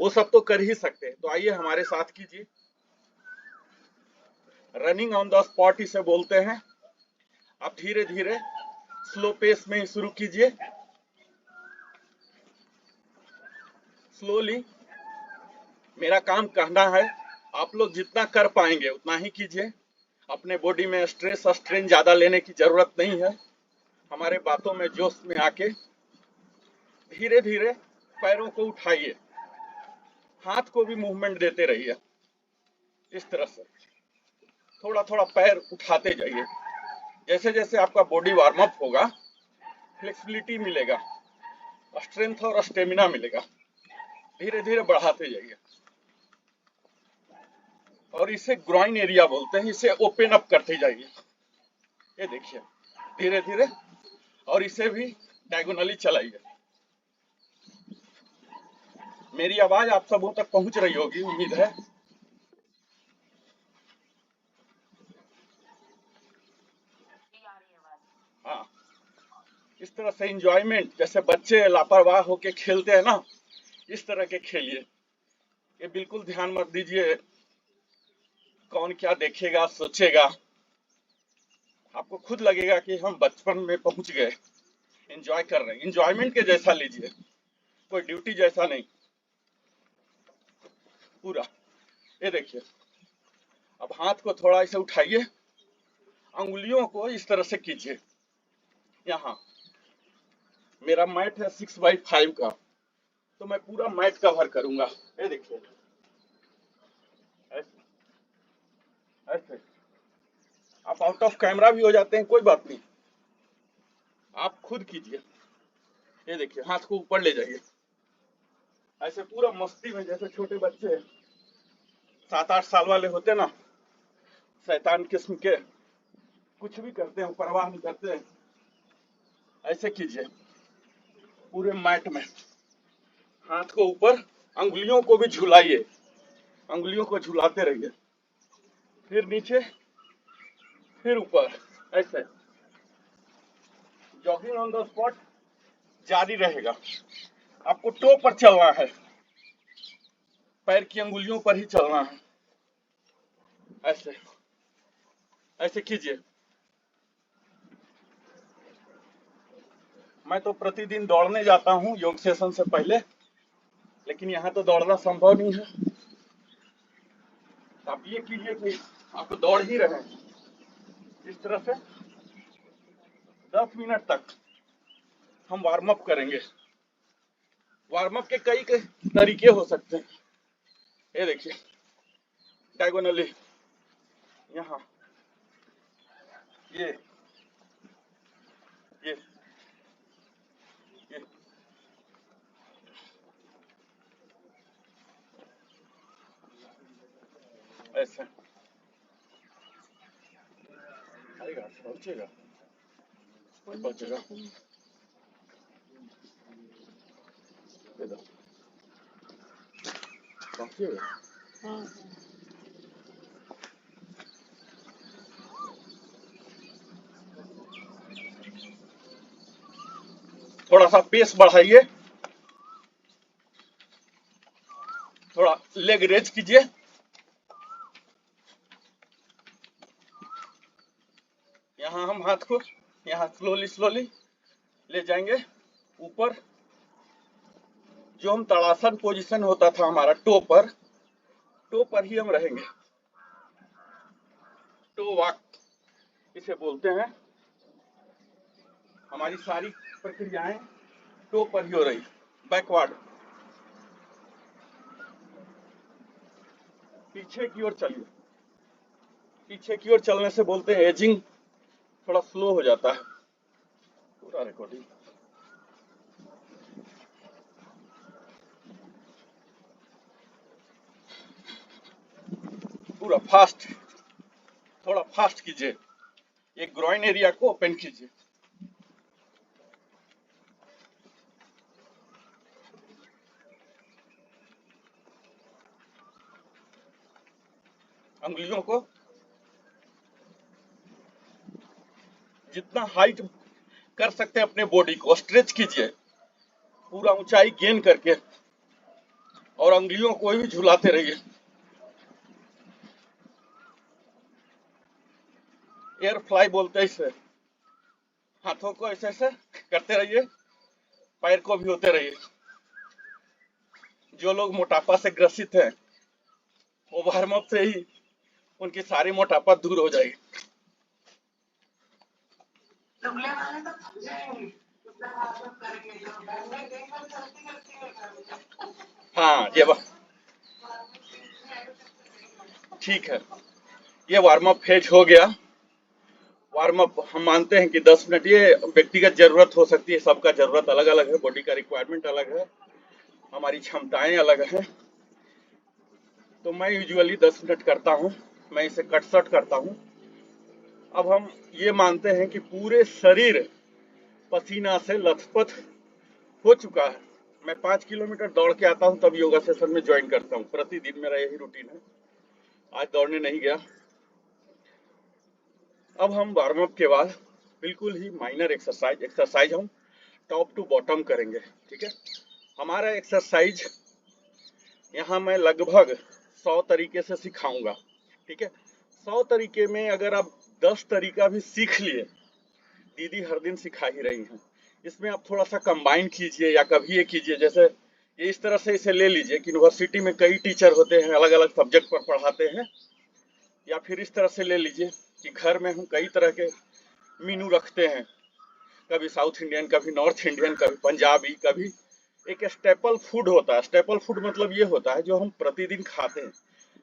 वो सब तो कर ही सकते हैं। तो आइए हमारे साथ कीजिए। रनिंग ऑन द स्पॉट इसे बोलते हैं। आप धीरे धीरे स्लो पेस में ही शुरू कीजिए। स्लोली मेरा काम कहना है, आप लोग जितना कर पाएंगे उतना ही कीजिए। अपने बॉडी में स्ट्रेस स्ट्रेन ज्यादा लेने की जरूरत नहीं है। हमारे बातों में जोश में आके धीरे धीरे पैरों को उठाइए, हाथ को भी मूवमेंट देते रहिए। इस तरह से थोड़ा थोड़ा पैर उठाते जाइए। जैसे जैसे आपका बॉडी वार्म अप होगा, फ्लेक्सिबिलिटी मिलेगा, स्ट्रेंथ और स्टेमिना मिलेगा। धीरे धीरे बढ़ाते जाइए। और इसे ग्रॉइन एरिया बोलते हैं। इसे ओपन अप करते जाइए। ये देखिए धीरे धीरे। और इसे भी डायगोनली चलाइए। मेरी आवाज आप सबों तक पहुंच रही होगी, उम्मीद है। हाँ, इस तरह से इंजॉयमेंट, जैसे बच्चे लापरवाह होके खेलते हैं ना, इस तरह के खेलिए। ये बिल्कुल ध्यान मत दीजिए कौन क्या देखेगा सोचेगा। आपको खुद लगेगा कि हम बचपन में पहुंच गए, एंजॉय कर रहे हैं। एंजॉयमेंट के जैसा लीजिए, कोई ड्यूटी जैसा नहीं, पूरा। ये देखिए, अब हाथ को थोड़ा इसे उठाइए, अंगुलियों को इस तरह से कीजिए। यहाँ मेरा मैट है 6x5 का, तो मैं पूरा मैट कवर करूंगा। ये देखिए ऐसे ऐसे। आप आउट ऑफ कैमरा भी हो जाते हैं, कोई बात नहीं, आप खुद कीजिए। ये देखिए, हाथ को ऊपर ले जाइए, ऐसे पूरा मस्ती में। जैसे छोटे बच्चे 7-8 साल वाले होते ना, शैतान किस्म के, कुछ भी करते हैं, परवाह नहीं करते हैं। ऐसे कीजिए पूरे मैट में, हाथ को ऊपर, अंगुलियों को भी झुलाइए, अंगुलियों को झुलाते रहिए। फिर नीचे, फिर ऊपर, ऐसे। जॉगिंग ऑन द स्पॉट जारी रहेगा। आपको टो पर चलना है, पैर की अंगुलियों पर ही चलना है। ऐसे ऐसे कीजिए। मैं तो प्रतिदिन दौड़ने जाता हूँ योग सेशन से पहले, लेकिन यहाँ तो दौड़ना संभव नहीं है। आप ये कीजिए कि आप दौड़ ही रहे हैं। इस तरह से 10 मिनट तक हम वार्म अप करेंगे। वार्म अप के कई कई तरीके हो सकते हैं। ये देखिए, डायगोनली, यहाँ, ये ये ये ऐसे। आएगा, पहुंचेगा, पहुंचेगा। इधर पहुंचेगा। थोड़ा सा पेस बढ़ाइए, थोड़ा लेग रेज कीजिए। यहाँ हम हाथ को यहाँ स्लोली स्लोली ले जाएंगे ऊपर। जो हम ताड़ासन पोजीशन होता था हमारा, टो पर ही हम रहेंगे। टो वॉक इसे बोलते हैं। हमारी सारी प्रक्रियाएं टो पर ही हो रही। बैकवर्ड, पीछे की ओर चलिए। पीछे की ओर चलने से बोलते हैं एजिंग थोड़ा स्लो हो जाता है। पूरा रिकॉर्डिंग, पूरा फास्ट, थोड़ा फास्ट कीजिए। ये ग्रॉइन एरिया को ओपन कीजिए। अंगुलियों को जितना हाइट कर सकते हैं अपने बॉडी को स्ट्रेच कीजिए, पूरा ऊंचाई गेन करके। और अंगुलियों को भी झुलाते रहिए। एयर फ्लाई बोलते हैं इसे। हाथों को ऐसे ऐसे करते रहिए, पैर को भी होते रहिए। जो लोग मोटापा से ग्रसित हैं वो वार्म अप से ही उनकी सारी मोटापा दूर हो जाएगी। हाँ ये ठीक है, ये वार्म अप फेज हो गया। वार्म अप हम मानते हैं कि 10 मिनट, ये व्यक्तिगत जरूरत हो सकती है, सबका जरूरत अलग अलग है, बॉडी का रिक्वायरमेंट अलग है, हमारी क्षमताएं अलग हैं। तो मैं यूजुअली 10 मिनट करता हूँ, मैं इसे कट शॉर्ट करता हूँ। अब हम ये मानते हैं कि पूरे शरीर पसीना से लथपथ हो चुका है। मैं 5 किलोमीटर दौड़ के आता हूँ तब योगा सेशन में ज्वाइन करता हूँ। प्रतिदिन मेरा यही रूटीन है। आज दौड़ने नहीं गया। अब हम वार्म अप के बाद बिल्कुल ही माइनर एक्सरसाइज हम टॉप टू बॉटम करेंगे। ठीक है, हमारा एक्सरसाइज यहाँ मैं लगभग 100 तरीके से सिखाऊंगा। ठीक है, 100 तरीके में अगर आप 10 तरीका भी सीख लिए, दीदी हर दिन सिखा ही रही हैं, इसमें आप थोड़ा सा कंबाइन कीजिए या कभी ये कीजिए। जैसे ये इस तरह से इसे ले लीजिए कि यूनिवर्सिटी में कई टीचर होते हैं, अलग अलग सब्जेक्ट पर पढ़ाते हैं, या फिर इस तरह से ले लीजिए कि घर में हम कई तरह के मीनू रखते हैं, कभी साउथ इंडियन, कभी नॉर्थ इंडियन, कभी पंजाबी, कभी एक स्टेपल फूड होता है। स्टेपल फूड मतलब ये होता है जो हम प्रतिदिन खाते हैं।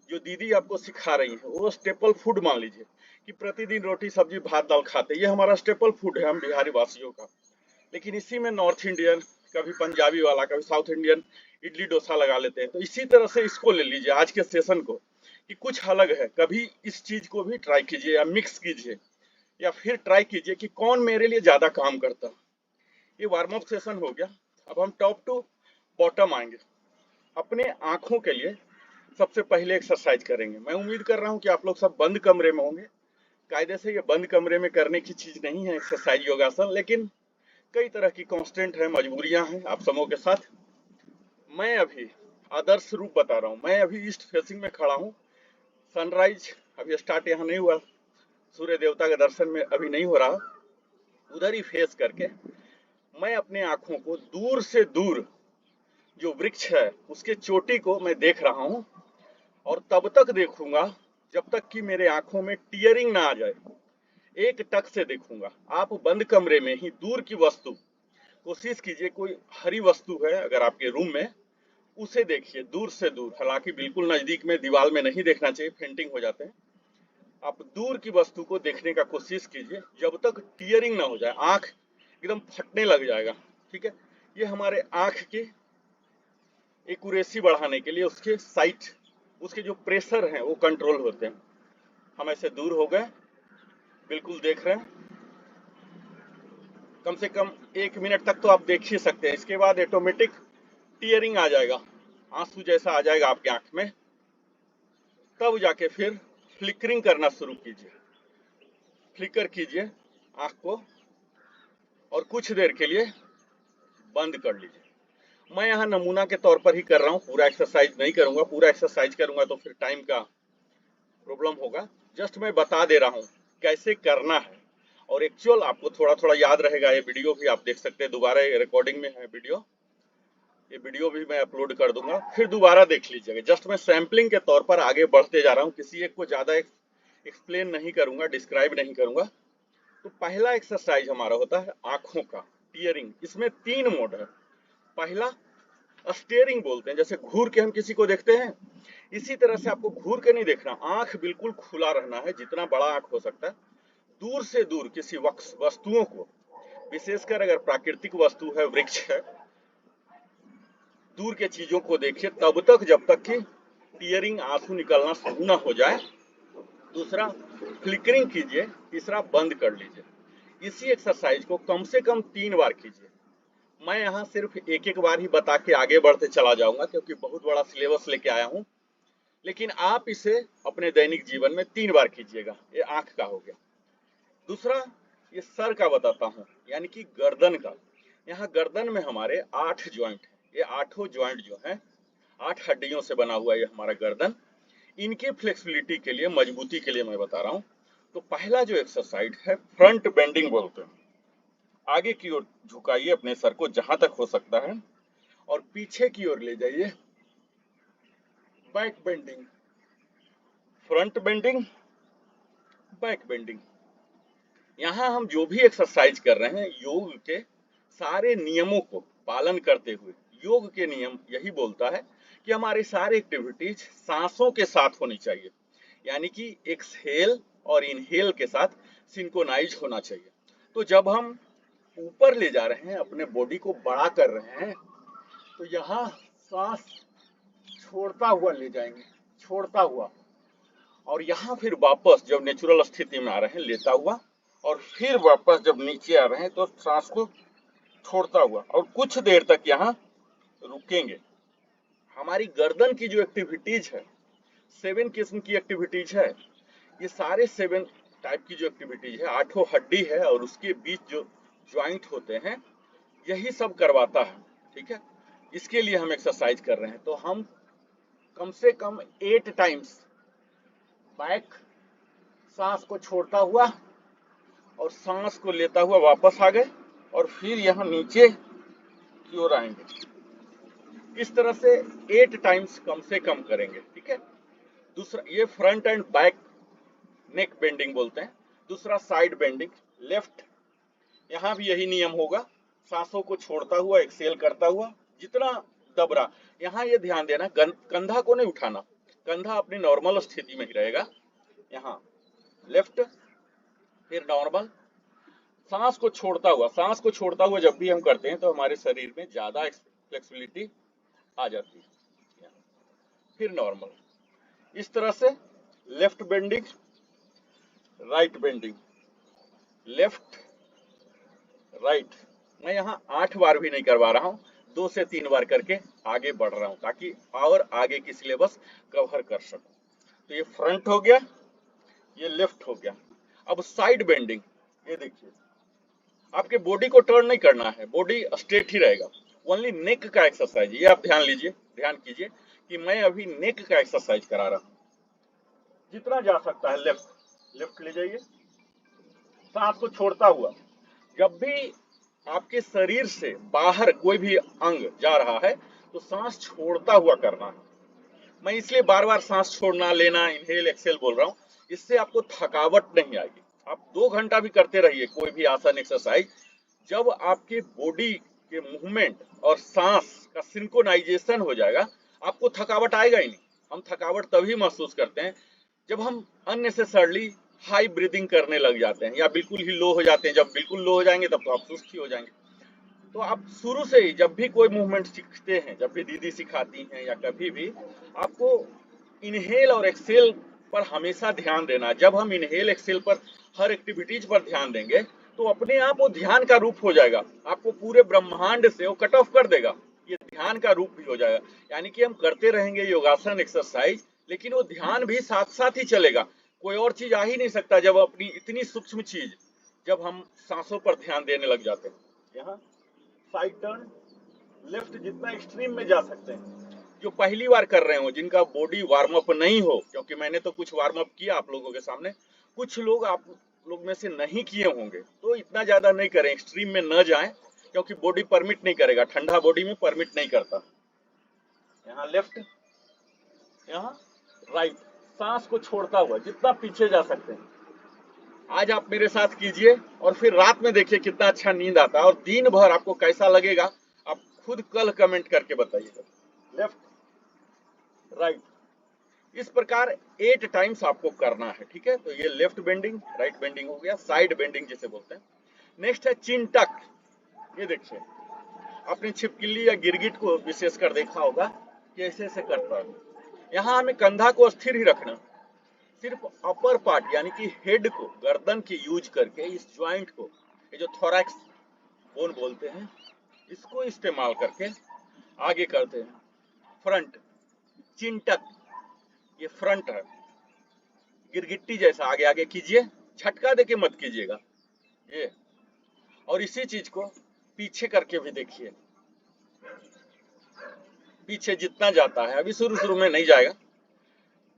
जो दीदी आपको सिखा रही है वो स्टेपल फूड मान लीजिए कि प्रतिदिन रोटी सब्जी भात दाल खाते हैं, ये हमारा स्टेपल फूड है हम बिहारी वासियों का। लेकिन इसी में नॉर्थ इंडियन, कभी पंजाबी वाला, कभी साउथ इंडियन इडली डोसा लगा लेते हैं। तो इसी तरह से इसको ले लीजिए आज के सेशन को कि कुछ अलग है, कभी इस चीज को भी ट्राई कीजिए या मिक्स कीजिए, या फिर ट्राई कीजिए कि कौन मेरे लिए ज्यादा काम करता। ये वार्म अप सेशन हो गया। अब हम टॉप टू बॉटम आएंगे। अपने आंखों के लिए सबसे पहले एक्सरसाइज करेंगे। मैं उम्मीद कर रहा हूँ कि आप लोग सब बंद कमरे में होंगे। कायदे से ये बंद कमरे में करने की चीज नहीं है एक्सरसाइज योगासन, लेकिन कई तरह की कांस्टेंट है, मजबूरियां हैं आप सबों के साथ। मैं अभी आदर्श रूप बता रहा हूँ। मैं अभी ईस्ट फेसिंग में खड़ा हूँ। सनराइज अभी स्टार्ट यहाँ नहीं हुआ, सूर्य देवता का दर्शन में अभी नहीं हो रहा। उधर ही फेस करके मैं अपने आंखों को दूर से दूर जो वृक्ष है उसके चोटी को मैं देख रहा हूँ, और तब तक देखूंगा जब तक कि मेरे आंखों में टीयरिंग ना आ जाए। एक टक से देखूंगा। आप बंद कमरे में ही दूर की वस्तु, कोशिश कीजिए कोई हरी वस्तु है अगर आपके रूम में, उसे देखिए दूर से दूर। हालांकि बिल्कुल नजदीक में दीवार में नहीं देखना चाहिए, फेंटिंग हो जाते हैं। आप दूर की वस्तु को देखने का कोशिश कीजिए जब तक टीयरिंग ना हो जाए, आंख एकदम फटने लग जाएगा। ठीक है, ये हमारे आंख की एक्यूरेसी बढ़ाने के लिए, उसके साइट, उसके जो प्रेशर हैं वो कंट्रोल होते हैं। हम ऐसे दूर हो गए, बिल्कुल देख रहे हैं। कम से कम 1 मिनट तक तो आप देख ही सकते हैं। इसके बाद ऑटोमेटिक टीयरिंग आ जाएगा, आंसू जैसा आ जाएगा आपकी आंख में। तब जाके फिर फ्लिकरिंग करना शुरू कीजिए। फ्लिकर कीजिए आंख को और कुछ देर के लिए बंद कर लीजिए। मैं यहाँ नमूना के तौर पर ही कर रहा हूँ, पूरा एक्सरसाइज नहीं करूंगा। पूरा एक्सरसाइज करूंगा तो फिर टाइम का प्रॉब्लम होगा। जस्ट मैं बता दे रहा हूँ कैसे करना है, और एक्चुअल आपको थोड़ा थोड़ा याद रहेगा। ये वीडियो भी आप देख सकते हैं, दोबारा रिकॉर्डिंग में है वीडियो, ये वीडियो भी मैं अपलोड कर दूंगा, फिर दोबारा देख लीजिएगा। जस्ट मैं सैम्पलिंग के तौर पर आगे बढ़ते जा रहा हूँ, किसी एक को ज्यादा एक्सप्लेन नहीं करूंगा, डिस्क्राइब नहीं करूंगा। तो पहला एक्सरसाइज हमारा होता है आंखों का टीयरिंग। इसमें 3 मोड है। पहला स्टेयरिंग बोलते हैं, जैसे घूर के हम किसी को देखते हैं, इसी तरह से आपको घूर के नहीं देखना, आंख बिल्कुल खुला रहना है, जितना बड़ा आंख हो सकता है। दूर से दूर किसी वस्तुओं को, विशेषकर अगर प्राकृतिक वस्तु है, वृक्ष है, दूर के चीजों को देखिए तब तक जब तक कि टीयरिंग, आंसू निकलना शुरू ना हो जाए। दूसरा फ्लिकरिंग कीजिए। तीसरा बंद कर लीजिए। इसी एक्सरसाइज को कम से कम 3 बार कीजिए। मैं यहाँ सिर्फ एक एक बार ही बता के आगे बढ़ते चला जाऊंगा क्योंकि बहुत बड़ा सिलेबस लेके आया हूँ, लेकिन आप इसे अपने दैनिक जीवन में 3 बार कीजिएगा। ये आंख का हो गया। दूसरा ये सर का बताता हूँ, यानी कि गर्दन का। यहाँ गर्दन में हमारे 8 ज्वाइंट है। ये 8 ज्वाइंट जो है 8 हड्डियों से बना हुआ ये हमारा गर्दन। इनके फ्लेक्सिबिलिटी के लिए, मजबूती के लिए मैं बता रहा हूँ। तो पहला जो एक्सरसाइज है फ्रंट बेंडिंग बोलते हैं। आगे की ओर झुकाइए अपने सर को जहां तक हो सकता है और पीछे की ओर ले जाइए, back bending, front bending, back bending. यहाँ हम जो भी एक्सरसाइज कर रहे हैं योग के सारे नियमों को पालन करते हुए, योग के नियम यही बोलता है कि हमारी सारी एक्टिविटीज सांसों के साथ होनी चाहिए, यानी कि एक्सहेल और इनहेल के साथ सिंक्रोनाइज होना चाहिए। तो जब हम ऊपर ले जा रहे हैं, अपने बॉडी को बड़ा कर रहे हैं, तो यहाँ सांस छोड़ता हुआ ले जाएंगे, छोड़ता हुआ, और यहाँ फिर वापस जब नेचुरल स्थिति में आ रहे हैं लेता हुआ, और फिर वापस जब नीचे आ रहे हैं तो सांस को छोड़ता हुआ, और कुछ देर तक यहाँ रुकेंगे। हमारी गर्दन की जो एक्टिविटीज है, 7 किस्म की एक्टिविटीज है। ये सारे 7 टाइप की जो एक्टिविटीज है, 8 हड्डी है और उसके बीच जो ज्वाइंट होते हैं, यही सब करवाता है। ठीक है, इसके लिए हम एक्सरसाइज कर रहे हैं। तो हम कम से कम 8 टाइम्स बैक, सांस को छोड़ता हुआ और सांस को लेता हुआ वापस आ गए, और फिर यहाँ नीचे की ओर आएंगे। इस तरह से 8 टाइम्स कम से कम करेंगे। ठीक है, दूसरा ये front end back neck bending बोलते हैं। दूसरा साइड बेंडिंग, लेफ्ट, यहाँ भी यही नियम होगा, सांसों को छोड़ता हुआ एक्सेल करता हुआ, जितना दब रहा। यहाँ ये ध्यान देना, कंधा को नहीं उठाना, कंधा अपनी नॉर्मल स्थिति में ही रहेगा। यहाँ लेफ्ट, फिर नॉर्मल, सांस को छोड़ता हुआ, सांस को छोड़ता हुआ जब भी हम करते हैं तो हमारे शरीर में ज्यादा फ्लेक्सिबिलिटी आ जाती है। फिर नॉर्मल। इस तरह से left bending, right bending, left, right. मैं यहाँ 8 बार भी नहीं करवा रहा हूँ, 2 से 3 बार करके आगे बढ़ रहा हूँ ताकि और आगे की सिलेबस कवर कर सकूं। तो ये फ्रंट हो गया, ये लेफ्ट हो गया। अब साइड बेंडिंग, ये देखिए, आपके बॉडी को टर्न नहीं करना है, बॉडी स्ट्रेट ही रहेगा। ओनली नेक का एक्सरसाइज, ये आप ध्यान लीजिए, ध्यान कीजिए कि मैं अभी नेक का एक्सरसाइज करा रहा हूँ। जितना जा सकता है लेफ्ट, लेफ्ट ले जाइए, सांस को छोड़ता हुआ। जब भी आपके शरीर से बाहर कोई भी अंग जा रहा है तो सांस छोड़ता हुआ करना है। मैं इसलिए बार बार सांस छोड़ना, लेना, इनहेल, एक्सेल बोल रहा हूँ, इससे आपको थकावट नहीं आएगी। आप 2 घंटा भी करते रहिए कोई भी आसन एक्सरसाइज, जब आपके बॉडी के मूवमेंट और सांस का सिंक्रोनाइजेशन हो जाएगा, आपको थकावट आएगा ही नहीं। हम थकावट तभी महसूस करते हैं जब हम अननेसेसरली हाई ब्रीदिंग करने लग जाते हैं या बिल्कुल ही लो हो जाते हैं। जब बिल्कुल लो हो जाएंगे तब तो आप सुस्ती हो जाएंगे। तो आप शुरू से ही जब भी कोई मूवमेंट सीखते हैं, जब भी दीदी सिखाती हैं या कभी भी, आपको इनहेल और एक्सेल पर हमेशा ध्यान देना। जब हम इनहेल एक्सेल पर हर एक्टिविटीज पर ध्यान देंगे तो अपने आप वो ध्यान का रूप हो जाएगा, आपको पूरे ब्रह्मांड से वो कट ऑफ कर देगा, ये ध्यान का रूप भी हो जाएगा। यानी कि हम करते रहेंगे योगासन एक्सरसाइज, लेकिन वो ध्यान भी साथ साथ ही चलेगा। कोई और चीज आ ही नहीं सकता जब अपनी इतनी सूक्ष्म चीज, जब हम सांसों पर ध्यान देने लग जाते हैं। यहाँ साइड टर्न, लेफ्ट, जितना एक्सट्रीम में जा सकते हैं। जो पहली बार कर रहे हो, जिनका बॉडी वार्म अप नहीं हो, क्योंकि मैंने तो कुछ वार्म अप किया आप लोगों के सामने, कुछ लोग आप लोग में से नहीं किए होंगे, तो इतना ज्यादा नहीं करें, एक्सट्रीम में न जाएं, क्योंकि बॉडी परमिट नहीं करेगा, ठंडा बॉडी में परमिट नहीं करता। यहाँ लेफ्ट, यहाँ राइट, सांस को छोड़ता हुआ जितना पीछे जा सकते हैं। आज आप मेरे साथ कीजिए और फिर रात में देखिए कितना अच्छा नींद आता है, और दिन भर आपको कैसा लगेगा आप खुद कल कमेंट करके बताइएगा। लेफ्ट, राइट, इस प्रकार 8 टाइम्स आपको करना है। ठीक है, तो ये लेफ्ट बेंडिंग, राइट बेंडिंग हो गया, साइड बेंडिंग जिसे बोलते हैं। नेक्स्ट है चिन टक। ये देखिए, आपने छिपकली या गिरगिट को विशेषकर देखा होगा कि ऐसे ऐसे करता है। यहाँ हमें कंधा को स्थिर ही रखना, सिर्फ अपर पार्ट यानी कि हेड को, गर्दन की यूज करके इस ज्वाइंट को, ये जो थोरैक्स बोन बोलते हैं, इसको इस्तेमाल करके आगे करते हैं। फ्रंट, चिन टक, ये फ्रंट है, गिरगिट्टी जैसा आगे आगे कीजिए, झटका देके मत कीजिएगा ये। और इसी चीज को पीछे करके भी देखिए, पीछे जितना जाता है, अभी शुरू शुरू में नहीं जाएगा।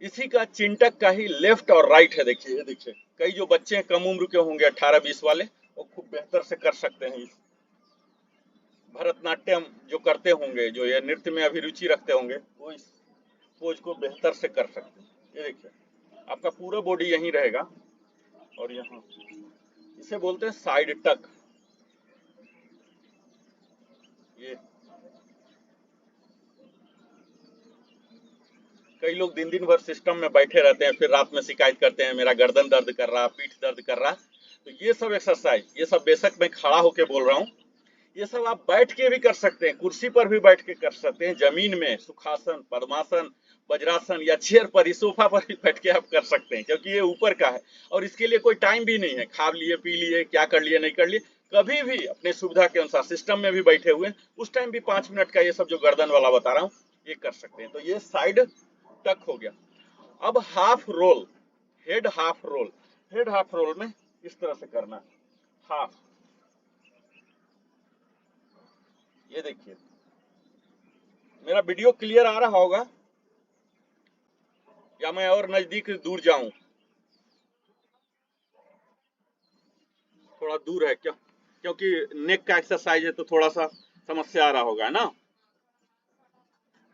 इसी का चिंटक का ही लेफ्ट और राइट है। देखिए, ये देखिए, कई जो बच्चे कम उम्र के होंगे 18-20 वाले, वो खूब बेहतर से कर सकते हैं। इस भरतनाट्यम जो करते होंगे, जो ये नृत्य में अभिरुचि रखते होंगे, वो इस पोज को बेहतर से कर सकते हैं। ये देखिए, आपका पूरा बॉडी यहीं रहेगा और यहाँ, इसे बोलते हैं साइड टक। ये कई लोग दिन दिन भर सिस्टम में बैठे रहते हैं, फिर रात में शिकायत करते हैं मेरा गर्दन दर्द कर रहा, पीठ दर्द कर रहा। तो ये सब एक्सरसाइज, ये सब बेशक मैं खड़ा होके बोल रहा हूँ, ये सब आप बैठ के भी कर सकते हैं, कुर्सी पर भी बैठ के कर सकते हैं, जमीन में सुखासन, पद्मासन, वज्रासन या चेयर पर, इस सोफा पर भी बैठ के आप कर सकते हैं, क्योंकि ये ऊपर का है और इसके लिए कोई टाइम भी नहीं है। खा लिए, पी लिए, क्या कर लिए, नहीं कर लिए, कभी भी अपने सुविधा के अनुसार सिस्टम में भी बैठे हुए उस टाइम भी 5 मिनट का ये सब जो गर्दन वाला बता रहा हूँ ये कर सकते हैं। तो ये साइड टक हो गया। अब half roll, head half roll. Head half roll में इस तरह से करना है, हाफ। ये देखिए, मेरा वीडियो क्लियर आ रहा होगा या मैं और नजदीक दूर जाऊं? थोड़ा दूर है क्या? क्योंकि नेक का एक्सरसाइज है तो थोड़ा सा समस्या आ रहा होगा ना।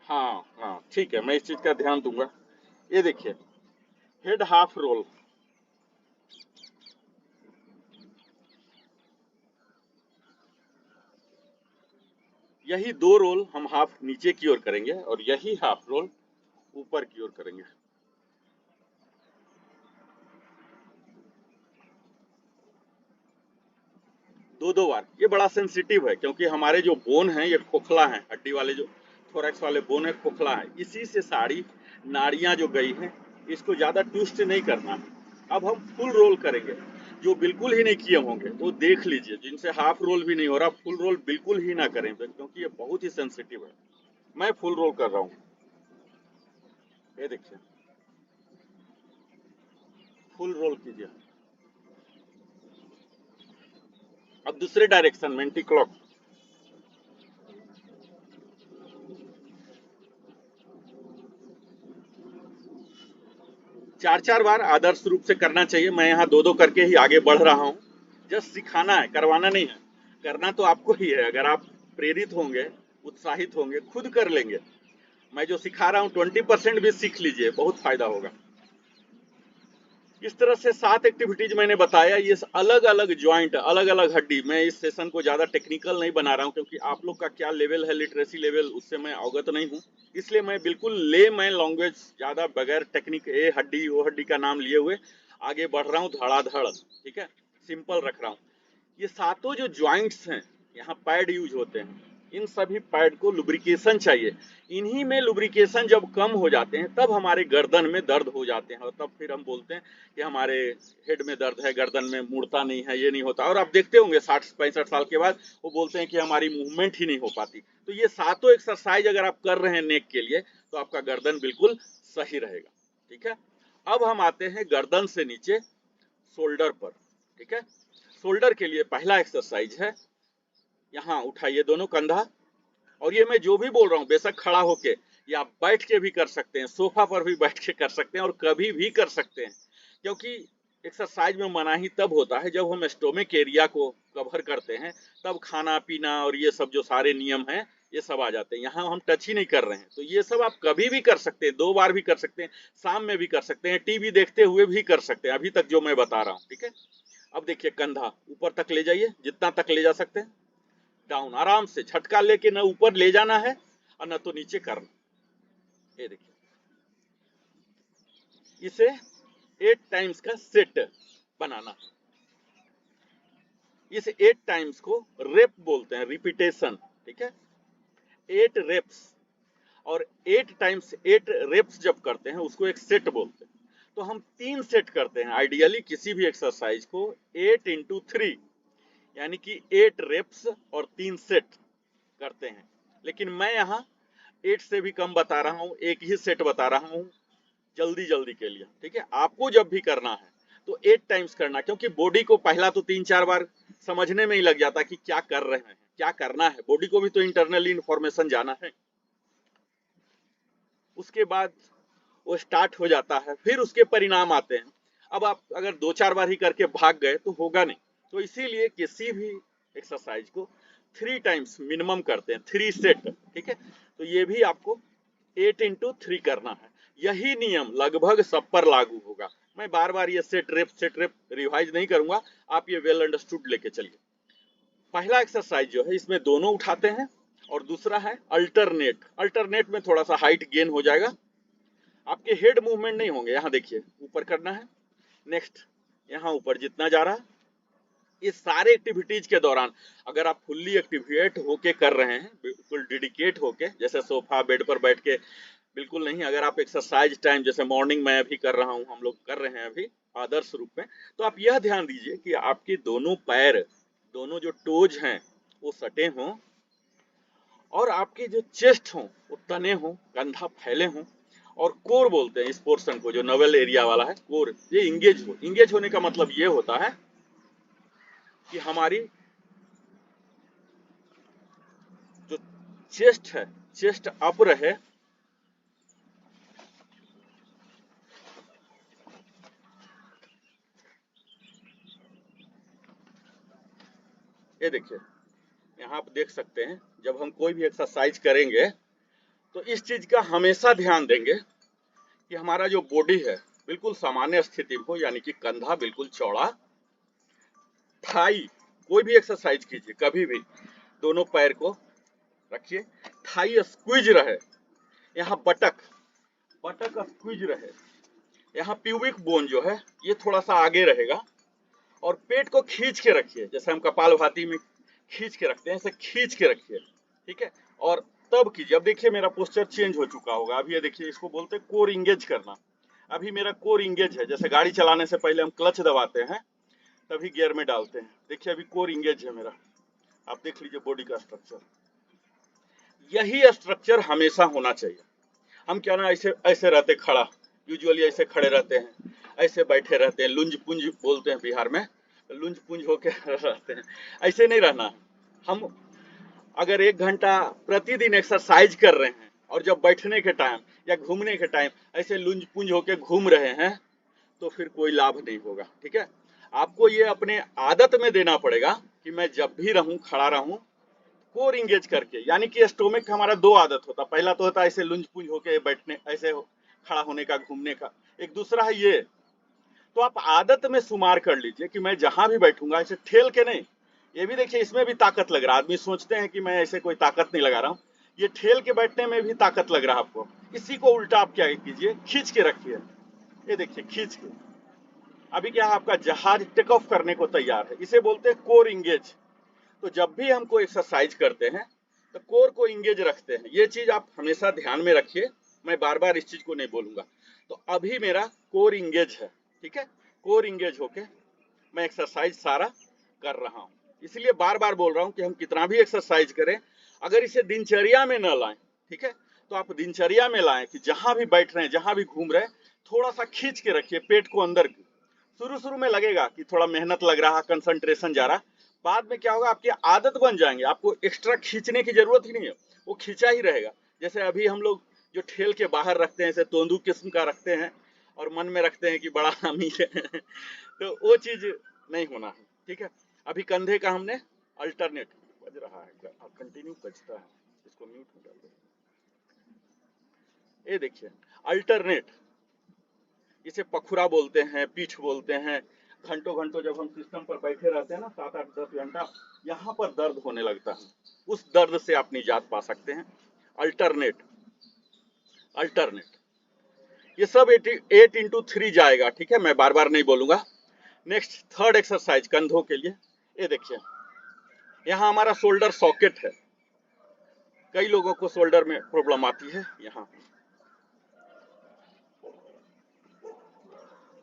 हाँ हाँ, ठीक है, मैं इस चीज का ध्यान दूंगा। ये देखिए, हेड हाफ रोल। यही 2 रोल हम हाफ नीचे की ओर करेंगे और यही हाफ रोल ऊपर की ओर करेंगे। दो दो बार। ये बड़ा सेंसिटिव है क्योंकि हमारे जो बोन है ये खोखला है, हड्डी वाले जो थोरैक्स वाले बोन है खोखला है, इसी से सारी नाड़ियां जो गई हैं, इसको ज्यादा ट्विस्ट नहीं करना है। अब हम फुल रोल करेंगे। जो बिल्कुल ही नहीं किए होंगे वो देख लीजिए, जिनसे हाफ रोल भी नहीं हो रहा, फुल रोल बिल्कुल ही ना करें क्योंकि ये बहुत ही सेंसिटिव है। मैं फुल रोल कर रहा हूँ। ये देखिए, फुल रोल कीजिए। अब दूसरे डायरेक्शन में एंटी क्लॉक। 4-4 बार आदर्श रूप से करना चाहिए। मैं यहाँ 2-2 करके ही आगे बढ़ रहा हूँ। जस्ट सिखाना है, करवाना नहीं है। करना तो आपको ही है। अगर आप प्रेरित होंगे, उत्साहित होंगे, खुद कर लेंगे। मैं जो सिखा रहा हूँ 20% भी सीख लीजिए, बहुत फायदा होगा। इस तरह से 7 एक्टिविटीज मैंने बताया। ये अलग अलग ज्वाइंट, अलग अलग हड्डी। मैं इस सेशन को ज्यादा टेक्निकल नहीं बना रहा हूँ क्योंकि आप लोग का क्या लेवल है, लिटरेसी लेवल, उससे मैं अवगत नहीं हूँ। इसलिए मैं बिल्कुल ले मैं लैंग्वेज ज्यादा बगैर टेक्निक, ए हड्डी वो हड्डी का नाम लिए हुए आगे बढ़ रहा हूँ धड़ाधड़। ठीक है, सिंपल रख रहा हूँ। ये सातों जो ज्वाइंट्स हैं, यहाँ पैड यूज होते हैं, इन सभी पैड को लुब्रिकेशन चाहिए। इन्हीं में लुब्रिकेशन जब कम हो जाते हैं तब हमारे गर्दन में दर्द हो जाते हैं और तब फिर हम बोलते हैं कि हमारे हेड में दर्द है, गर्दन में मुड़ता नहीं है, ये नहीं होता। और आप देखते होंगे 60-65 साल के बाद वो बोलते हैं कि हमारी मूवमेंट ही नहीं हो पाती। तो ये सातों एक्सरसाइज अगर आप कर रहे हैं नेक के लिए तो आपका गर्दन बिल्कुल सही रहेगा। ठीक है, अब हम आते हैं गर्दन से नीचे शोल्डर पर। ठीक है, शोल्डर के लिए पहला एक्सरसाइज है, यहाँ उठाइए दोनों कंधा। और ये मैं जो भी बोल रहा हूँ बेशक खड़ा होके या बैठ के भी कर सकते हैं, सोफा पर भी बैठ के कर सकते हैं और कभी भी कर सकते हैं। क्योंकि एक्सरसाइज में मनाही तब होता है जब हम स्टोमिक एरिया को कवर करते हैं, तब खाना पीना और ये सब जो सारे नियम हैं ये सब आ जाते हैं। यहाँ हम टच ही नहीं कर रहे हैं। तो ये सब आप कभी भी कर सकते हैं, 2 बार भी कर सकते हैं, शाम में भी कर सकते हैं, टीवी देखते हुए भी कर सकते हैं, अभी तक जो मैं बता रहा हूँ। ठीक है, अब देखिए, कंधा ऊपर तक ले जाइए, जितना तक ले जा सकते हैं। डाउन, आराम से झटका लेके न ऊपर ले जाना है और न तो नीचे करना। ये देखिए, इसे 8 टाइम्स का सेट बनाना। इस 8 टाइम्स को रेप बोलते हैं, रिपीटेशन। ठीक है, 8 रेप्स। और 8 टाइम्स 8 रेप्स जब करते हैं उसको एक सेट बोलते हैं। तो हम 3 सेट करते हैं आइडियली किसी भी एक्सरसाइज को, 8 इंटू 3, यानी कि 8 रेप्स और 3 सेट करते हैं। लेकिन मैं यहाँ 8 से भी कम बता रहा हूँ, एक ही सेट बता रहा हूँ जल्दी जल्दी के लिए। ठीक है, आपको जब भी करना है तो 8 टाइम्स करना, क्योंकि बॉडी को पहला तो 3-4 बार समझने में ही लग जाता कि क्या कर रहे हैं, क्या करना है। बॉडी को भी तो इंटरनली इंफॉर्मेशन जाना है। उसके बाद वो स्टार्ट हो जाता है, फिर उसके परिणाम आते हैं। अब आप अगर 2-4 बार ही करके भाग गए तो होगा नहीं। तो इसीलिए किसी भी एक्सरसाइज को 3 टाइम्स मिनिमम करते हैं, 3 सेट, ठीक है। तो ये भी आपको 8 इंटू 3 करना है। यही नियम लगभग सब पर लागू होगा। मैं बार बार ये सेट रेप रिवाइज नहीं करूंगा, आप ये वेल अंडरस्टूड लेके चलिए। पहला एक्सरसाइज जो है इसमें दोनों उठाते हैं, और दूसरा है अल्टरनेट। अल्टरनेट में थोड़ा सा हाइट गेन हो जाएगा, आपके हेड मूवमेंट नहीं होंगे। यहाँ देखिए ऊपर करना है, नेक्स्ट यहाँ ऊपर जितना जा रहा है। इस सारे एक्टिविटीज के दौरान अगर आप फुल्ली एक्टिवेट होके कर रहे हैं, बिल्कुल डेडिकेट होके, जैसे सोफा बेड पर बैठ के बिल्कुल नहीं, अगर आप एक्सरसाइज टाइम जैसे मॉर्निंग में अभी कर रहा हूँ, हम लोग कर रहे हैं अभी आदर्श रूप में, तो आप यह ध्यान दीजिए कि आपके दोनों पैर, दोनों जो टोज हैं वो सटे हों, और आपके जो चेस्ट हों वो तने हों, कंधा फैले हों, और कोर बोलते हैं इस पोर्शन को, जो नवल एरिया वाला है कोर, ये इंगेज हो। इंगेज होने का मतलब ये होता है कि हमारी जो चेस्ट है, चेस्ट अप रहे, ये देखिए यहाँ आप देख सकते हैं, जब हम कोई भी एक्सरसाइज करेंगे तो इस चीज का हमेशा ध्यान देंगे कि हमारा जो बॉडी है बिल्कुल सामान्य स्थिति में हो, यानी कि कंधा बिल्कुल चौड़ा, थाई, कोई भी एक्सरसाइज कीजिए कभी भी दोनों पैर को रखिए, थाई स्क्वीज रहे, यहाँ बटक बटक स्क्वीज रहे, यहाँ प्यूबिक बोन जो है ये थोड़ा सा आगे रहेगा, और पेट को खींच के रखिए, जैसे हम कपालभाति में खींच के रखते हैं, ऐसे खींच के रखिए, ठीक है। और तब कीजिए। अब देखिए मेरा पोस्चर चेंज हो चुका होगा। अब ये देखिए, इसको बोलते हैं कोर इंगेज करना। अभी मेरा कोर इंगेज है, जैसे गाड़ी चलाने से पहले हम क्लच दबाते हैं तभी गियर में डालते हैं, देखिए अभी कोर इंगेज है मेरा। आप देख लीजिए बॉडी का स्ट्रक्चर, यही स्ट्रक्चर हमेशा होना चाहिए। हम क्या ना ऐसे ऐसे रहते खड़ा, यूजुअली ऐसे खड़े रहते हैं, ऐसे बैठे रहते हैं, लुंज पुंज बोलते हैं बिहार में, लुंज पुंज होके रहते हैं। ऐसे नहीं रहना है। हम अगर 1 घंटा प्रतिदिन एक्सरसाइज कर रहे हैं और जब बैठने के टाइम या घूमने के टाइम ऐसे लुंज पुंज होके घूम रहे हैं तो फिर कोई लाभ नहीं होगा, ठीक है। आपको ये अपने आदत में देना पड़ेगा कि मैं जब भी रहूं खड़ा रहूं कोर इंगेज करके, यानी कि स्टोमिक का हमारा 2 आदत होता। पहला तो होता है ऐसे लुंज पुंज होके बैठने, ऐसे खड़ा होने का, घूमने का। एक दूसरा है ये, तो आप आदत में शुमार कर लीजिए कि मैं जहां भी बैठूंगा ऐसे ठेल के नहीं। ये भी देखिए इसमें भी ताकत लग रहा है, आदमी सोचते हैं कि मैं ऐसे कोई ताकत नहीं लगा रहा हूँ, ये ठेल के बैठने में भी ताकत लग रहा है आपको। इसी को उल्टा आप क्या कीजिए, खींच के रखिए, ये देखिए खींच के। अभी क्या है, आपका जहाज टेक ऑफ करने को तैयार है, इसे बोलते हैं कोर इंगेज। तो जब भी हम कोई एक्सरसाइज करते हैं तो कोर को इंगेज रखते हैं, ये चीज आप हमेशा ध्यान में रखिए। मैं बार बार इस चीज को नहीं बोलूंगा। तो अभी मेरा कोर इंगेज है, ठीक है। कोर इंगेज होके मैं एक्सरसाइज सारा कर रहा हूँ। इसलिए बार बार बोल रहा हूँ कि हम कितना भी एक्सरसाइज करें, अगर इसे दिनचर्या में न लाएं, ठीक है, तो आप दिनचर्या में लाएं कि जहां भी बैठ रहे हैं, जहां भी घूम रहे हैं, थोड़ा सा खींच के रखिए पेट को अंदर। शुरू शुरू में लगेगा कि थोड़ा मेहनत लग रहा, कंसंट्रेशन जा रहा, बाद में क्या होगा, आपकी आदत बन जाएंगे, आपको एक्स्ट्रा खींचने की जरूरत ही नहीं है, वो खींचा ही रहेगा। जैसे अभी हम लोग जो ठेल के बाहर रखते हैं, ऐसे तोंदू किस्म का रखते हैं और मन में रखते हैं कि बड़ा अमीर है तो वो चीज नहीं होना है, ठीक है। अभी कंधे का हमने अल्टरनेट, बज रहा है कंटिन्यू बजता है, इसको म्यूट में डाल दो। ये देखिए अल्टरनेट, इसे पखुरा बोलते हैं, पीठ बोलते हैं। घंटों घंटों जब हम सिस्टम पर बैठे रहते हैं ना, 7-8-10 घंटा, यहाँ पर दर्द होने लगता है, उस दर्द से आप निजात पा सकते हैं। अल्टरनेट, अल्टरनेट, ये सब 8 इंटू 3 जाएगा, ठीक है, मैं बार बार नहीं बोलूंगा। नेक्स्ट थर्ड एक्सरसाइज कंधों के लिए, ये देखिए यहाँ हमारा शोल्डर सॉकेट है। कई लोगों को शोल्डर में प्रॉब्लम आती है, यहाँ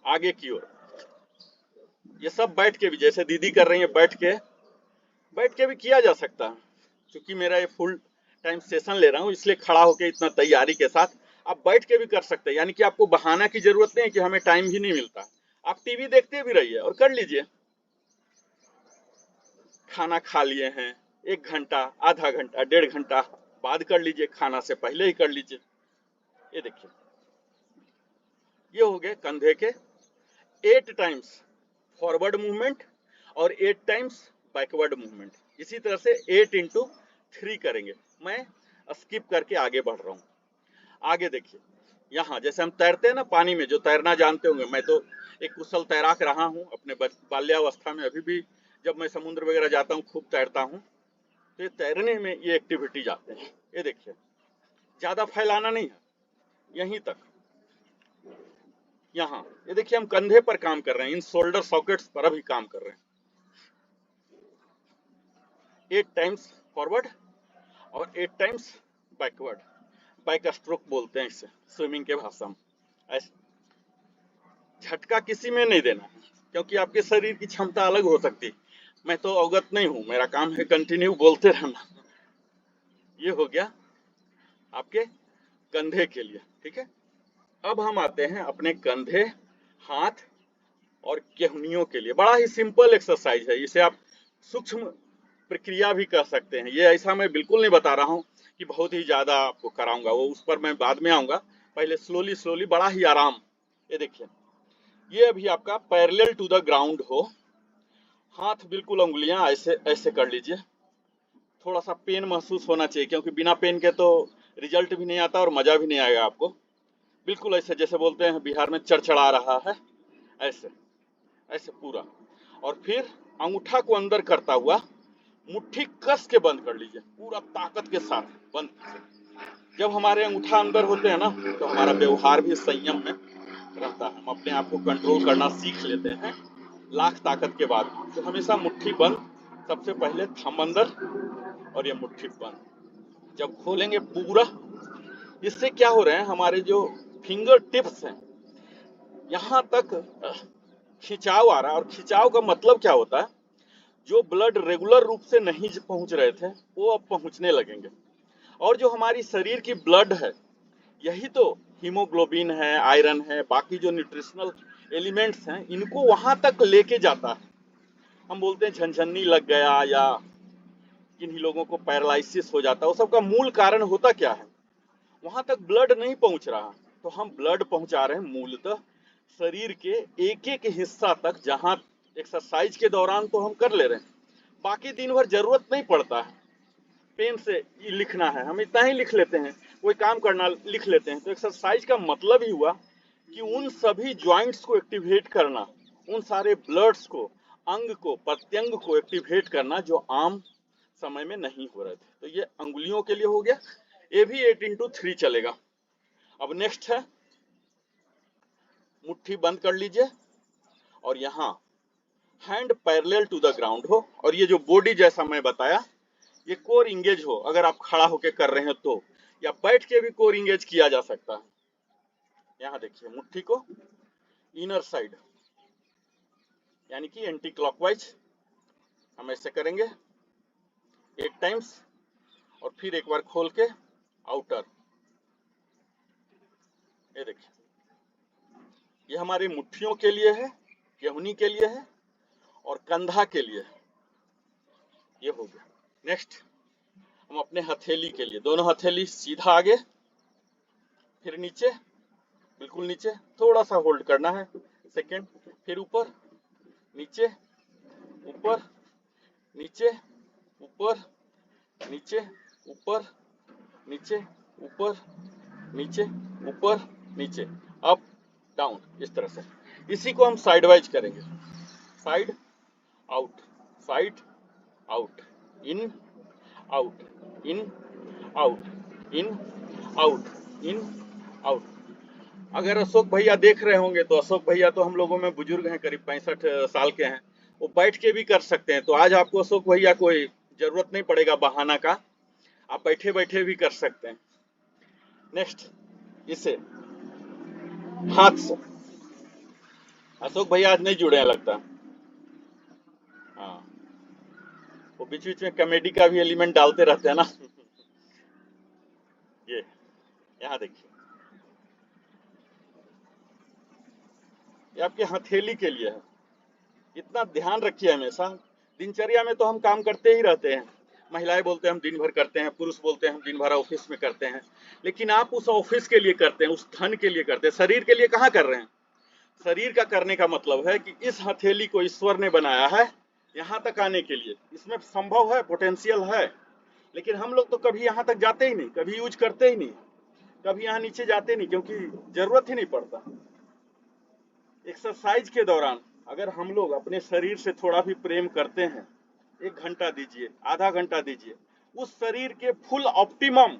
आगे की ओर। ये सब बैठ के भी, जैसे दीदी कर रही है, बैठ के भी किया जा सकता है। क्योंकि मेरा ये फुल टाइम सेशन ले रहा हूँ, इसलिए खड़ा होके इतना तैयारी के साथ आप बैठ के भी कर सकते हैं। यानी कि आपको बहाना की जरूरत नहीं है कि हमें टाइम ही नहीं मिलता। आप टीवी देखते भी रहिए और कर लीजिए। खाना खा लिए हैं, 1 घंटा, आधा घंटा, 1.5 घंटा बाद कर लीजिए, खाना से पहले ही कर लीजिए। ये देखिए, ये हो गए कंधे के 8 टाइम्स फॉरवर्ड मूवमेंट और 8 टाइम्स बैकवर्ड मूवमेंट। इसी तरह से 8 इंटू 3 करेंगे। मैं स्किप करके आगे बढ़ रहा हूँ। आगे देखिए, यहाँ जैसे हम तैरते हैं ना पानी में, जो तैरना जानते होंगे, मैं तो एक कुशल तैराक रहा हूँ अपने बाल्यावस्था में। अभी भी जब मैं समुद्र वगैरह जाता हूँ खूब तैरता हूँ। तो ये तैरने में ये एक्टिविटीज आते हैं। ये देखिए, ज्यादा फैलाना नहीं है, यहीं तक। यहाँ ये देखिए, हम कंधे पर काम कर रहे हैं, इन शोल्डर सॉकेट्स पर अभी काम कर रहे हैं। 8 टाइम्स फॉरवर्ड और 8 टाइम्स बैकवर्ड। बैक स्ट्रोक बोलते हैं इसे स्विमिंग के भाषा में। ऐसे झटका किसी में नहीं देना है, क्योंकि आपके शरीर की क्षमता अलग हो सकती है। मैं तो अवगत नहीं हूं, मेरा काम है कंटिन्यू बोलते रहना। ये हो गया आपके कंधे के लिए, ठीक है। अब हम आते हैं अपने कंधे, हाथ और केहनियों के लिए। बड़ा ही सिंपल एक्सरसाइज है, इसे आप सूक्ष्म प्रक्रिया भी कह सकते हैं। ये ऐसा मैं बिल्कुल नहीं बता रहा हूँ कि बहुत ही ज्यादा आपको कराऊंगा, वो उस पर मैं बाद में आऊंगा। पहले स्लोली स्लोली, बड़ा ही आराम। ये देखिए, ये अभी आपका पैरेलल टू द ग्राउंड हो, हाथ बिल्कुल, उंगलियां ऐसे ऐसे कर लीजिए। थोड़ा सा पेन महसूस होना चाहिए, क्योंकि बिना पेन के तो रिजल्ट भी नहीं आता और मजा भी नहीं आएगा आपको। बिल्कुल ऐसे, जैसे बोलते हैं बिहार में चढ़चढ़ा रहा है, ऐसे ऐसे पूरा। और फिर अंगूठा को अंदर करता हुआ मुट्ठी कस के बंद कर लीजिए, पूरा ताकत के साथ बंद कीजिए। जब हमारे अंगूठा अंदर होते हैं ना, तो हमारा व्यवहार भी संयम में रहता है, हम अपने आप को कंट्रोल करना सीख लेते हैं लाख ताकत के बाद। तो हमेशा मुट्ठी बंद, सबसे पहले थंब अंदर और ये मुट्ठी बंद। जब खोलेंगे पूरा, इससे क्या हो रहे हैं, हमारे जो फिंगर टिप्स हैं यहाँ तक खिंचाव आ रहा है। और खिंचाव का मतलब क्या होता है, जो ब्लड रेगुलर रूप से नहीं पहुंच रहे थे वो अब पहुंचने लगेंगे। और जो हमारी शरीर की ब्लड है, यही तो हीमोग्लोबिन है, आयरन है, बाकी जो न्यूट्रिशनल एलिमेंट्स हैं, इनको वहां तक लेके जाता है। हम बोलते हैं झनझन्नी लग गया या किन्हीं लोगों को पैरालिसिस हो जाता है, वो सब का मूल कारण होता क्या है, वहां तक ब्लड नहीं पहुंच रहा। तो हम ब्लड पहुंचा रहे हैं मूलतः शरीर के एक एक हिस्सा तक, जहां एक्सरसाइज के दौरान तो हम कर ले रहे हैं, बाकी दिन भर जरूरत नहीं पड़ता है पेन से लिखना है, हम इतना ही लिख लेते हैं, कोई काम करना लिख लेते हैं। तो एक्सरसाइज का मतलब ही हुआ कि उन सभी ज्वाइंट्स को एक्टिवेट करना, उन सारे ब्लड्स को, अंग को, प्रत्यंग को एक्टिवेट करना, जो आम समय में नहीं हो रहे थे। तो ये अंगुलियों के लिए हो गया, ये भी 8 इंटू 3 चलेगा। अब नेक्स्ट है, मुट्ठी बंद कर लीजिए और यहाँ hand parallel to the ground हो, और ये जो बॉडी जैसा मैं बताया, ये कोर इंगेज हो। अगर आप खड़ा होके कर रहे हैं तो, या बैठ के भी कोर इंगेज किया जा सकता है। यहाँ देखिए, मुट्ठी को इनर साइड यानी कि एंटी क्लॉकवाइज हम ऐसे करेंगे 8 टाइम्स, और फिर एक बार खोल के आउटर। ये देखिए, ये हमारी मुट्ठियों के लिए है, केहनी के लिए है और कंधा के लिए है। ये हो गया। नेक्स्ट, हम अपने हथेली के लिए, दोनों हथेली सीधा आगे, फिर नीचे, बिल्कुल नीचे, थोड़ा सा होल्ड करना है सेकेंड, फिर ऊपर नीचे, ऊपर नीचे, ऊपर नीचे, ऊपर नीचे, ऊपर नीचे, ऊपर नीचे, अप डाउन, इस तरह से। इसी को हम साइड वाइज करेंगे, side out, side out, in out, in out, in out, in out. अगर अशोक भैया देख रहे होंगे तो, अशोक भैया तो हम लोगों में बुजुर्ग हैं, करीब 65 साल के हैं, वो बैठ के भी कर सकते हैं। तो आज आपको अशोक भैया कोई जरूरत नहीं पड़ेगा बहाना का, आप बैठे बैठे भी कर सकते हैं। नेक्स्ट, इसे हाथ से, अशोक भैया आज नहीं जुड़े हैं लगता। हाँ, वो बीच बीच में कॉमेडी का भी एलिमेंट डालते रहते हैं ना। ये यहाँ देखिए, ये आपके हथेली के लिए है। इतना ध्यान रखिए हमेशा, दिनचर्या में तो हम काम करते ही रहते हैं, महिलाएं बोलते हैं हम दिन भर करते हैं, पुरुष बोलते हैं हम दिन भर ऑफिस में करते हैं, लेकिन आप उस ऑफिस के लिए करते हैं, उस धन के लिए करते हैं, शरीर के लिए कहाँ कर रहे हैं। शरीर का करने का मतलब है कि इस हथेली को ईश्वर ने बनाया है यहाँ तक आने के लिए, इसमें संभव है, पोटेंशियल है, लेकिन हम लोग तो कभी यहाँ तक जाते ही नहीं, कभी यूज करते ही नहीं, कभी यहाँ नीचे जाते नहीं, क्योंकि जरूरत ही नहीं पड़ता। एक्सरसाइज के दौरान अगर हम लोग अपने शरीर से थोड़ा भी प्रेम करते हैं, 1 घंटा दीजिए, आधा घंटा दीजिए, उस शरीर के फुल ऑप्टिमम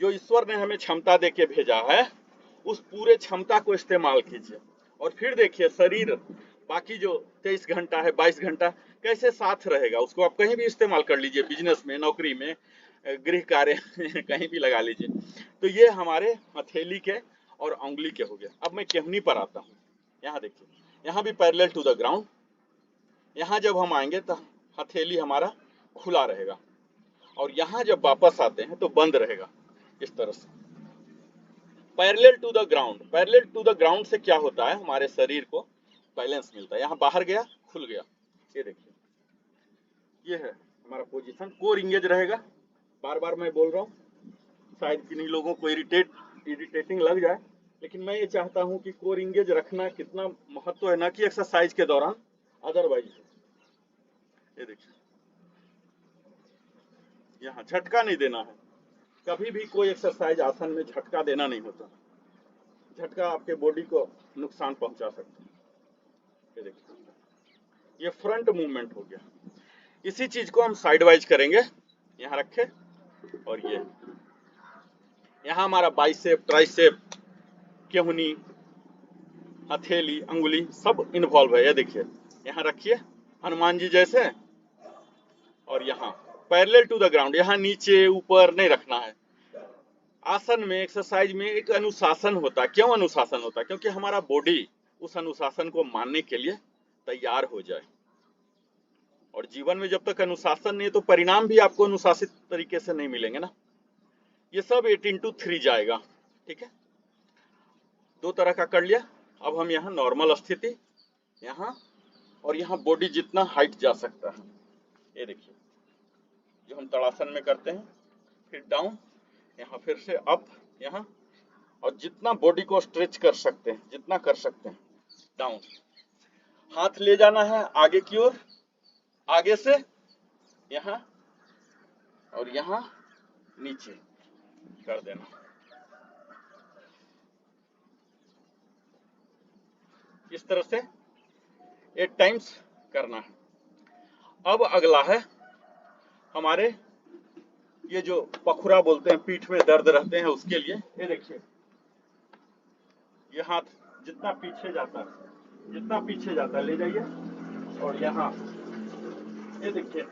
जो ईश्वर ने हमें क्षमता दे के भेजा है, उस पूरे क्षमता को इस्तेमाल कीजिए, और फिर देखिए शरीर बाकी जो 23 घंटा है, 22 घंटा कैसे साथ रहेगा। उसको आप कहीं भी इस्तेमाल कर लीजिए, बिजनेस में, नौकरी में, गृह कार्य कहीं भी लगा लीजिए। तो ये हमारे हथेली के और उंगली के हो गया। अब मैं केहनी पर आता हूँ। यहाँ देखिए, यहाँ भी पैरेलल टू द ग्राउंड। यहाँ जब हम आएंगे तो हथेली हमारा खुला रहेगा, और यहाँ जब वापस आते हैं तो बंद रहेगा, इस तरह से parallel to the ground. Parallel to the ground से क्या होता है, हमारे शरीर को बैलेंस मिलता है। यहाँ बाहर गया, खुल गया, ये देखिए, ये है हमारा पोजीशन। कोर इंगेज रहेगा। बार बार मैं बोल रहा हूँ, शायद किन्हीं लोगों को इरिटेटिंग लग जाए, लेकिन मैं ये चाहता हूँ कि कोर इंगेज रखना कितना महत्व है, ना कि एक्सरसाइज के दौरान, अदरवाइज। ये देखिए, यहाँ झटका नहीं देना है। कभी भी कोई एक्सरसाइज आसन में झटका देना नहीं होता। झटका आपके बॉडी को नुकसान पहुंचा सकता है। ये देखिए, ये फ्रंट मूवमेंट हो गया। इसी चीज को हम साइड वाइज करेंगे। यहाँ रखे, और ये यहाँ हमारा बाइसेप, ट्राइसेप, केहनी, हथेली, अंगुली सब इन्वॉल्व है। ये देखिए, यहाँ रखिए हनुमान जी जैसे, और यहाँ पैरेलल टू द ग्राउंड। यहाँ नीचे ऊपर नहीं रखना है। आसन में, एक्सरसाइज में एक अनुशासन होता है। क्यों अनुशासन होता है? क्योंकि हमारा बॉडी उस अनुशासन को मानने के लिए तैयार हो जाए। और जीवन में जब तक अनुशासन नहीं है तो परिणाम भी आपको अनुशासित तरीके से नहीं मिलेंगे ना। ये सब 8x3 जाएगा, ठीक है। 2 तरह का कर लिया। अब हम यहाँ नॉर्मल स्थिति, यहाँ और यहाँ बॉडी जितना हाइट जा सकता है। ये देखिए, जो हम तड़ासन में करते हैं, फिर डाउन, यहाँ फिर से अप, यहाँ, और जितना बॉडी को स्ट्रेच कर सकते हैं, जितना कर सकते हैं, डाउन। हाथ ले जाना है आगे की ओर, आगे से यहाँ, और यहाँ नीचे कर देना। इस तरह से 8 टाइम्स करना है। अब अगला है हमारे ये जो पखुरा बोलते हैं, पीठ में दर्द रहते हैं, उसके लिए। ये देखिए, ये हाथ जितना पीछे जाता है, जितना पीछे जाता है ले जाइए, और यहाँ ये देखिए,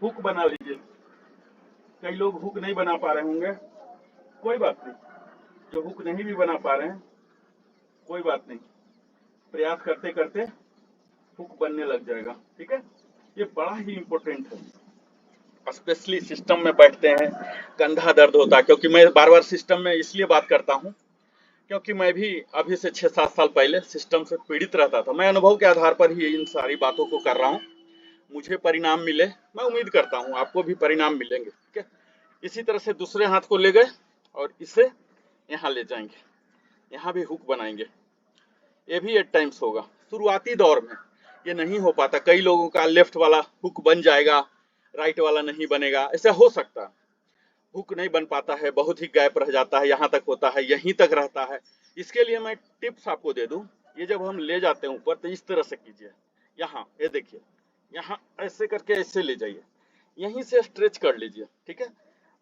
हुक बना लीजिए। कई लोग हुक नहीं बना पा रहे होंगे, कोई बात नहीं। जो हुक नहीं भी बना पा रहे हैं, कोई बात नहीं, प्रयास करते करते हुक बनने लग जाएगा, ठीक है। ये बड़ा ही इंपॉर्टेंट है, स्पेशली सिस्टम में बैठते हैं, कंधा दर्द होता है। क्योंकि मैं बार बार सिस्टम में इसलिए बात करता हूँ, क्योंकि मैं भी अभी से 6-7 साल पहले सिस्टम से पीड़ित रहता था। मैं अनुभव के आधार पर ही इन सारी बातों को कर रहा हूँ। मुझे परिणाम मिले, मैं उम्मीद करता हूँ आपको भी परिणाम मिलेंगे, ठीक है। इसी तरह से दूसरे हाथ को ले गए और इसे यहाँ ले जाएंगे, यहाँ भी हुक बनाएंगे। ये भी 8 टाइम्स होगा। शुरुआती दौर में ये नहीं हो पाता। कई लोगों का लेफ्ट वाला हुक बन जाएगा, राइट वाला नहीं बनेगा, ऐसा हो सकता है। हुक नहीं बन पाता है, बहुत ही गैप रह जाता है, यहाँ तक होता है, यहीं तक रहता है। इसके लिए मैं टिप्स आपको दे दूं। ये जब हम ले जाते हैं ऊपर, तो इस तरह से कीजिए। यहाँ ये देखिए, यहाँ ऐसे करके ऐसे ले जाइए, यहीं से स्ट्रेच कर लीजिए, ठीक है,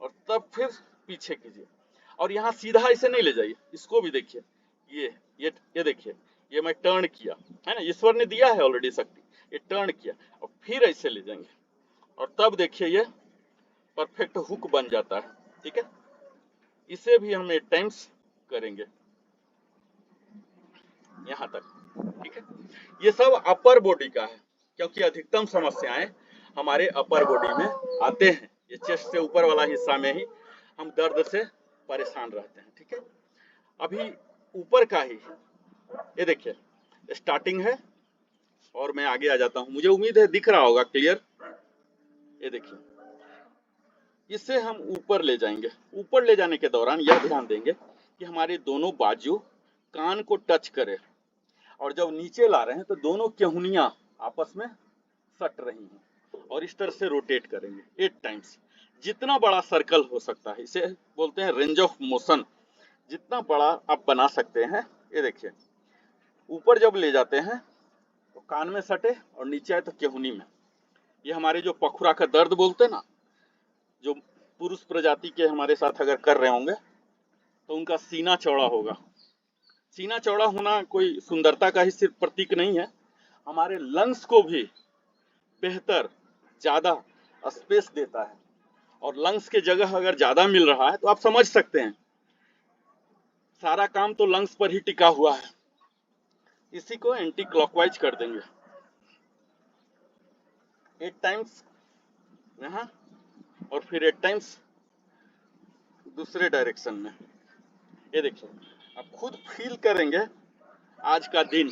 और तब फिर पीछे कीजिए। और यहाँ सीधा ऐसे नहीं ले जाइए, इसको भी देखिए, ये देखिए, ये मैं टर्न किया है ना, ईश्वर ने दिया है ऑलरेडी शक्ति, ये टर्न किया और फिर ऐसे ले जाएंगे, और तब देखिए ये परफेक्ट हुक बन जाता है, ठीक है। इसे भी हम 8 टाइम्स करेंगे, यहाँ तक, ठीक है। ये सब अपर बॉडी का है, क्योंकि अधिकतम समस्याएं हमारे अपर बॉडी में आते हैं। ये चेस्ट से ऊपर वाला हिस्सा में ही हम दर्द से परेशान रहते हैं, ठीक है। अभी ऊपर का ही, ये देखिए, स्टार्टिंग है और मैं आगे आ जाता हूं। मुझे उम्मीद है दिख रहा होगा क्लियर। ये देखिए, इसे हम ऊपर ले जाएंगे। ऊपर ले जाने के दौरान यह ध्यान देंगे कि हमारे दोनों बाजू कान को टच करे, और जब नीचे ला रहे हैं तो दोनों केहुनियां आपस में सट रही हैं, और इस तरह से रोटेट करेंगे 8 टाइम्स। जितना बड़ा सर्कल हो सकता है, इसे बोलते हैं रेंज ऑफ मोशन, जितना बड़ा आप बना सकते हैं। ये देखिए, ऊपर जब ले जाते हैं तो कान में सटे और नीचे आए तो केहुनी में। ये हमारे जो पखुरा का दर्द बोलते हैं ना, जो पुरुष प्रजाति के हमारे साथ अगर कर रहे होंगे तो उनका सीना चौड़ा होगा। सीना चौड़ा होना कोई सुंदरता का ही सिर्फ प्रतीक नहीं है, हमारे लंग्स को भी बेहतर ज्यादा स्पेस देता है, और लंग्स के जगह अगर ज्यादा मिल रहा है तो आप समझ सकते हैं सारा काम तो लंग्स पर ही टिका हुआ है। इसी को एंटी क्लॉकवाइज कर देंगे 8 टाइम्स यहाँ, और फिर 8 टाइम्स दूसरे डायरेक्शन में। ये देखिए, आप खुद फील करेंगे आज का दिन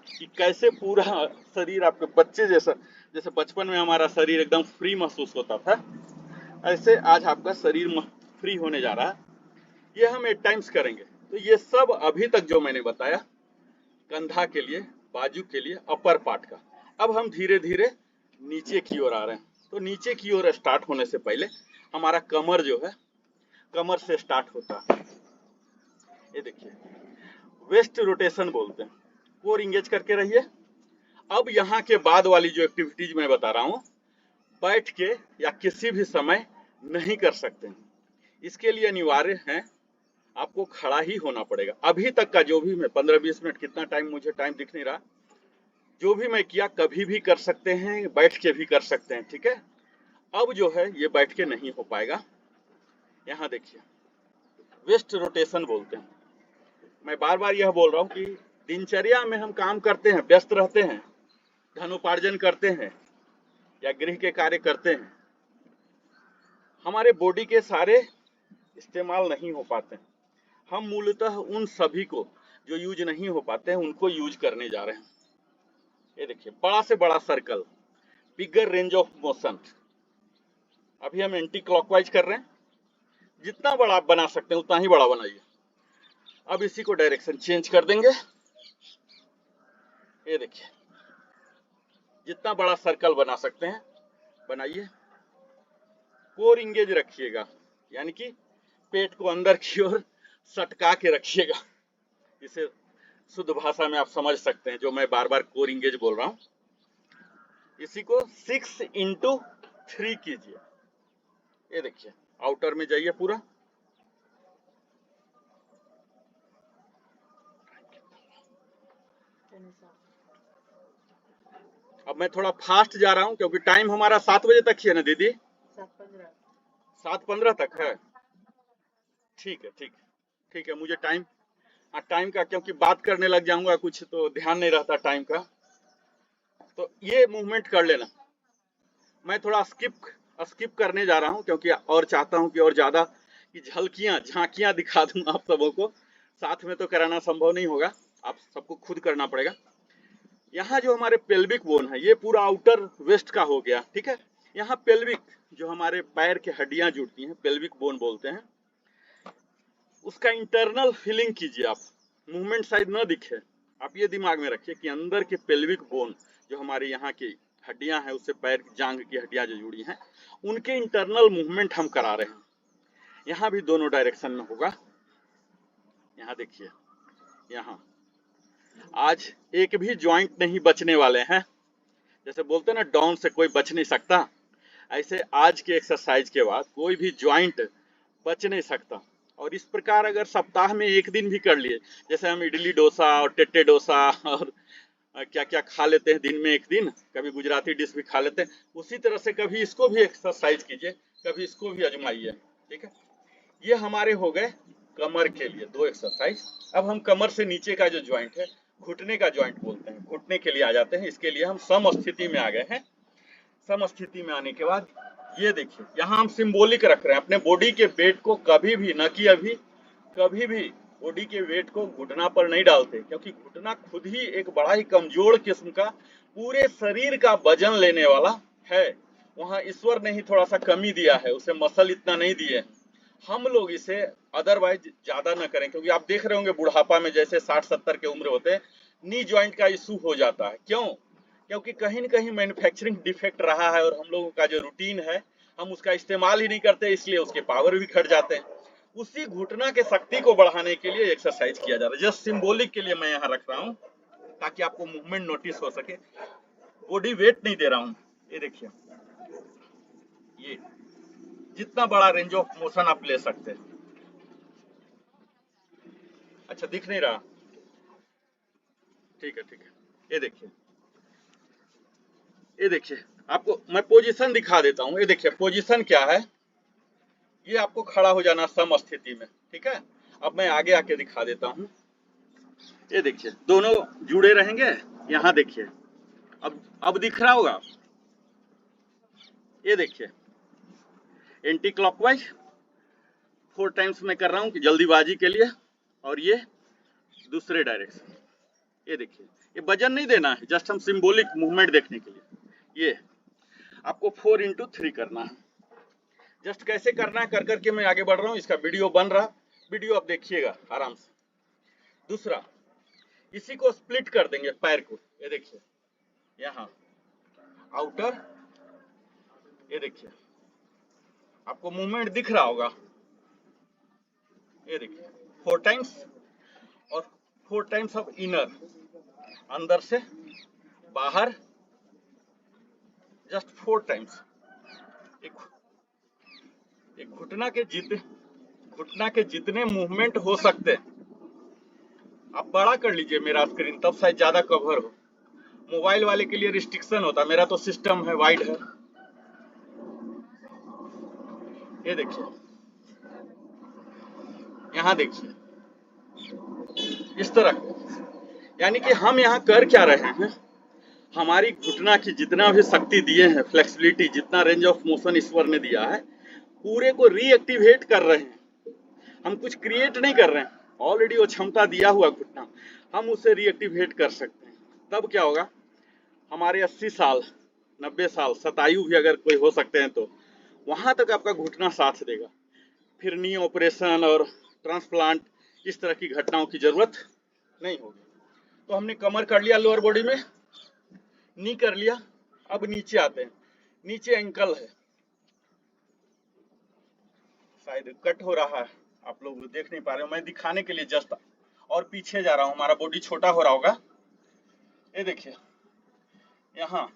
कि कैसे पूरा शरीर आपके बच्चे जैसा, जैसे बचपन में हमारा शरीर एकदम फ्री महसूस होता था, ऐसे आज आपका शरीर फ्री होने जा रहा है। ये हम 8 टाइम्स करेंगे। तो ये सब अभी तक जो मैंने बताया कंधा के लिए, बाजू के लिए, अपर पार्ट का। अब हम धीरे धीरे नीचे की ओर आ रहे हैं। तो नीचे की ओर स्टार्ट होने से पहले हमारा कमर जो है, कमर से स्टार्ट होता है। ये देखिए, वेस्ट रोटेशन बोलते हैं। कोर इंगेज करके रहिए। अब यहाँ के बाद वाली जो एक्टिविटीज मैं बता रहा हूँ, बैठ के या किसी भी समय नहीं कर सकते हैं। इसके लिए अनिवार्य है आपको खड़ा ही होना पड़ेगा। अभी तक का जो भी मैं 15-20 मिनट, कितना टाइम मुझे टाइम दिख नहीं रहा, जो भी मैं किया कभी भी कर सकते हैं, बैठ के भी कर सकते हैं, ठीक है। अब जो है ये बैठ के नहीं हो पाएगा। यहाँ देखिए, वेस्ट रोटेशन बोलते हैं। मैं बार बार यह बोल रहा हूँ कि दिनचर्या में हम काम करते हैं, व्यस्त रहते हैं, धनोपार्जन करते हैं या गृह के कार्य करते हैं, हमारे बॉडी के सारे इस्तेमाल नहीं हो पाते हैं। हम मूलतः उन सभी को जो यूज नहीं हो पाते हैं उनको यूज करने जा रहे हैं। ये देखिए, बड़ा से बड़ा circle, bigger range of motion. अभी हम एंटी क्लॉकवाइज कर रहे हैं। जितना बड़ा आप बना सकते हैं उतना ही बड़ा बनाइए। अब इसी को डायरेक्शन चेंज कर देंगे। ये देखिए, जितना बड़ा सर्कल बना सकते हैं बनाइए। कोर इंगेज रखिएगा, यानी कि पेट को अंदर की ओर सटका के रखिएगा। इसे शुद्ध भाषा में आप समझ सकते हैं जो मैं बार बार कोर इंगेज बोल रहा हूं। इसी को 6x3 कीजिए। ये देखिए, आउटर में जाइए पूरा। अब मैं थोड़ा फास्ट जा रहा हूं क्योंकि टाइम हमारा 7 बजे तक ही है ना दीदी? 7:15 तक है। ठीक है, ठीक है। मुझे टाइम, टाइम का, क्योंकि बात करने लग जाऊंगा कुछ तो ध्यान नहीं रहता टाइम का, तो ये मूवमेंट कर लेना। मैं थोड़ा स्किप करने जा रहा हूं क्योंकि और चाहता हूं कि और ज्यादा की झलकियां, झांकियां दिखा दूं आप सबों को। साथ में तो कराना संभव नहीं होगा, आप सबको खुद करना पड़ेगा। यहाँ जो हमारे पेल्विक बोन है, ये पूरा आउटर वेस्ट का हो गया, ठीक है। यहाँ पेल्विक, जो हमारे पैर के हड्डियां जुड़ती हैं, पेल्विक बोन बोलते हैं, उसका इंटरनल फीलिंग कीजिए आप। मूवमेंट शायद न दिखे, आप ये दिमाग में रखिए कि अंदर के पेल्विक बोन, जो हमारे यहाँ की हड्डियां हैं, उससे पैर जांघ की हड्डियां जो जुड़ी हैं, उनके इंटरनल मूवमेंट हम करा रहे हैं। यहाँ भी दोनों डायरेक्शन में होगा। यहाँ देखिए, यहाँ आज एक भी ज्वाइंट नहीं बचने वाले हैं। जैसे बोलते हैं ना, डाउन से कोई बच नहीं सकता, ऐसे आज के एक्सरसाइज के बाद कोई भी ज्वाइंट बच नहीं सकता। और इस प्रकार अगर सप्ताह में एक दिन भी कर लिए, जैसे हम इडली डोसा और टेट्टे डोसा और क्या क्या खा लेते हैं दिन में एक दिन, कभी गुजराती डिश भी खा लेते हैं, उसी तरह से कभी इसको भी एक्सरसाइज कीजिए, कभी इसको भी आजमाइए, ठीक है। ये हमारे हो गए कमर के लिए 2 एक्सरसाइज। अब हम कमर से नीचे का जो ज्वाइंट है, घुटने का ज्वाइंट बोलते हैं, घुटने के लिए आ जाते हैं। इसके लिए हम सम स्थिति में आ गए हैं। सम स्थिति में आने के बाद ये देखिए, यहाँ हम सिंबॉलिक रख रहे हैं अपने बॉडी के वेट को। कभी भी, न कि अभी, कभी भी बॉडी के वेट को घुटना पर नहीं डालते, क्योंकि घुटना खुद ही एक बड़ा ही कमजोर किस्म का पूरे शरीर का वजन लेने वाला है। वहां ईश्वर ने ही थोड़ा सा कमी दिया है, उसे मसल इतना नहीं दिए हैं। हम लोग इसे अदरवाइज ज्यादा ना करें, क्योंकि आप देख रहे होंगे बुढ़ापा में जैसे 60-70 के उम्र होते हैं नी जॉइंट का इशू हो जाता है। क्यों? क्योंकि कहीं न कहीं मैन्युफैक्चरिंग डिफेक्ट रहा है और हम लोगों का जो रूटीन है हम उसका इस्तेमाल ही नहीं करते, इसलिए उसके पावर भी घट जाते हैं। उसी घुटना के शक्ति को बढ़ाने के लिए एक्सरसाइज किया जा रहा है। जस्ट सिंबॉलिक के लिए मैं यहाँ रख रहा हूँ ताकि आपको मूवमेंट नोटिस हो सके। बॉडी वेट नहीं दे रहा हूँ। ये देखिए, ये जितना बड़ा रेंज ऑफ मोशन आप ले सकते हैं। अच्छा, दिख नहीं रहा? ठीक है, ठीक है। ये देखिए, ये देखिए, आपको मैं पोजीशन दिखा देता हूँ। ये देखिए पोजीशन क्या है। ये आपको खड़ा हो जाना सम स्थिति में, ठीक है। अब मैं आगे आके दिखा देता हूँ। ये देखिए दोनों जुड़े रहेंगे। यहाँ देखिए, अब दिख रहा होगा। ये देखिए एंटी क्लॉकवाइज 4 टाइम्स मैं कर रहा हूँ कि जल्दीबाजी के लिए, और ये दूसरे डायरेक्शन। ये देखिए, ये वजन नहीं देना है, जस्ट हम सिंबॉलिक मूवमेंट देखने के लिए। ये आपको 4x3 करना है। जस्ट कैसे करना है कर करके मैं आगे बढ़ रहा हूँ। इसका वीडियो बन रहा, वीडियो आप देखिएगा आराम से। दूसरा, इसी को स्प्लिट कर देंगे पैर को। ये देखिए यहाँ आउटर, ये देखिए आपको मूवमेंट दिख रहा होगा। ये देखिए 4 टाइम्स और 4 टाइम्स ऑफ इनर, अंदर से बाहर, जस्ट 4 टाइम्स। एक घुटना के जितने मूवमेंट हो सकते, आप बड़ा कर लीजिए मेरा स्क्रीन, तब शायद ज्यादा कवर हो। मोबाइल वाले के लिए रिस्ट्रिक्शन होता, मेरा तो सिस्टम है वाइड है। ये देखिए, यहाँ देखिए इस तरह। यानी कि हम यहाँ कर क्या रहे हैं, हमारी घुटना की जितना भी शक्ति दिए हैं, फ्लेक्सिबिलिटी, जितना रेंज ऑफ मोशन ईश्वर ने दिया है, पूरे को रीएक्टिवेट कर रहे हैं। हम कुछ क्रिएट नहीं कर रहे हैं, ऑलरेडी वो क्षमता दिया हुआ घुटना, हम उसे रीएक्टिवेट कर सकते हैं। तब क्या होगा, हमारे 80 साल 90 साल शतायु भी अगर कोई हो सकते हैं तो वहां तक आपका घुटना साथ देगा। फिर नी ऑपरेशन और ट्रांसप्लांट इस तरह की घटनाओं की जरूरत नहीं होगी। तो हमने कमर कर लिया, लोअर बॉडी में नी कर लिया। अब नीचे आते हैं। नीचे एंकल है, शायद कट हो रहा है, आप लोग देख नहीं पा रहे हो, मैं दिखाने के लिए जस्ट और पीछे जा रहा हूँ। हमारा बॉडी छोटा हो रहा होगा। ये देखिए यहाँ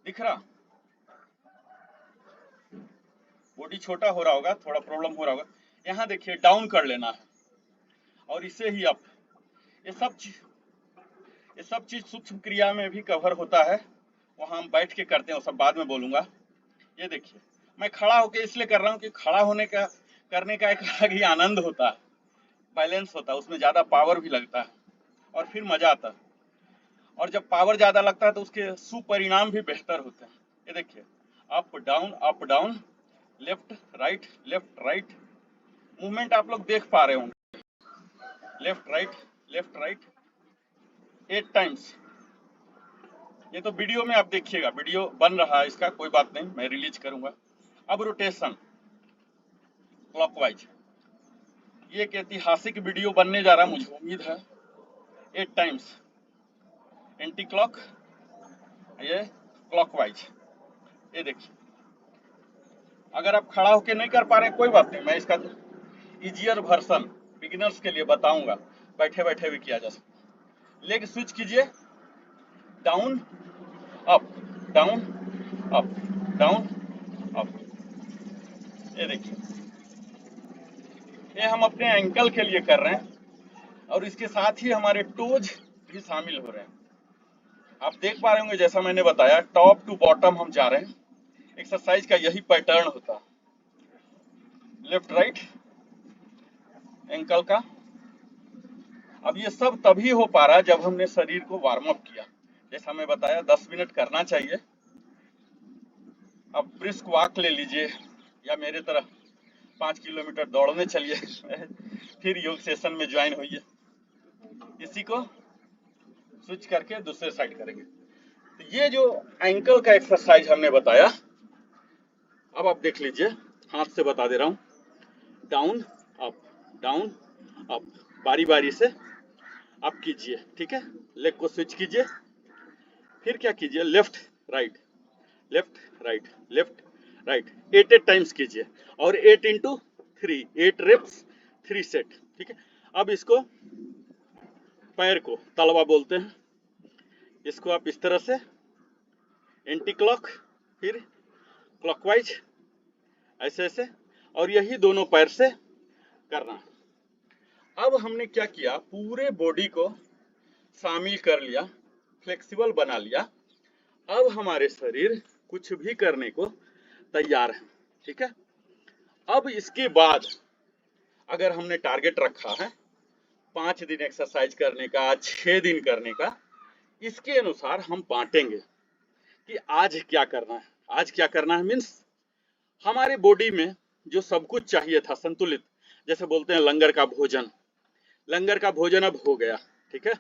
दिख रहा, बॉडी छोटा हो रहा होगा, थोड़ा प्रॉब्लम हो रहा होगा। यहाँ देखिए डाउन कर लेना है और इसे ही अप। ये सब चीज सूक्ष्म क्रिया में भी कवर होता है, वहां हम बैठ के करते हैं, वो सब बाद में बोलूंगा। ये देखिए मैं खड़ा होके इसलिए कर रहा हूँ कि खड़ा होने का करने का एक अलग ही आनंद होता है, बैलेंस होता है, उसमें ज्यादा पावर भी लगता है और फिर मजा आता है। और जब पावर ज्यादा लगता है तो उसके सुपरिणाम भी बेहतर होते हैं। ये देखिए up down, left right movement आप लोग देख पा रहे होंगे। Left right 8 times. ये तो वीडियो में आप देखिएगा, वीडियो बन रहा है इसका, कोई बात नहीं, मैं रिलीज करूंगा। अब रोटेशन क्लॉकवाइज, ये एक ऐतिहासिक वीडियो बनने जा रहा है, मुझे उम्मीद है। 8 टाइम्स एंटी क्लॉक, ये क्लॉकवाइज। ये देखिए, अगर आप खड़ा होके नहीं कर पा रहे कोई बात नहीं, मैं इसका इजियर वर्जन बिगिनर्स के लिए बताऊंगा, बैठे बैठे भी किया जा सकता। लेग स्विच कीजिए, down up down up down up. ये देखिए, ये हम अपने एंकल के लिए कर रहे हैं और इसके साथ ही हमारे टोज भी शामिल हो रहे हैं। आप देख पा रहे होंगे, जैसा मैंने बताया टॉप टू बॉटम हम जा रहे हैं। एक्सरसाइज का यही पैटर्न होता है, लेफ्ट राइट एंकल का। अब ये सब तभी हो पा रहा जब हमने शरीर को वार्म अप किया। जैसा मैं बताया 10 मिनट करना चाहिए। अब ब्रिस्क वॉक ले लीजिए या मेरे तरह 5 किलोमीटर दौड़ने चलिए फिर योग सेशन में ज्वाइन होइए। इसी को स्विच करके दूसरे साइड करेंगे। तो ये जो एंकल का एक्सरसाइज हमने बताया, अब आप देख लीजिए, हाथ से बता दे रहा हूं, डाउन डाउन अप, बारी बारी से आप कीजिए, ठीक है। लेग को स्विच कीजिए, फिर क्या कीजिए, left right left right left right, 8 times कीजिए, और 8 × 3, 8 रेप्स 3 सेट, ठीक है। अब इसको, पैर को तलवा बोलते हैं, इसको आप इस तरह से एंटी क्लॉक, फिर क्लॉकवाइज, ऐसे ऐसे, और यही दोनों पैर से करना। अब हमने क्या किया, पूरे बॉडी को शामिल कर लिया, फ्लेक्सिबल बना लिया। अब हमारे शरीर कुछ भी करने को तैयार है, ठीक है। अब इसके बाद अगर हमने टारगेट रखा है 5 दिन एक्सरसाइज करने का, 6 दिन करने का, इसके अनुसार हम बांटेंगे कि आज क्या करना है। आज क्या करना है मीन्स हमारे बॉडी में जो सब कुछ चाहिए था संतुलित, जैसे बोलते हैं लंगर का भोजन, लंगर का भोजन अब हो गया, ठीक है।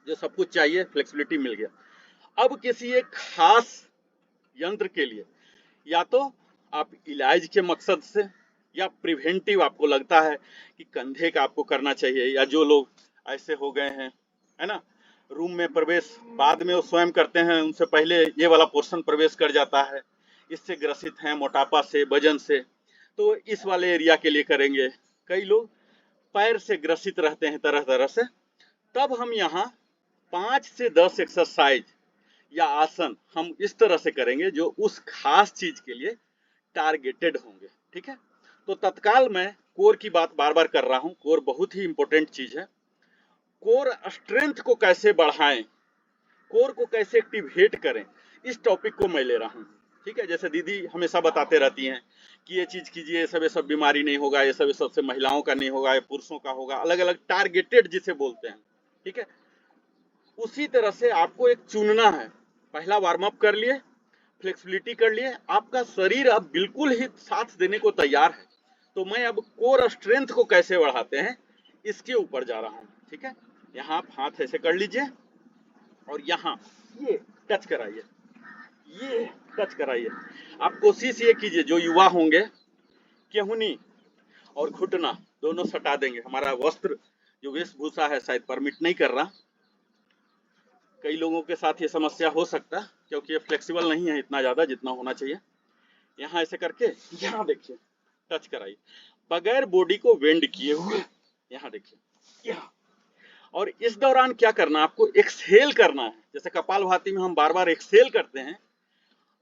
जो सब कुछ चाहिए, फ्लेक्सिबिलिटी मिल गया। अब किसी एक खास यंत्र के लिए, या तो आप इलाज के मकसद से, या प्रिवेंटिव आपको लगता है कि कंधे का आपको करना चाहिए, या जो लोग ऐसे हो गए हैं, है ना, रूम में प्रवेश बाद में वो स्वयं करते हैं, उनसे पहले ये वाला पोर्शन प्रवेश कर जाता है, इससे ग्रसित हैं मोटापा से, वजन से, तो इस वाले एरिया के लिए करेंगे। कई लोग पैर से ग्रसित रहते हैं तरह तरह से, तब हम यहाँ 5 से 10 एक्सरसाइज या आसन हम इस तरह से करेंगे जो उस खास चीज के लिए टारगेटेड होंगे, ठीक है। तो तत्काल मैं कोर की बात बार बार कर रहा हूं, कोर बहुत ही इंपॉर्टेंट चीज है। कोर स्ट्रेंथ को कैसे बढ़ाएं, कोर को कैसे एक्टिवेट करें, इस टॉपिक को मैं ले रहा हूं, ठीक है। जैसे दीदी हमेशा बताते रहती हैं कि ये चीज कीजिए, ये सब बीमारी नहीं होगा, ये सब सबसे महिलाओं का नहीं होगा, ये पुरुषों का होगा, अलग अलग टारगेटेड जिसे बोलते हैं, ठीक है। उसी तरह से आपको एक चुनना है। पहला वार्म अप कर लिए, फ्लेक्सिबिलिटी कर लिए, आपका शरीर अब बिल्कुल ही साथ देने को तैयार है। तो मैं अब कोर स्ट्रेंथ को कैसे बढ़ाते हैं इसके ऊपर जा रहा हूं, ठीक है। यहाँ आप हाथ ऐसे कर लीजिए, और यहाँ ये टच कराइए, ये टच कराइए। आप कोशिश ये कीजिए, जो युवा होंगे, केहुनी और घुटना दोनों सटा देंगे। हमारा वस्त्र जो वेशभूषा है शायद परमिट नहीं कर रहा, कई लोगों के साथ ये समस्या हो सकता है, क्योंकि ये फ्लेक्सिबल नहीं है इतना ज्यादा जितना होना चाहिए। यहाँ ऐसे करके, यहाँ देखिए, टच कराइए बगैर बॉडी को वेंड किए हुए, यहाँ देखिए, यहाँ। और इस दौरान क्या करना, आपको एक्सहेल करना है। जैसे कपालभाति में हम बार बार एक्सहेल करते हैं,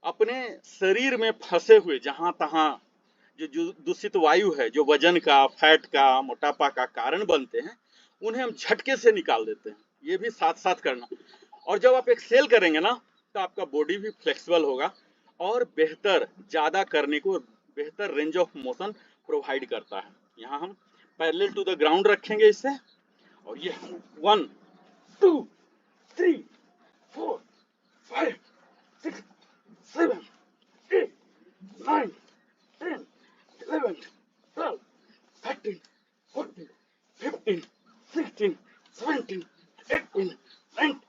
अपने शरीर में फंसे हुए जहां तहां जो दूषित वायु है, जो वजन का, फैट का, मोटापा का कारण बनते हैं, उन्हें हम झटके से निकाल देते हैं। ये भी साथ साथ करना। और जब आप एक्सेल करेंगे ना, तो आपका बॉडी भी फ्लेक्सिबल होगा, और बेहतर, ज्यादा करने को बेहतर रेंज ऑफ मोशन प्रोवाइड करता है। यहाँ हम पैरेलल टू द ग्राउंड रखेंगे इससे, और ये 1 2 3 4 5 6 7 8 9 10 11 12 13 14 15 16 17 18 19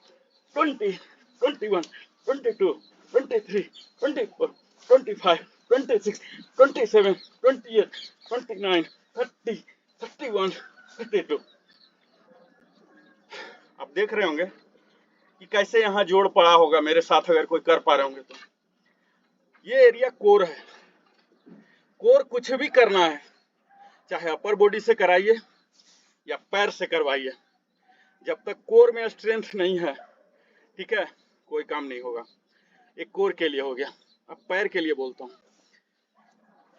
20 21 22 23 24 25 26 27 28 29 30 31 32। आप देख रहे होंगे कि कैसे यहाँ जोड़ पड़ा होगा, मेरे साथ अगर कोई कर पा रहे होंगे तो। ये एरिया कोर है। कोर कुछ भी करना है, चाहे अपर बॉडी से कराइए या पैर से करवाइए, जब तक कोर में स्ट्रेंथ नहीं है, ठीक है, कोई काम नहीं होगा। एक कोर के लिए हो गया। अब पैर के लिए बोलता हूँ।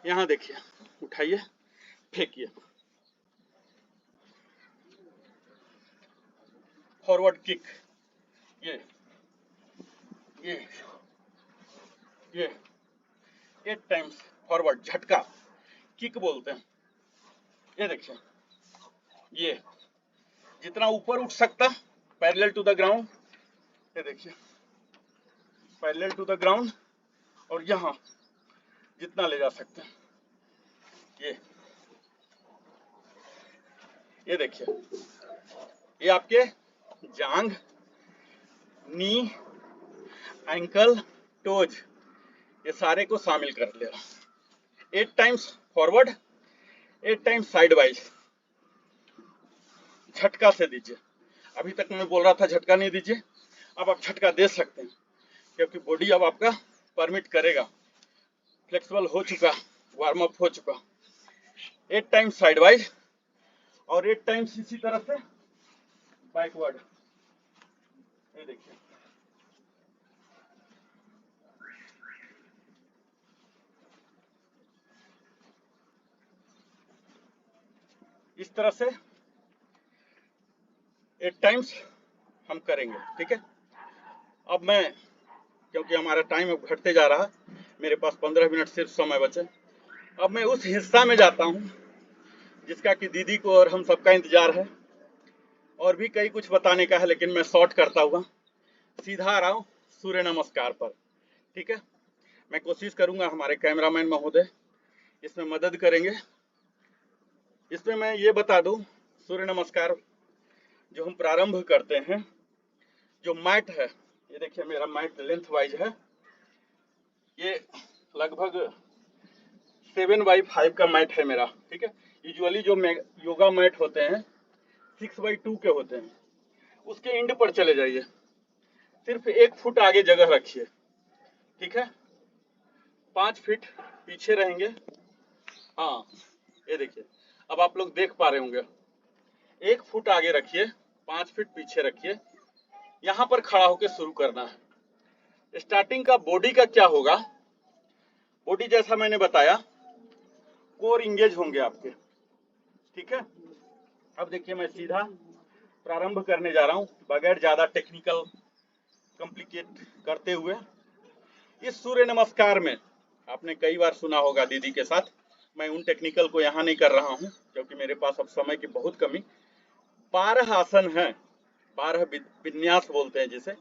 यहाँ देखिए, उठाइए, फेंकिए, फॉरवर्ड किक, ये ये ये 8 टाइम्स फॉरवर्ड झटका किक बोलते हैं। ये देखिए, ये जितना ऊपर उठ सकता, पैरेलल टू द ग्राउंड, ये देखिए, पैरेलल टू द ग्राउंड, और यहाँ जितना ले जा सकते हैं, ये देखिए, ये आपके जांग, नी एंकल, टोज, ये सारे को शामिल कर लेगा। 8 times forward, 8 times side wise. झटका से दीजिए। अभी तक मैं बोल रहा था झटका नहीं दीजिए, अब आप झटका दे सकते हैं क्योंकि बॉडी अब आपका परमिट करेगा। फ्लेक्सिबल हो चुका, वार्म अप हो चुका। 8 टाइम्स साइड वाइज और 8 टाइम्स इसी तरह से बैकवर्ड। ये देखिए, इस तरह से 8 टाइम्स हम करेंगे। ठीक है, अब मैं, क्योंकि हमारा टाइम अब घटते जा रहा है, मेरे पास 15 मिनट सिर्फ समय बचे, अब मैं उस हिस्सा में जाता हूं जिसका कि दीदी को और हम सबका इंतजार है। और भी कई कुछ बताने का है, लेकिन मैं शॉर्ट करता हुआ सीधा आ रहा हूं सूर्य नमस्कार पर। ठीक है, मैं कोशिश करूंगा, हमारे कैमरामैन महोदय इसमें मदद करेंगे। इसमें मैं ये बता दूं, सूर्य नमस्कार जो हम प्रारंभ करते हैं, जो मैट है, ये देखिए मेरा मैट लेंथ वाइज है, ये लगभग 7x5 का मैट है मेरा। ठीक है, यूजुअली जो योगा मैट होते हैं 6x2 के होते हैं, उसके एंड पर चले जाइए, सिर्फ 1 फुट आगे जगह रखिए। ठीक है, 5 फीट पीछे रहेंगे। हाँ, ये देखिए, अब आप लोग देख पा रहे होंगे। 1 फुट आगे रखिए, 5 फीट पीछे रखिए, यहां पर खड़ा होकर शुरू करना है। स्टार्टिंग का बॉडी का क्या होगा, बॉडी जैसा मैंने बताया, कोर इंगेज होंगे आपके। ठीक है, अब देखिए मैं सीधा प्रारंभ करने जा रहा हूं बगैर ज्यादा टेक्निकल कॉम्प्लिकेट करते हुए। इस सूर्य नमस्कार में आपने कई बार सुना होगा दीदी के साथ, मैं उन टेक्निकल को यहाँ नहीं कर रहा हूँ क्योंकि मेरे पास अब समय की बहुत कमी। 12 आसन है, 12 विन्यास बोलते हैं जिसे,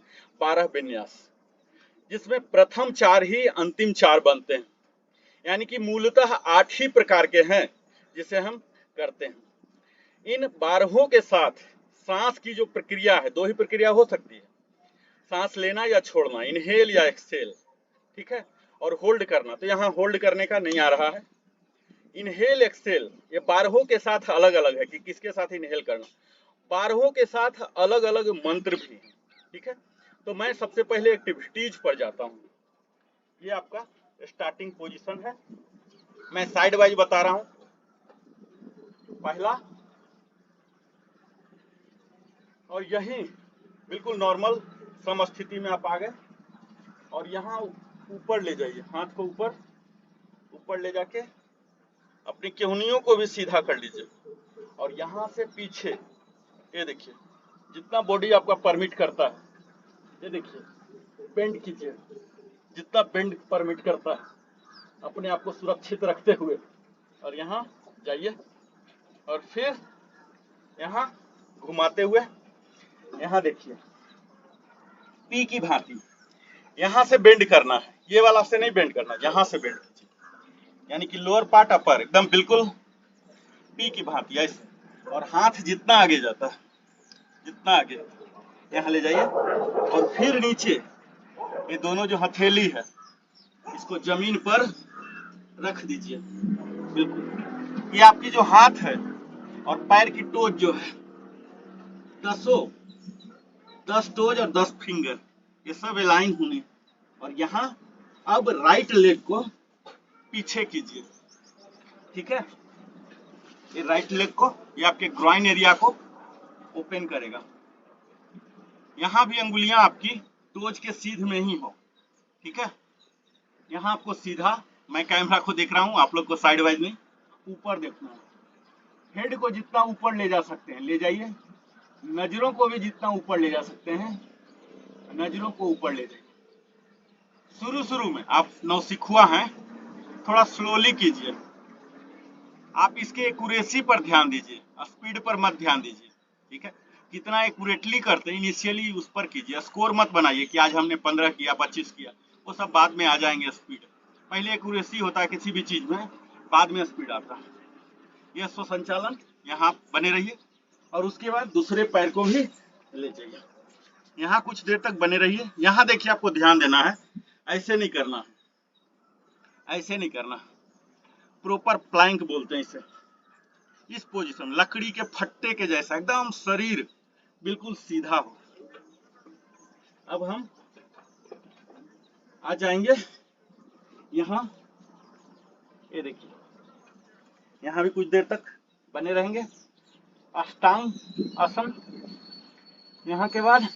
12 विन्यास, जिसमें प्रथम 4 ही अंतिम 4 बनते हैं, यानी कि मूलतः 8 ही प्रकार के हैं जिसे हम करते हैं। इन 12 के साथ सांस की जो प्रक्रिया है, 2 ही प्रक्रिया हो सकती है, सांस लेना या छोड़ना, इनहेल या एक्सहेल। ठीक है, और होल्ड करना, तो यहाँ होल्ड करने का नहीं आ रहा है। इनहेल एक्सहेल ये 12 के साथ अलग अलग है कि किसके साथ इनहेल करना, 12 के साथ अलग अलग मंत्र भी है। ठीक है, तो मैं सबसे पहले एक्टिविटीज पर जाता हूँ। ये आपका स्टार्टिंग पोजीशन है, मैं साइड वाइज बता रहा हूँ। पहला, और यही बिल्कुल नॉर्मल सम स्थिति में आप आ गए, और यहाँ ऊपर ले जाइए, हाथ को ऊपर ऊपर ले जाके अपनी केहनियों को भी सीधा कर लीजिए, और यहाँ से पीछे, ये देखिए जितना बॉडी आपका परमिट करता है, ये देखिए बेंड कीजिए, जितना बेंड परमिट करता है, अपने आप को सुरक्षित रखते हुए, और यहाँ जाइए, और फिर यहाँ घुमाते हुए, यहाँ देखिए पी की भांति यहाँ से बेंड करना है, ये वाला से नहीं बेंड करना, यहाँ से बेंड कीजिए, यानी कि लोअर पार्ट अपर एकदम बिल्कुल पी की भांति ऐसे, और हाथ जितना आगे जाता है, जितना आगे यहाँ ले जाइए, और फिर नीचे ये दोनों जो हथेली है इसको जमीन पर रख दीजिए बिल्कुल। ये आपकी जो हाथ है और पैर की टोज जो है, 10 टोज और 10 फिंगर, ये सब अलाइन होने, और यहाँ अब राइट लेग को पीछे कीजिए। ठीक है, ये राइट लेग को, ये आपके ग्रॉइन एरिया को ओपन करेगा। यहाँ भी अंगुलियां आपकी टोज के सीध में ही हो। ठीक है, यहाँ आपको सीधा, मैं कैमरा को देख रहा हूँ, आप लोग को साइड वाइज नहीं, ऊपर देखना है। हेड को जितना ऊपर ले जा सकते हैं ले जाइए, नजरों को भी जितना ऊपर ले जा सकते हैं नजरों को ऊपर ले जाइए। शुरू में आप नौसिखुआ हैं, थोड़ा स्लोली कीजिए, आप इसके एक्यूरेसी पर ध्यान दीजिए, स्पीड पर मत ध्यान दीजिए। ठीक है, कितना एक्यूरेटली करते हैं इनिशियली उस पर कीजिए, स्कोर मत बनाइए कि आज हमने 15 किया 25 किया, वो सब बाद में आ जाएंगे। स्पीड पहले एक्यूरेसी होता है किसी भी चीज में, बाद में स्पीड आता है। ये स्वसंचालन यहाँ बने रहिए, और उसके बाद दूसरे पैर को भी ले जाइए। यहाँ कुछ देर तक बने रहिए। यहाँ देखिए, आपको ध्यान देना है, ऐसे नहीं करना, ऐसे नहीं करना, प्रॉपर प्लैंक बोलते हैं इसे। इस पोजीशन, लकड़ी के फट्टे के जैसा, एकदम शरीर बिल्कुल सीधा हो। अब हम आ जाएंगे यहाँ, ये देखिए, यहाँ भी कुछ देर तक बने रहेंगे। अष्टांग आसन। यहाँ के बाद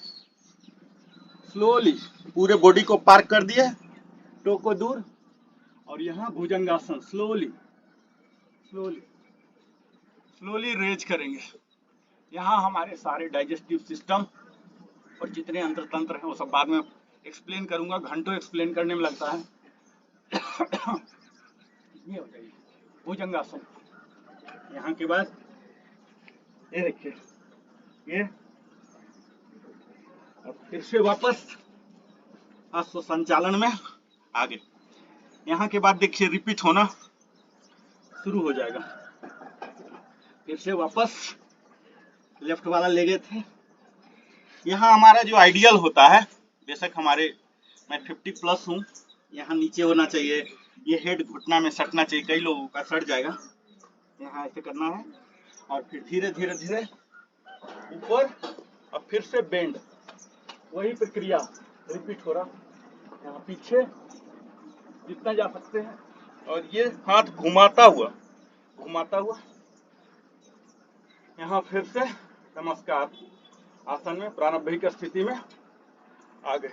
स्लोली पूरे बॉडी को पार्क कर दिए, टो को दूर, और यहाँ भुजंगासन स्लोली स्लोली स्लोली रेज करेंगे। यहाँ हमारे सारे डाइजेस्टिव सिस्टम और जितने अंतर तंत्र हैं वो सब बाद में एक्सप्लेन करूंगा, घंटों एक्सप्लेन करने में लगता है। ये हो जाएगी भुजंगासन। यहाँ के बाद ये देखिए, ये अब फिर से वापस हस्त संचालन में आगे। यहाँ के बाद देखिए रिपीट होना शुरू हो जाएगा। फिर से वापस लेफ्ट वाला ले गए थे। यहाँ हमारा जो आइडियल होता है, बेशक हमारे मैं 50+ हूँ, यहाँ नीचे होना चाहिए, ये हेड घुटना में सटना चाहिए, कई लोगों का सट जाएगा। यहाँ ऐसे करना है और फिर धीरे धीरे धीरे ऊपर और फिर से बेंड, वही प्रक्रिया रिपीट हो रहा। यहाँ पीछे जितना जा सकते हैं, और ये हाथ घुमाता हुआ यहाँ फिर से नमस्कार आसन में प्रारंभिक स्थिति में आ गए।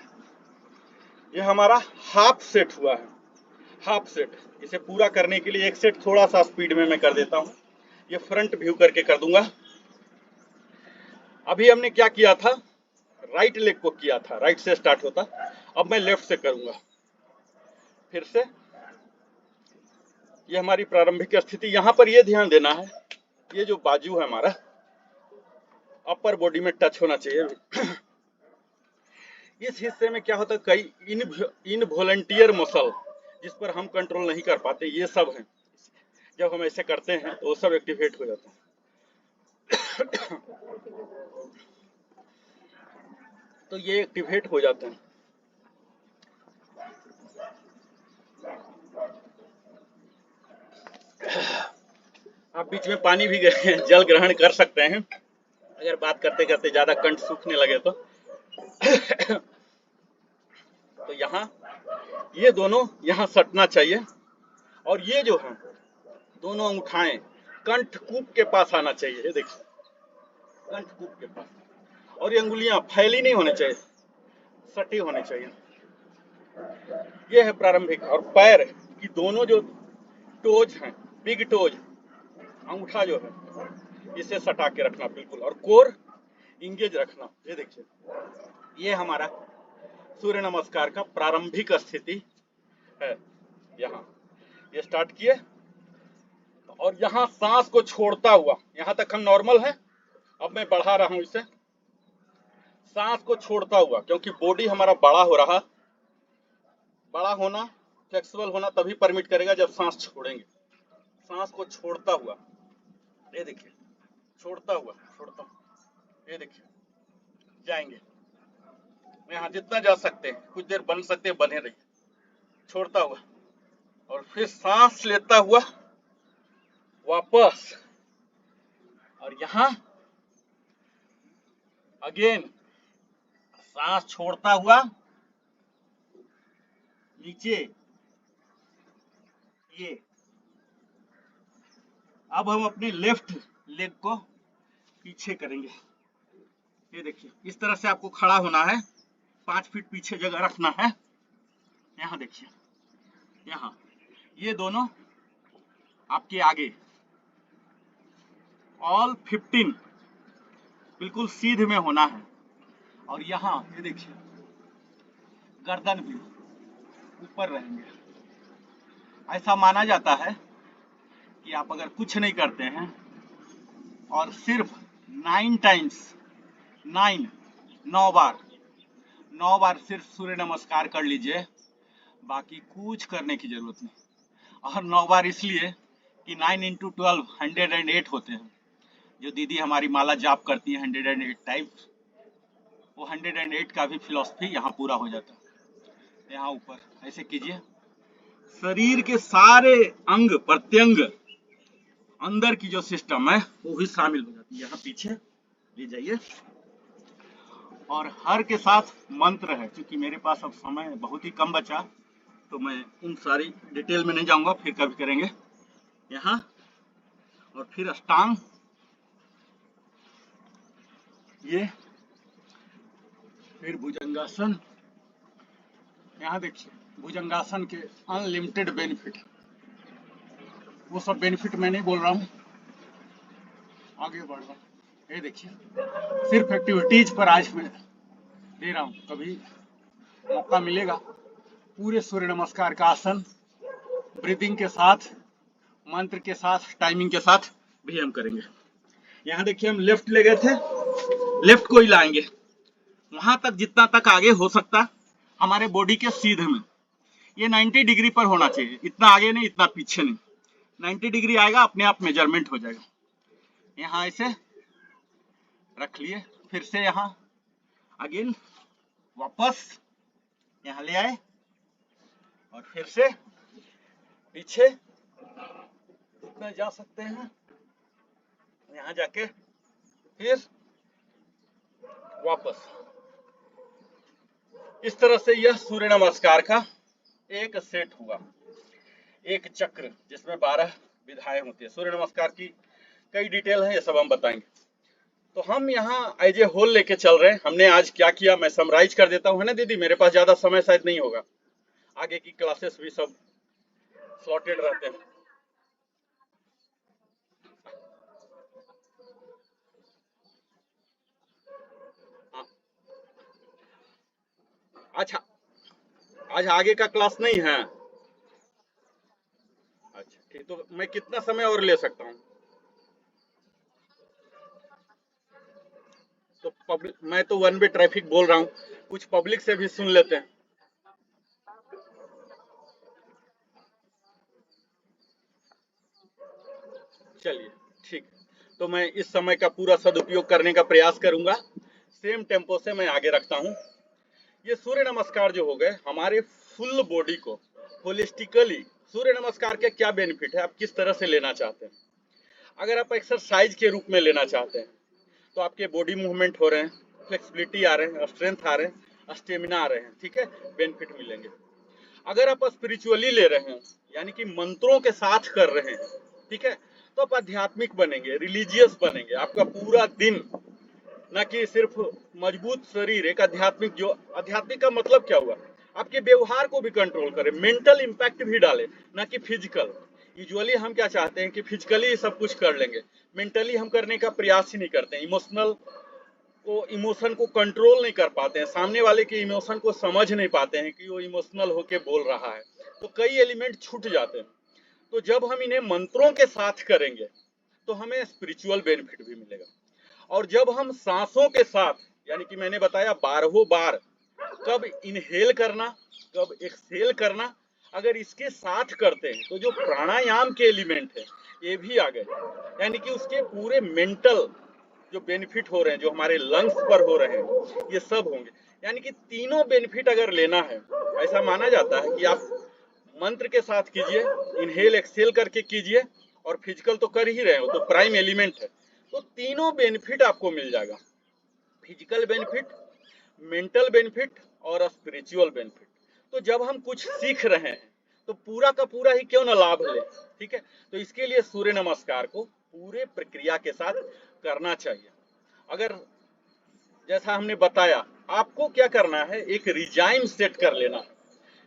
ये हमारा हाफ सेट हुआ है, हाफ सेट। इसे पूरा करने के लिए एक सेट थोड़ा सा स्पीड में मैं कर देता हूँ। ये फ्रंट व्यू करके कर दूंगा। अभी हमने क्या किया था, राइट लेग को किया था, राइट से स्टार्ट होता, अब मैं लेफ्ट से करूंगा। फिर से ये हमारी प्रारंभिक स्थिति। यहाँ पर ये ध्यान देना है, ये जो बाजू है हमारा अपर बॉडी में टच होना चाहिए। इस हिस्से में क्या होता है, कई इनवॉलंटियर मसल जिस पर हम कंट्रोल नहीं कर पाते, ये सब हैं। जब हम ऐसे करते हैं तो वो सब एक्टिवेट हो जाते हैं। तो ये एक्टिवेट हो जाते हैं। आप बीच में पानी भी जल ग्रहण कर सकते हैं, अगर बात करते करते ज्यादा कंठ सूखने लगे तो। तो यहाँ ये दोनों यहाँ सटना चाहिए, और ये जो है दोनों अंगूठाएं कंठकूप के पास आना चाहिए। ये देखिए, कंठकूप के पास, और ये अंगुलियां फैली नहीं होनी चाहिए, सटी होनी चाहिए। ये है प्रारंभिक। और पैर की दोनों जो टोज हैं, बिग टोज, अंगूठा जो है इसे सटा के रखना बिल्कुल, और कोर इंगेज रखना। ये देखिए, ये हमारा सूर्य नमस्कार का प्रारंभिक स्थिति है। यहाँ ये स्टार्ट किए, और यहाँ सांस को छोड़ता हुआ, यहाँ तक हम नॉर्मल है, अब मैं बढ़ा रहा हूं इसे, सांस को छोड़ता हुआ, क्योंकि बॉडी हमारा बड़ा हो रहा। बड़ा होना, फ्लेक्सिबल होना तभी परमिट करेगा जब सांस छोड़ेंगे। सांस को छोड़ता हुआ, ये देखिए, छोड़ता हुआ, ये देखिए, जाएंगे यहाँ जितना जा सकते हैं, कुछ देर बन सकते हैं, बने रहिए, छोड़ता हुआ, और फिर सांस लेता हुआ वापस, और यहाँ अगेन सांस छोड़ता हुआ नीचे। ये अब हम अपने लेफ्ट लेग को पीछे करेंगे। ये देखिए, इस तरह से आपको खड़ा होना है, 5 फीट पीछे जगह रखना है। यहाँ देखिए, यहाँ ये दोनों आपके आगे, ऑल 15 बिल्कुल सीधे में होना है। और यहाँ ये देखिए, गर्दन भी ऊपर रहेंगे। ऐसा माना जाता है कि आप अगर कुछ नहीं करते हैं और सिर्फ 9 टाइम्स, 9 बार सिर्फ सूर्य नमस्कार कर लीजिए, बाकी कुछ करने की जरूरत नहीं। और 9 बार इसलिए कि 9 × 12 108 होते हैं। जो दीदी हमारी माला जाप करती है 108 टाइम्स, वो 108 का भी फिलॉसफी यहाँ पूरा हो जाता है। यहाँ ऊपर ऐसे कीजिए, शरीर के सारे अंग प्रत्यंग अंदर की जो सिस्टम है वो भी शामिल हो जाती है। यहाँ पीछे ले जाइए, और हर के साथ मंत्र है। क्योंकि मेरे पास अब समय बहुत ही कम बचा तो मैं उन सारी डिटेल में नहीं जाऊंगा, फिर कभी करेंगे। यहाँ और फिर अष्टांग, ये फिर भुजंगासन। यहाँ देखिए भुजंगासन के अनलिमिटेड बेनिफिट, वो सब बेनिफिट मैं नहीं बोल रहा हूँ, आगे बढ़ रहा हूँ। ये देखिए सिर्फ एक्टिविटीज पर आज मैं दे रहा हूँ, कभी मौका मिलेगा पूरे सूर्य नमस्कार का आसन ब्रीदिंग के साथ, मंत्र के साथ, टाइमिंग के साथ भी हम करेंगे। यहाँ देखिए हम लेफ्ट ले गए थे, लेफ्ट को ही लाएंगे वहां तक जितना तक आगे हो सकता हमारे बॉडी के सीधे में। ये 90 डिग्री पर होना चाहिए, इतना आगे नहीं इतना पीछे नहीं। 90 डिग्री आएगा अपने आप मेजरमेंट हो जाएगा। यहाँ ऐसे रख लिए, फिर से यहाँ अगेन वापस यहाँ ले आए और फिर से पीछे जितना जा सकते हैं यहाँ जाके फिर वापस। इस तरह से यह सूर्य नमस्कार का एक सेट हुआ, एक चक्र जिसमें 12 विधाएं होती है। सूर्य नमस्कार की कई डिटेल है, ये सब हम बताएंगे। तो हम यहाँ एज ए होल लेके चल रहे हैं। हमने आज क्या किया मैं समराइज कर देता हूँ, है ना दीदी? मेरे पास ज्यादा समय शायद नहीं होगा, आगे की क्लासेस भी सब स्लॉटेड रहते हैं। हाँ। अच्छा, आज आगे का क्लास नहीं है? अच्छा ठीक, तो मैं कितना समय और ले सकता हूँ? तो पब्लिक, मैं तो वन वे ट्रैफिक बोल रहा हूँ, कुछ पब्लिक से भी सुन लेते हैं। चलिए ठीक, तो मैं इस समय का पूरा सदुपयोग करने का प्रयास करूंगा। सेम टेम्पो से मैं आगे रखता हूँ। ये सूर्य नमस्कार जो हो गए हमारे फुल बॉडी को होलिस्टिकली, सूर्य नमस्कार के क्या बेनिफिट है, आप किस तरह से लेना चाहते हैं। अगर आप एक्सरसाइज के रूप में लेना चाहते हैं तो आपके बॉडी मूवमेंट हो रहे हैं, फ्लेक्सिबिलिटी आ रहे हैं, स्ट्रेंथ आ रहे हैं, स्टेमिना आ रहे हैं, ठीक है, बेनिफिट मिलेंगे। अगर आप स्पिरिचुअली ले रहे हैं यानी कि मंत्रों के साथ कर रहे हैं, ठीक है, तो आप आध्यात्मिक बनेंगे, रिलीजियस बनेंगे। आपका पूरा दिन न कि सिर्फ मजबूत शरीर, एक आध्यात्मिक, जो आध्यात्मिक का मतलब क्या हुआ, आपके व्यवहार को भी कंट्रोल करे, मेंटल इंपैक्ट भी डाले, ना कि फिजिकल। यूजुअली हम क्या चाहते हैं कि फिजिकली सब कुछ कर लेंगे, मेंटली हम करने का प्रयास ही नहीं करते। इमोशनल को, इमोशन को कंट्रोल नहीं कर पाते हैं, सामने वाले के इमोशन को समझ नहीं पाते हैं कि वो इमोशनल होके बोल रहा है, तो कई एलिमेंट छूट जाते हैं। तो जब हम इन्हें मंत्रों के साथ करेंगे तो हमें स्पिरिचुअल बेनिफिट भी मिलेगा। और जब हम सांसों के साथ, यानी कि मैंने बताया 12 बार कब इनहेल करना कब एक्सहेल करना, अगर इसके साथ करते हैं तो जो प्राणायाम के एलिमेंट है ये भी आ गए, यानी कि उसके पूरे मेंटल जो बेनिफिट हो रहे हैं, जो हमारे लंग्स पर हो रहे हैं, ये सब होंगे। यानी कि तीनों बेनिफिट अगर लेना है, ऐसा माना जाता है कि आप मंत्र के साथ कीजिए, इनहेल एक्सहेल करके कीजिए, और फिजिकल तो कर ही रहे हो, तो प्राइम एलिमेंट है, तो तीनों बेनिफिट आपको मिल जाएगा। फिजिकल बेनिफिट, मेंटल बेनिफिट और स्पिरिचुअल बेनिफिट। तो जब हम कुछ सीख रहे हैं तो पूरा का पूरा ही क्यों ना लाभ ले, ठीक है। तो इसके लिए सूर्य नमस्कार को पूरे प्रक्रिया के साथ करना चाहिए। अगर जैसा हमने बताया, आपको क्या करना है, एक रिजाइम सेट कर लेना है,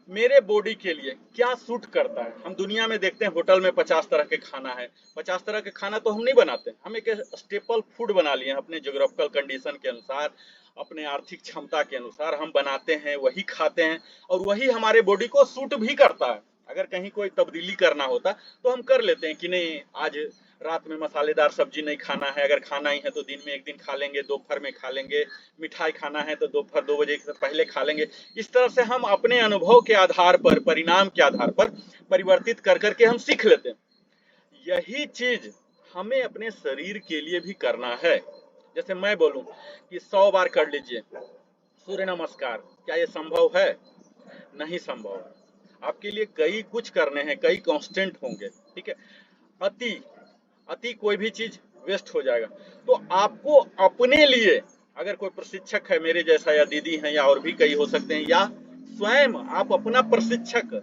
मेरे बॉडी के लिए क्या सूट करता है। हम दुनिया में देखते हैं होटल में 50 तरह के खाना है, 50 तरह के खाना तो हम नहीं बनाते, हम एक स्टेपल फूड बना लिए हैं अपने ज्योग्राफिकल कंडीशन के अनुसार, अपने आर्थिक क्षमता के अनुसार हम बनाते हैं, वही खाते हैं, और वही हमारे बॉडी को सूट भी करता है। अगर कहीं कोई तब्दीली करना होता तो हम कर लेते हैं कि नहीं आज रात में मसालेदार सब्जी नहीं खाना है, अगर खाना ही है तो दिन में एक दिन खा लेंगे, दोपहर में खा लेंगे, मिठाई खाना है तो दोपहर 2 बजे से पहले खा लेंगे। इस तरह से हम अपने अनुभव के आधार पर, परिणाम के आधार पर परिवर्तित कर करके हम सीख लेते हैं। यही चीज हमें अपने शरीर के लिए भी करना है। जैसे मैं बोलूं कि 100 बार कर लीजिए, सूर्य नमस्कार, क्या ये संभव है? नहीं संभव है। आपके लिए कई कुछ करने हैं, कई कांस्टेंट होंगे, ठीक है। अति अति कोई भी चीज वेस्ट हो जाएगा। तो आपको अपने लिए, अगर कोई प्रशिक्षक है मेरे जैसा, या दीदी हैं, या और भी कई हो सकते हैं, या स्वयं आप अपना प्रशिक्षक,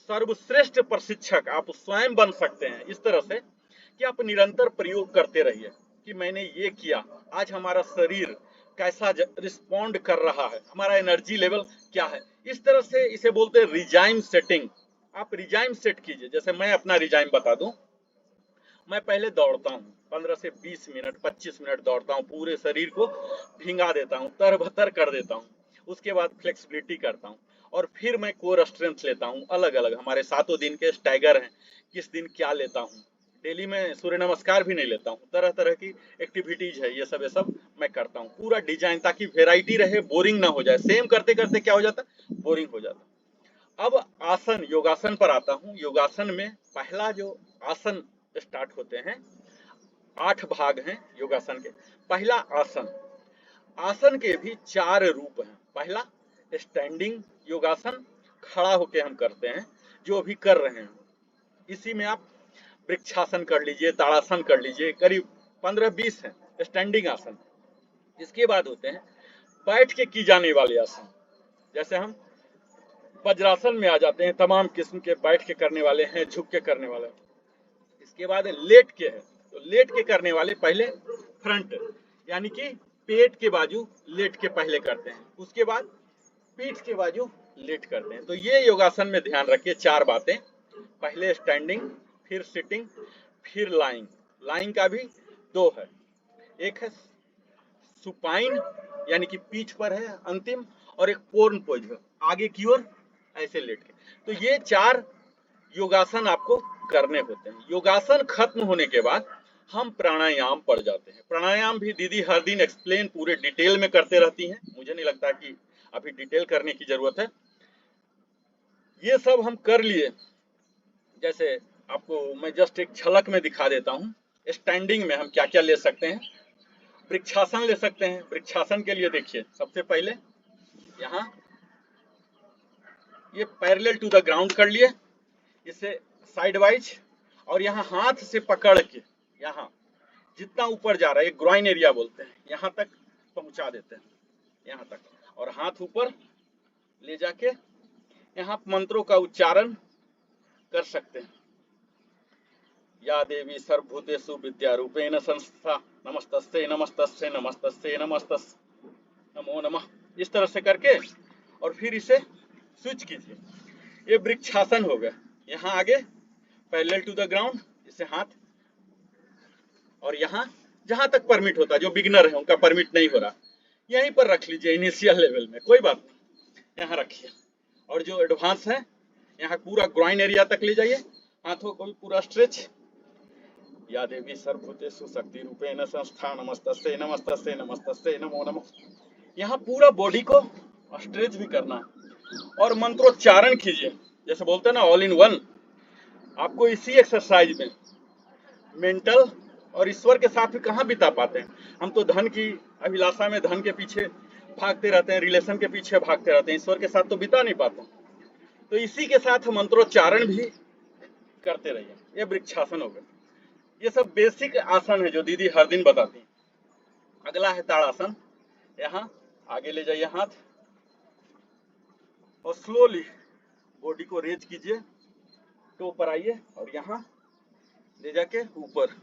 सर्वश्रेष्ठ प्रशिक्षक आप स्वयं बन सकते हैं, इस तरह से कि आप निरंतर प्रयोग करते रहिए कि मैंने ये किया, आज हमारा शरीर कैसा रिस्पॉन्ड कर रहा है, हमारा एनर्जी लेवल क्या है। इस तरह से इसे बोलते हैं रिजाइम सेटिंग। आप रिजाइम सेट कीजिए। जैसे मैं अपना रिजाइम बता दूं, मैं पहले दौड़ता हूँ 15 से 20 मिनट 25 मिनट दौड़ता हूँ, पूरे शरीर को भिंगा देता हूँ, तरबतर कर देता हूँ। उसके बाद फ्लेक्सिबिलिटी करता हूँ और फिर मैं कोर स्ट्रेंथ लेता हूँ। अलग अलग हमारे 7 दिन के स्टैगर हैं, किस दिन क्या लेता हूँ। डेली में सूर्य नमस्कार भी नहीं लेता हूँ, तरह तरह की एक्टिविटीज है, ये सब मैं करता हूँ। पूरा डिजाइन, ताकि वेराइटी रहे, बोरिंग ना हो जाए। सेम करते करते क्या हो जाता, बोरिंग हो जाता। अब आसन, योगासन पर आता हूँ। योगासन में पहला जो आसन स्टार्ट होते हैं, 8 भाग हैं योगासन के। पहला आसन, आसन के भी 4 रूप हैं। पहला स्टैंडिंग योगासन, खड़ा होके हम करते हैं, जो अभी कर रहे हैं। इसी में आप वृक्षासन कर लीजिए, ताड़ासन कर लीजिए, करीब 15-20 हैं स्टैंडिंग आसन। इसके बाद होते हैं बैठ के की जाने वाले आसन। जैसे हम वज्रासन में आ जाते हैं, तमाम किस्म के बैठ के करने वाले हैं, झुक के करने वाले। इसके बाद लेट के है, तो लेट के करने वाले पहले फ्रंट, यानी कि पेट के बाजू लेट के पहले करते हैं, उसके बाद पीठ के बाजू लेट करते हैं। तो ये योगासन में ध्यान रखिए 4 बातें। पहले स्टैंडिंग, फिर सिटिंग, फिर लाइंग। लाइंग का भी 2 है, एक है सुपाइन यानी कि पीठ पर है अंतिम, और एक पोर्न पोज है आगे की ओर ऐसे लेट के। तो ये 4 योगासन आपको करने होते हैं। योगासन खत्म होने के बाद हम प्राणायाम पढ़ जाते हैं। प्राणायाम भी दीदी हर दिन एक्सप्लेन पूरे डिटेल में करते रहती हैं, मुझे नहीं लगता कि अभी डिटेल करने की जरूरत है। ये सब हम कर लिए। जैसे आपको मैं जस्ट एक झलक में दिखा देता हूँ, स्टैंडिंग में हम क्या क्या ले सकते हैं। वृक्षासन ले सकते हैं। वृक्षासन के लिए देखिए, सबसे पहले यहाँ ये पैरेलल टू द ग्राउंड कर लिए, इसे साइड वाइज, और यहाँ हाथ से पकड़ के यहाँ जितना ऊपर जा रहा है, ग्रॉइन एरिया बोलते हैं, यहाँ तक पहुंचा देते हैं, यहाँ तक, और हाथ ऊपर ले जाके यहाँ मंत्रों का उच्चारण कर सकते हैं। या देवी सर्वभूतेषु विद्यारूपेण संस्था नमस्तस्यै नमस्तस्यै नमस्तस्यै नमस्तस्यै नमो नमः। इस तरह से करके और फिर इसे स्विच कीजिए। ये वृक्षासन हो गया। यहाँ आगे पैरेलल टू द ग्राउंड, इसे हाथ, और यहाँ जहां तक परमिट होता है, जो बिगिनर है उनका परमिट नहीं हो रहा, यहीं पर रख लीजिए इनिशियल लेवल में, कोई बात नहीं, यहाँ रखिए। और जो एडवांस है, यहाँ पूरा ग्रॉइन एरिया तक ले जाइए, हाथों को भी पूरा स्ट्रेच। या देवी सर्वभूतेषु शक्ति रूपेण संस्था नमस्तस्यै नमस्तस्यै नमस्तस्यै नमो नमः। यहाँ पूरा बॉडी को स्ट्रेच भी करना है और मंत्रोच्चारण कीजिए। जैसे बोलते हैं ना ऑल इन वन, आपको इसी एक्सरसाइज में मेंटल और ईश्वर के साथ भी कहाँ बिता पाते हैं। हम तो धन की अभिलाषा में धन के पीछे भागते रहते हैं, रिलेशन के पीछे भागते रहते हैं, ईश्वर के साथ तो बिता नहीं पाते। तो इसी के साथ मंत्रोच्चारण भी करते रहिए। ये वृक्षासन हो गया। ये सब बेसिक आसन है जो दीदी हर दिन बताती है। अगला है ताड़ासन। यहाँ आगे ले जाइए हाथ और स्लोली बॉडी को रेज कीजिए, टो पर आइए और यहाँ ले जाके ऊपर,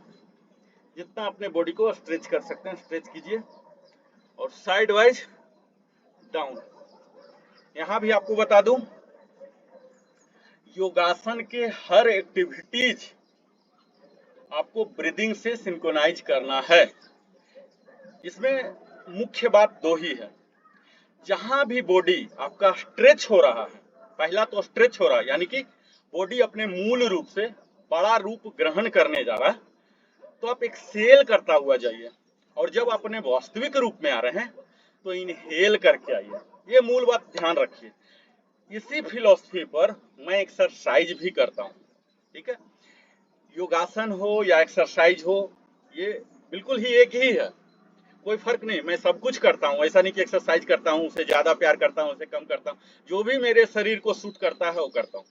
जितना अपने बॉडी को स्ट्रेच कर सकते हैं स्ट्रेच कीजिए, और साइड वाइज डाउन। यहाँ भी आपको बता दूं, योगासन के हर एक्टिविटीज आपको ब्रीदिंग से सिंक्रोनाइज करना है। इसमें मुख्य बात 2 ही है। जहां भी बॉडी आपका स्ट्रेच हो रहा है, पहला तो स्ट्रेच हो रहा है, यानी कि बॉडी अपने मूल रूप से बड़ा रूप ग्रहण करने जा रहा है, तो आप एक्सेल करता हुआ जाइए, और जब अपने वास्तविक रूप में आ रहे हैं तो इनहेल करके आइए। ये मूल बात ध्यान रखिए। इसी फिलॉसफी पर मैं एक्सरसाइज भी करता हूँ, ठीक है। योगासन हो या एक्सरसाइज हो, ये बिल्कुल ही एक ही है। कोई फर्क नहीं, मैं सब कुछ करता हूँ। ऐसा नहीं कि एक्सरसाइज करता हूँ उसे ज्यादा प्यार करता हूँ उसे कम करता हूँ, जो भी मेरे शरीर को सूट करता है वो करता हूँ।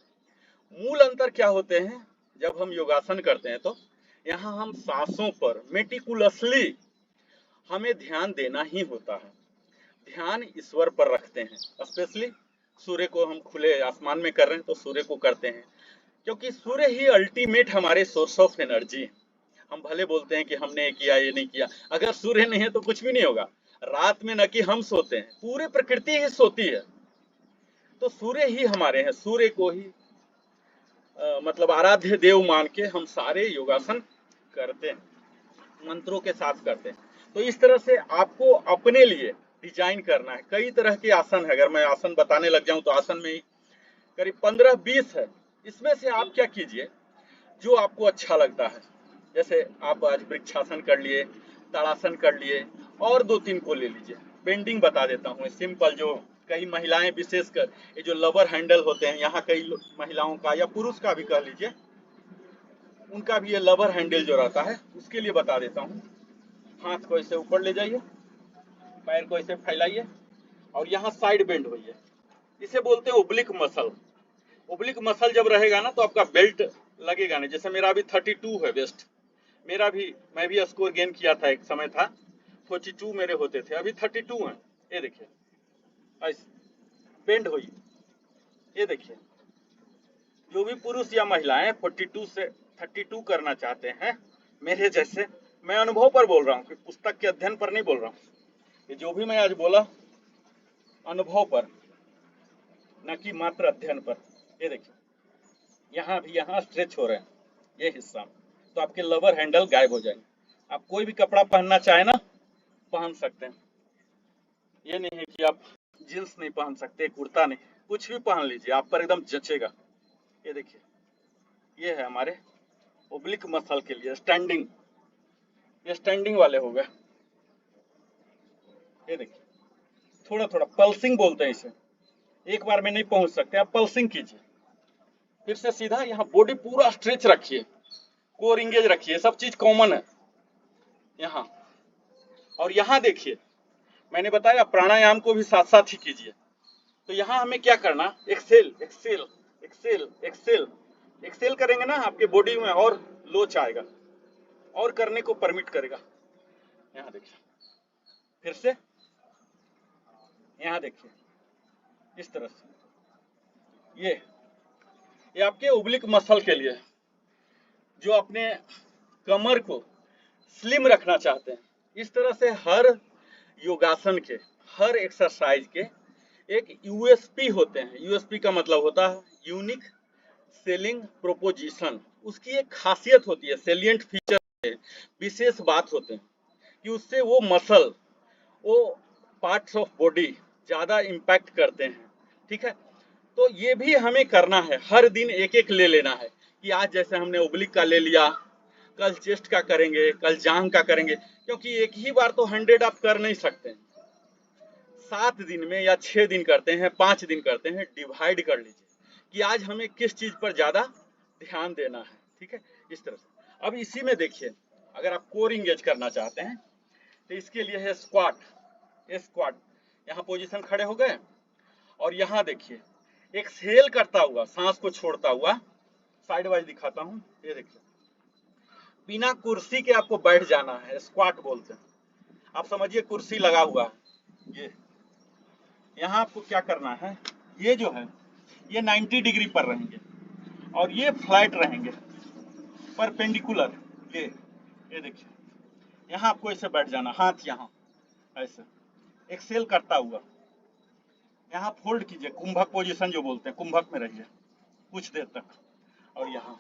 मूल अंतर क्या होते हैं, जब हम योगासन करते हैं तो यहाँ हम सांसों पर मेटिकुलसली हमें ध्यान देना ही होता है। ध्यान ईश्वर पर रखते हैं, स्पेशली सूर्य को हम खुले आसमान में कर रहे हैं तो सूर्य को करते हैं, क्योंकि सूर्य ही अल्टीमेट हमारे सोर्स ऑफ एनर्जी है। हम भले बोलते हैं कि हमने ये किया ये नहीं किया, अगर सूर्य नहीं है तो कुछ भी नहीं होगा। रात में न कि हम सोते हैं, पूरी प्रकृति ही सोती है, तो सूर्य ही हमारे हैं। सूर्य को ही मतलब आराध्य देव मान के हम सारे योगासन करते हैं, मंत्रों के साथ करते हैं। तो इस तरह से आपको अपने लिए डिजाइन करना है। कई तरह के आसन है, अगर मैं आसन बताने लग जाऊं तो आसन में ही करीब 15-20 है। इसमें से आप क्या कीजिए जो आपको अच्छा लगता है। जैसे आप आज वृक्षासन कर लिए, ताड़ासन कर लिए, और 2-3 को ले लीजिए। बेंडिंग बता देता हूँ सिंपल, जो कई महिलाएं विशेषकर ये जो लवर हैंडल होते हैं, यहाँ कई महिलाओं का या पुरुष का भी कह लीजिए, उनका भी ये लवर हैंडल जो रहता है उसके लिए बता देता हूँ। हाथ को ऐसे ऊपर ले जाइए, पैर को ऐसे फैलाइए और यहाँ साइड बेंड होइए। इसे बोलते हैं ओब्लिक मसल। ओब्लिक मसल जब रहेगा ना तो आपका बेल्ट लगेगा नहीं। जैसे मेरा अभी 32 है वेस्ट, मेरा भी, मैं भी स्कोर गेन किया था, एक समय था 42 मेरे होते थे, अभी 32 है। ये देखिए ऐसे बेंड होइए, ये देखिए। जो भी पुरुष या महिलाएं 42 से 32 करना चाहते हैं मेरे जैसे, मैं अनुभव पर बोल रहा हूँ कि पुस्तक के अध्ययन पर नहीं बोल रहा हूँ। ये जो भी मैं आज बोला अनुभव पर, न कि मात्र अध्ययन पर। ये देखिए यहाँ भी, यहाँ स्ट्रेच हो रहे हैं ये हिस्सा, तो आपके लवर हैंडल गायब हो जाएंगे। आप कोई भी कपड़ा पहनना चाहे ना पहन सकते हैं, ये नहीं है कि आप जींस नहीं पहन सकते, कुर्ता नहीं, कुछ भी पहन लीजिए, आप पर एकदम जचेगा। ये देखिए ये है हमारे ओब्लिक मसल के लिए स्टैंडिंग, ये स्टैंडिंग वाले हो गए। ये देखिए थोड़ा थोड़ा पल्सिंग बोलते हैं इसे, एक बार में नहीं पहुंच सकते, आप पल्सिंग कीजिए। फिर से सीधा, यहाँ बॉडी पूरा स्ट्रेच रखिए, कोर इंगेज रखिए, सब चीज कॉमन है यहाँ। और यहाँ देखिए मैंने बताया प्राणायाम को भी साथ साथ ही कीजिए। तो यहाँ हमें क्या करना, excel excel excel excel excel करेंगे ना, आपके बॉडी में और लोच आएगा और करने को परमिट करेगा। यहाँ देखिए फिर से, यहाँ देखिए इस तरह से। ये आपके ओब्लिक मसल के लिए, जो अपने कमर को स्लिम रखना चाहते हैं। इस तरह से हर योगासन के, हर एक्सरसाइज के एक यूएसपी होते हैं। यूएसपी का मतलब होता है यूनिक सेलिंग प्रोपोजिशन। उसकी एक खासियत होती है, सेलिएंट फीचर, विशेष बात होते हैं कि उससे वो मसल, वो पार्ट्स ऑफ बॉडी ज्यादा इम्पैक्ट करते हैं। ठीक है, तो ये भी हमें करना है, हर दिन एक एक ले लेना है। कि आज जैसे हमने ओब्लिक का ले लिया, कल चेस्ट का करेंगे, कल जांघ का करेंगे, क्योंकि एक ही बार तो 100 आप कर नहीं सकते। 7 दिन में या 6 दिन करते हैं, 5 दिन करते हैं, डिवाइड कर लीजिए कि आज हमें किस चीज पर ज्यादा ध्यान देना है। ठीक है, इस तरह से। अब इसी में देखिए, अगर आप कोर इंगेज करना चाहते हैं तो इसके लिए है स्क्वाट। ये स्क्वाट, यहाँ पोजीशन खड़े हो गए और यहाँ देखिए एक्सहेल करता हुआ, सांस को छोड़ता हुआ, साइड वाइज दिखाता हूँ। ये देखिए बिना कुर्सी के आपको बैठ जाना है, स्क्वाट बोलते हैं। आप समझिए कुर्सी लगा हुआ है, ये यहाँ आपको क्या करना है, ये जो है ये 90 डिग्री पर रहेंगे और ये फ्लैट रहेंगे परपेंडिकुलर। ये देखिए यहाँ आपको ऐसे बैठ जाना, हाथ यहाँ ऐसे एक्सेल करता हुआ, यहाँ फोल्ड कीजिए, कुंभक पोजीशन जो बोलते हैं, कुंभक में रहिए कुछ देर तक और यहाँ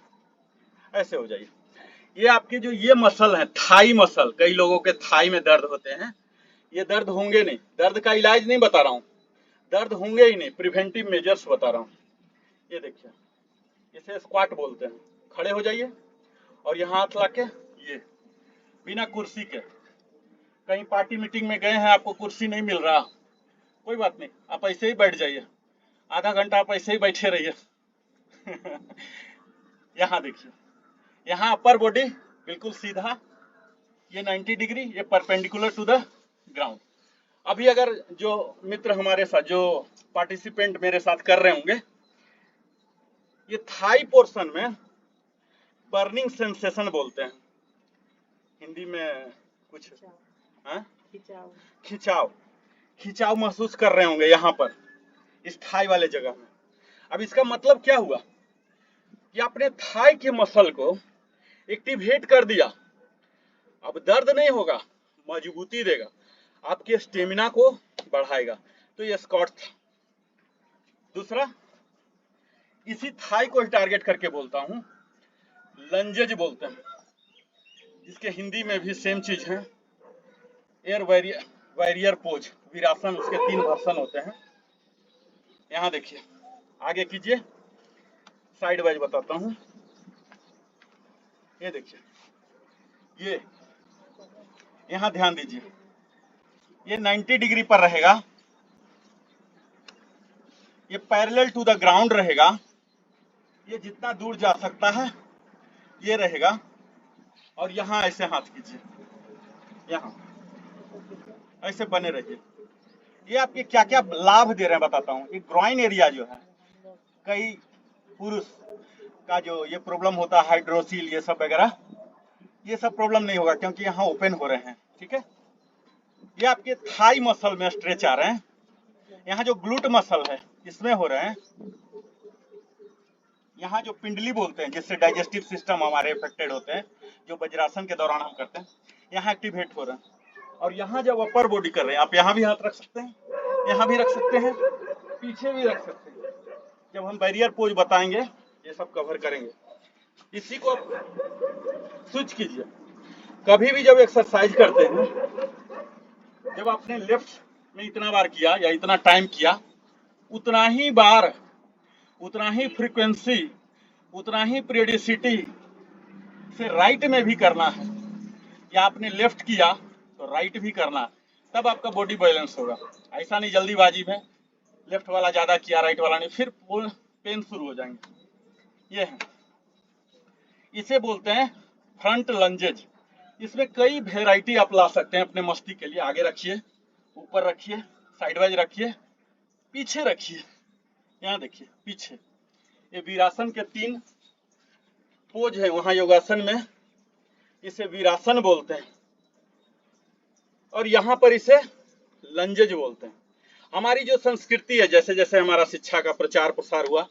ऐसे हो जाइए। ये आपके जो ये मसल है, थाई मसल, कई लोगों के थाई में दर्द होते हैं, ये दर्द होंगे नहीं, दर्द का इलाज नहीं बता रहा हूँ, दर्द होंगे ही नहीं, प्रिवेंटिव मेजर्स बता रहा हूँ। ये देखिए इसे स्क्वाट बोलते हैं। खड़े हो जाइए और यहाँ हाथ लाके, ये बिना कुर्सी के, कहीं पार्टी मीटिंग में गए हैं, आपको कुर्सी नहीं मिल रहा, कोई बात नहीं, आप ऐसे ही बैठ जाइए, आधा घंटा आप ऐसे ही बैठे रहिए। यहाँ देखिए, यहाँ अपर बॉडी बिल्कुल सीधा, ये 90 डिग्री, ये परपेंडिकुलर टू द ग्राउंड। अभी अगर जो मित्र हमारे साथ, जो पार्टिसिपेंट मेरे साथ कर रहे होंगे, ये थाई पोर्शन में बर्निंग सेंसेशन बोलते हैं, हिंदी में कुछ खिंचाव खिंचाव महसूस कर रहे होंगे यहाँ पर इस थाई वाले जगह में। अब इसका मतलब क्या हुआ कि आपने थाई के मसल को एक्टिवेट कर दिया, अब दर्द नहीं होगा, मजबूती देगा, आपके स्टेमिना को बढ़ाएगा। तो ये स्क्वाट था। दूसरा, इसी थाई को टारगेट करके बोलता हूं लंजेज बोलते हैं, जिसके हिंदी में भी सेम चीज है, एयर वैरियर पोज, वीरासन। उसके 3 वर्जन होते हैं। यहां देखिए, आगे कीजिए, साइड वाइज बताता हूं। ये देखिए, ये यहां ध्यान दीजिए, ये 90 डिग्री पर रहेगा, ये पैरेलल टू द ग्राउंड रहेगा, ये जितना दूर जा सकता है ये रहेगा। और यहाँ ऐसे हाथ कीजिए, यहाँ ऐसे बने रहिए। ये आपके क्या क्या लाभ दे रहे हैं बताता हूँ। ये ग्रॉइन एरिया जो है, कई पुरुष का जो ये प्रॉब्लम होता है, हाइड्रोसील ये सब वगैरह, ये सब प्रॉब्लम नहीं होगा क्योंकि यहाँ ओपन हो रहे हैं। ठीक है, ये आपके थाई मसल में स्ट्रेच आ रहे हैं। यहाँ जो ग्लूट मसल है इसमें हो रहे हैं। यहाँ जो पिंडली बोलते हैं, जिससे डाइजेस्टिव सिस्टम हमारे अफेक्टेड होते हैं, जो वज्रासन के दौरान हम करते हैं, यहाँ एक्टिवेट हो रहे हैं। और यहाँ जब अपर बॉडी कर रहे हैं, आप यहाँ भी हाथ रख सकते हैं, यहाँ भी रख सकते हैं, पीछे भी रख सकते हैं। जब हम बैरियर पोज बताएंगे ये सब कवर करेंगे। इसी को आप स्विच कीजिए। कभी भी जब एक्सरसाइज करते हैं, जब आपने लेफ्ट में इतना बार किया या इतना टाइम किया, उतना ही बार, उतना ही फ्रीक्वेंसी, उतना ही पीरियडिसिटी से राइट में भी करना है, या आपने लेफ्ट किया तो राइट भी करना है, तब आपका बॉडी बैलेंस होगा। ऐसा नहीं जल्दीबाजी में लेफ्ट वाला ज्यादा किया राइट वाला नहीं, फिर पेन शुरू हो जाएंगे। ये है, इसे बोलते हैं फ्रंट लंजेज। इसमें कई वेराइटी आप ला सकते हैं अपने मस्ती के लिए। आगे रखिए, ऊपर रखिए, साइड वाइज रखिए, पीछे रखिए। यहाँ देखिए पीछे, ये वीरासन के 3 पोज है वहां योगासन में, इसे वीरासन बोलते हैं, और यहाँ पर इसे लंजेज बोलते हैं। हमारी जो संस्कृति है, जैसे जैसे हमारा शिक्षा का प्रचार प्रसार हुआ,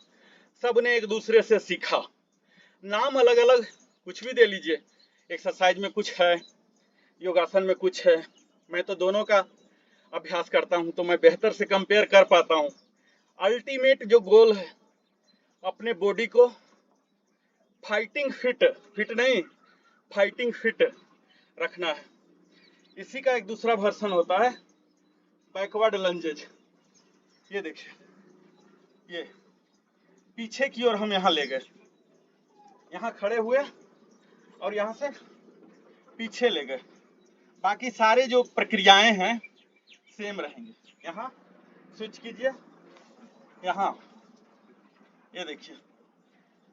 सबने एक दूसरे से सीखा। नाम अलग अलग कुछ भी दे लीजिए, एक्सरसाइज में कुछ है, योगासन में कुछ है। मैं तो दोनों का अभ्यास करता हूं, तो मैं बेहतर से कंपेयर कर पाता हूं। अल्टीमेट जो गोल है, अपने बॉडी को फाइटिंग फिट नहीं, फाइटिंग फिट रखना है। इसी का एक दूसरा वर्जन होता है बैकवर्ड लंजेज। ये देखिए, ये पीछे की ओर हम यहाँ ले गए, यहाँ खड़े हुए और यहाँ से पीछे ले गए। बाकी सारे जो प्रक्रियाएं हैं सेम रहेंगे। यहाँ स्विच कीजिए, यहाँ ये देखिए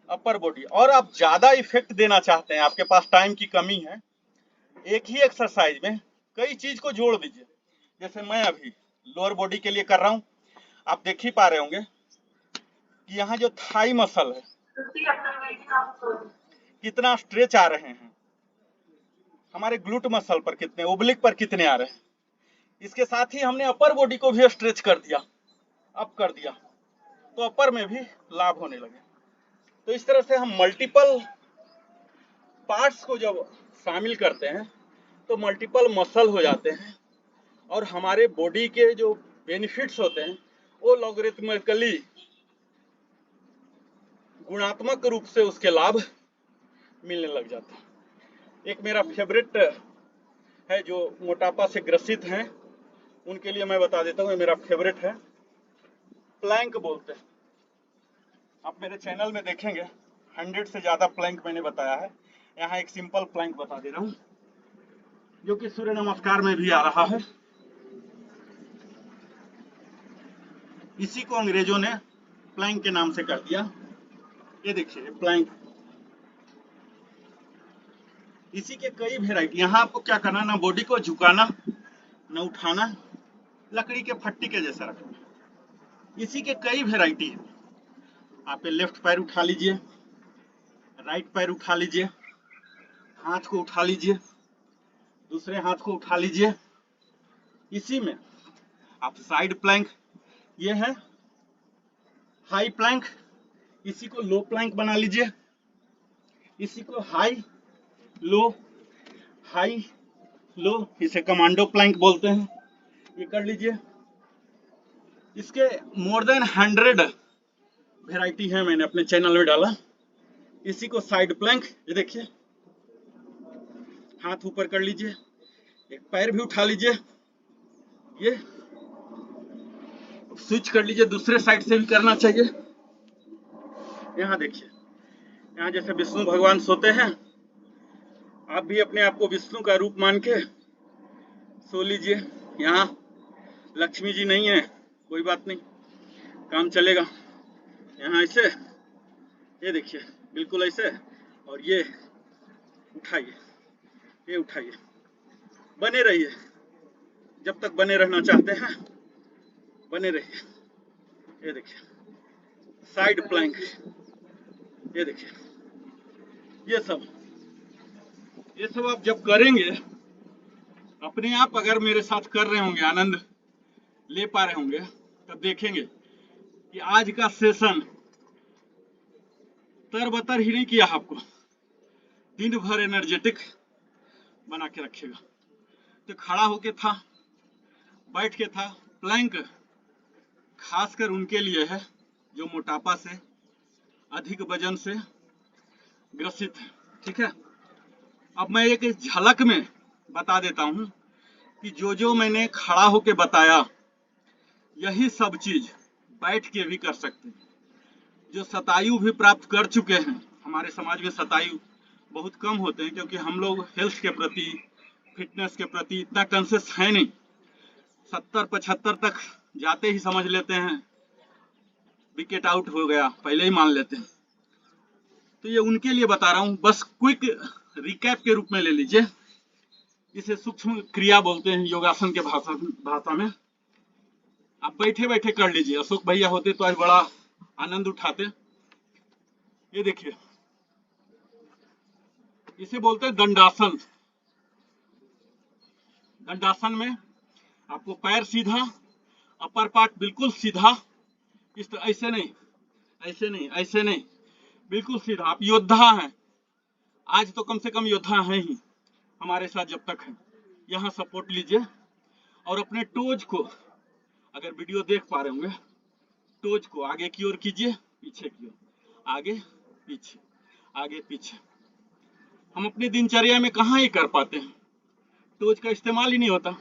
अपर बॉडी। और आप ज्यादा इफेक्ट देना चाहते हैं, आपके पास टाइम की कमी है, एक ही एक्सरसाइज में कई चीज को जोड़ दीजिए। जैसे मैं अभी लोअर बॉडी के लिए कर रहा हूँ, आप देख ही पा रहे होंगे कि यहाँ जो थाई मसल है कितना स्ट्रेच आ रहे हैं, हमारे ग्लूट मसल पर कितने, ओब्लिक पर कितने आ रहे हैं। इसके साथ ही हमने अपर बॉडी को भी स्ट्रेच कर दिया, अप कर दिया, तो अपर में भी लाभ होने लगे। तो इस तरह से हम मल्टीपल पार्ट्स को जब शामिल करते हैं तो मल्टीपल मसल हो जाते हैं, और हमारे बॉडी के जो बेनिफिट्स होते हैं वो लॉगरिथमिकली, गुणात्मक रूप से उसके लाभ मिलने लग जाते हैं। एक मेरा फेवरेट है, जो मोटापा से ग्रसित हैं उनके लिए मैं बता देता हूँ, मेरा फेवरेट है, प्लैंक बोलते हैं। आप मेरे चैनल में देखेंगे 100 से ज्यादा प्लैंक मैंने बताया है। यहाँ एक सिंपल प्लैंक बता दे रहा हूँ, जो कि सूर्य नमस्कार में भी आ रहा है। इसी को अंग्रेजों ने प्लैंक के नाम से कर दिया। ये देखिए प्लैंक, इसी के कई वेराइटी। यहाँ आपको क्या करना, ना बॉडी को झुकाना, न उठाना, लकड़ी के फट्टी के जैसा रखना। इसी के कई वैरायटी है। आप ये लेफ्ट पैर उठा लीजिए, राइट पैर उठा लीजिए, हाथ को उठा लीजिए, दूसरे हाथ को उठा लीजिए। इसी में आप साइड प्लैंक, ये है हाई प्लैंक, इसी को लो प्लैंक बना लीजिए। इसी को हाई लो, हाई लो, इसे कमांडो प्लैंक बोलते हैं। ये कर लीजिए। इसके मोर देन 100 वैरायटी है, मैंने अपने चैनल में डाला। इसी को साइड प्लैंक, ये देखिए, हाथ ऊपर कर लीजिए, एक पैर भी उठा लीजिए, ये स्विच कर लीजिए, दूसरे साइड से भी करना चाहिए। यहाँ देखिए, यहाँ जैसे विष्णु भगवान सोते हैं, आप भी अपने आप को विष्णु का रूप मान के सो लीजिए। यहाँ लक्ष्मी जी नहीं है, कोई बात नहीं, काम चलेगा। यहाँ ऐसे, ये देखिए, बिल्कुल ऐसे, और ये उठाइए, ये उठाइए, बने रहिए। जब तक बने रहना चाहते हैं बने रहिए। ये देखिए साइड प्लैंक, ये देखिए, ये सब आप जब करेंगे अपने आप, अगर मेरे साथ कर रहे होंगे, आनंद ले पा रहे होंगे, तब देखेंगे कि आज का सेशन तरबतर ही नहीं किया, आपको दिन भर एनर्जेटिक बना के रखेगा। तो खड़ा होके था, बैठ के था, प्लैंक खासकर उनके लिए है जो मोटापा से, अधिक वजन से ग्रसित है। ठीक है, अब मैं एक झलक में बता देता हूं कि जो मैंने खड़ा होके बताया, यही सब चीज बैठ के भी कर सकते हैं। जो शतायु भी प्राप्त कर चुके हैं, हमारे समाज में शतायु बहुत कम होते हैं, क्योंकि हम लोग हेल्थ के प्रति, फिटनेस के प्रति इतना कॉन्शियस है नहीं। 70-75 तक जाते ही समझ लेते हैं विकेट आउट हो गया, पहले ही मान लेते हैं। तो ये उनके लिए बता रहा हूं, बस क्विक रिकैप के रूप में ले लीजिए। इसे सूक्ष्म क्रिया बोलते हैं योगासन के भाषा में। आप बैठे बैठे कर लीजिए। अशोक भैया होते तो आज बड़ा आनंद उठाते। ये देखिए, इसे बोलते हैं दंडासन। दंडासन में आपको पैर सीधा, अपर पार्ट बिल्कुल सीधा, इस तरह, ऐसे नहीं, ऐसे नहीं, ऐसे नहीं, बिल्कुल सीधा। आप योद्धा हैं, आज तो कम से कम योद्धा हैं ही हमारे साथ जब तक है। यहाँ सपोर्ट लीजिए और अपने टोज को, अगर वीडियो देख पा रहे होंगे, टोज को आगे की ओर कीजिए, पीछे की ओर, आगे पीछे, आगे पीछे। हम अपनी दिनचर्या में कहाँ ही कर पाते हैं, टोज का इस्तेमाल ही नहीं होता।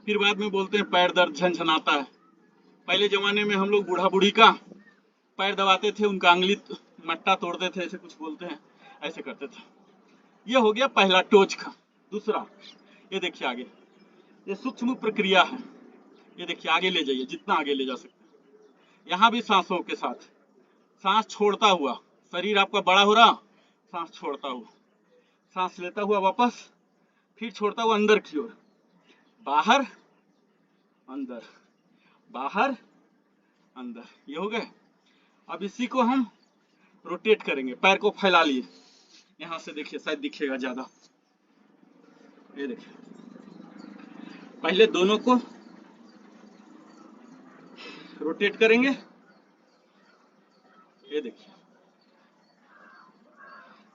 फिर बाद में बोलते हैं पैर दर्द झनझनाता है। पहले जमाने में हम लोग बूढ़ा बूढ़ी का पैर दबाते थे, उनका अंगुली मट्टा तोड़ते थे, ऐसे कुछ बोलते हैं, ऐसे करते थे। ये हो गया पहला टोज का। दूसरा, ये देखिए आगे, ये सूक्ष्म प्रक्रिया है। ये देखिए आगे ले जाइए, जितना आगे ले जा सकते हैं। यहाँ भी सांसों के साथ, सांस छोड़ता हुआ, शरीर आपका बड़ा हो रहा, सांस छोड़ता हुआ, सांस लेता हुआ वापस, फिर छोड़ता हुआ अंदर की ओर, बाहर अंदर, बाहर अंदर। ये हो गए। अब इसी को हम रोटेट करेंगे। पैर को फैला लिए, यहां से देखिए, शायद दिखेगा ज्यादा। ये देखिए, पहले दोनों को रोटेट करेंगे। ये देखिए,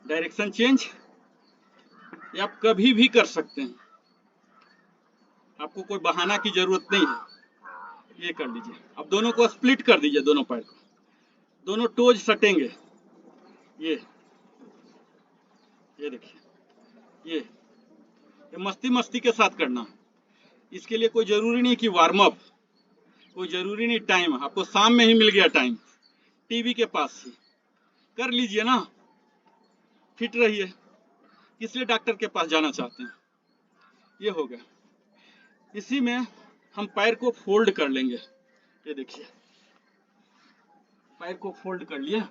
डायरेक्शन चेंज, ये आप कभी भी कर सकते हैं, आपको कोई बहाना की जरूरत नहीं है। ये कर लीजिए। अब दोनों को स्प्लिट कर दीजिए, दोनों पैर को, दोनों टोज सटेंगे। ये देखिए, ये मस्ती मस्ती के साथ करना। इसके लिए कोई जरूरी नहीं कि वार्म अप, कोई जरूरी नहीं टाइम, आपको शाम में ही मिल गया टाइम, टीवी के पास ही कर लीजिए ना, फिट रहिए। किस लिए डॉक्टर के पास जाना चाहते हैं? ये हो गया। इसी में हम पैर को फोल्ड कर लेंगे। ये देखिए, पैर को फोल्ड कर लिए।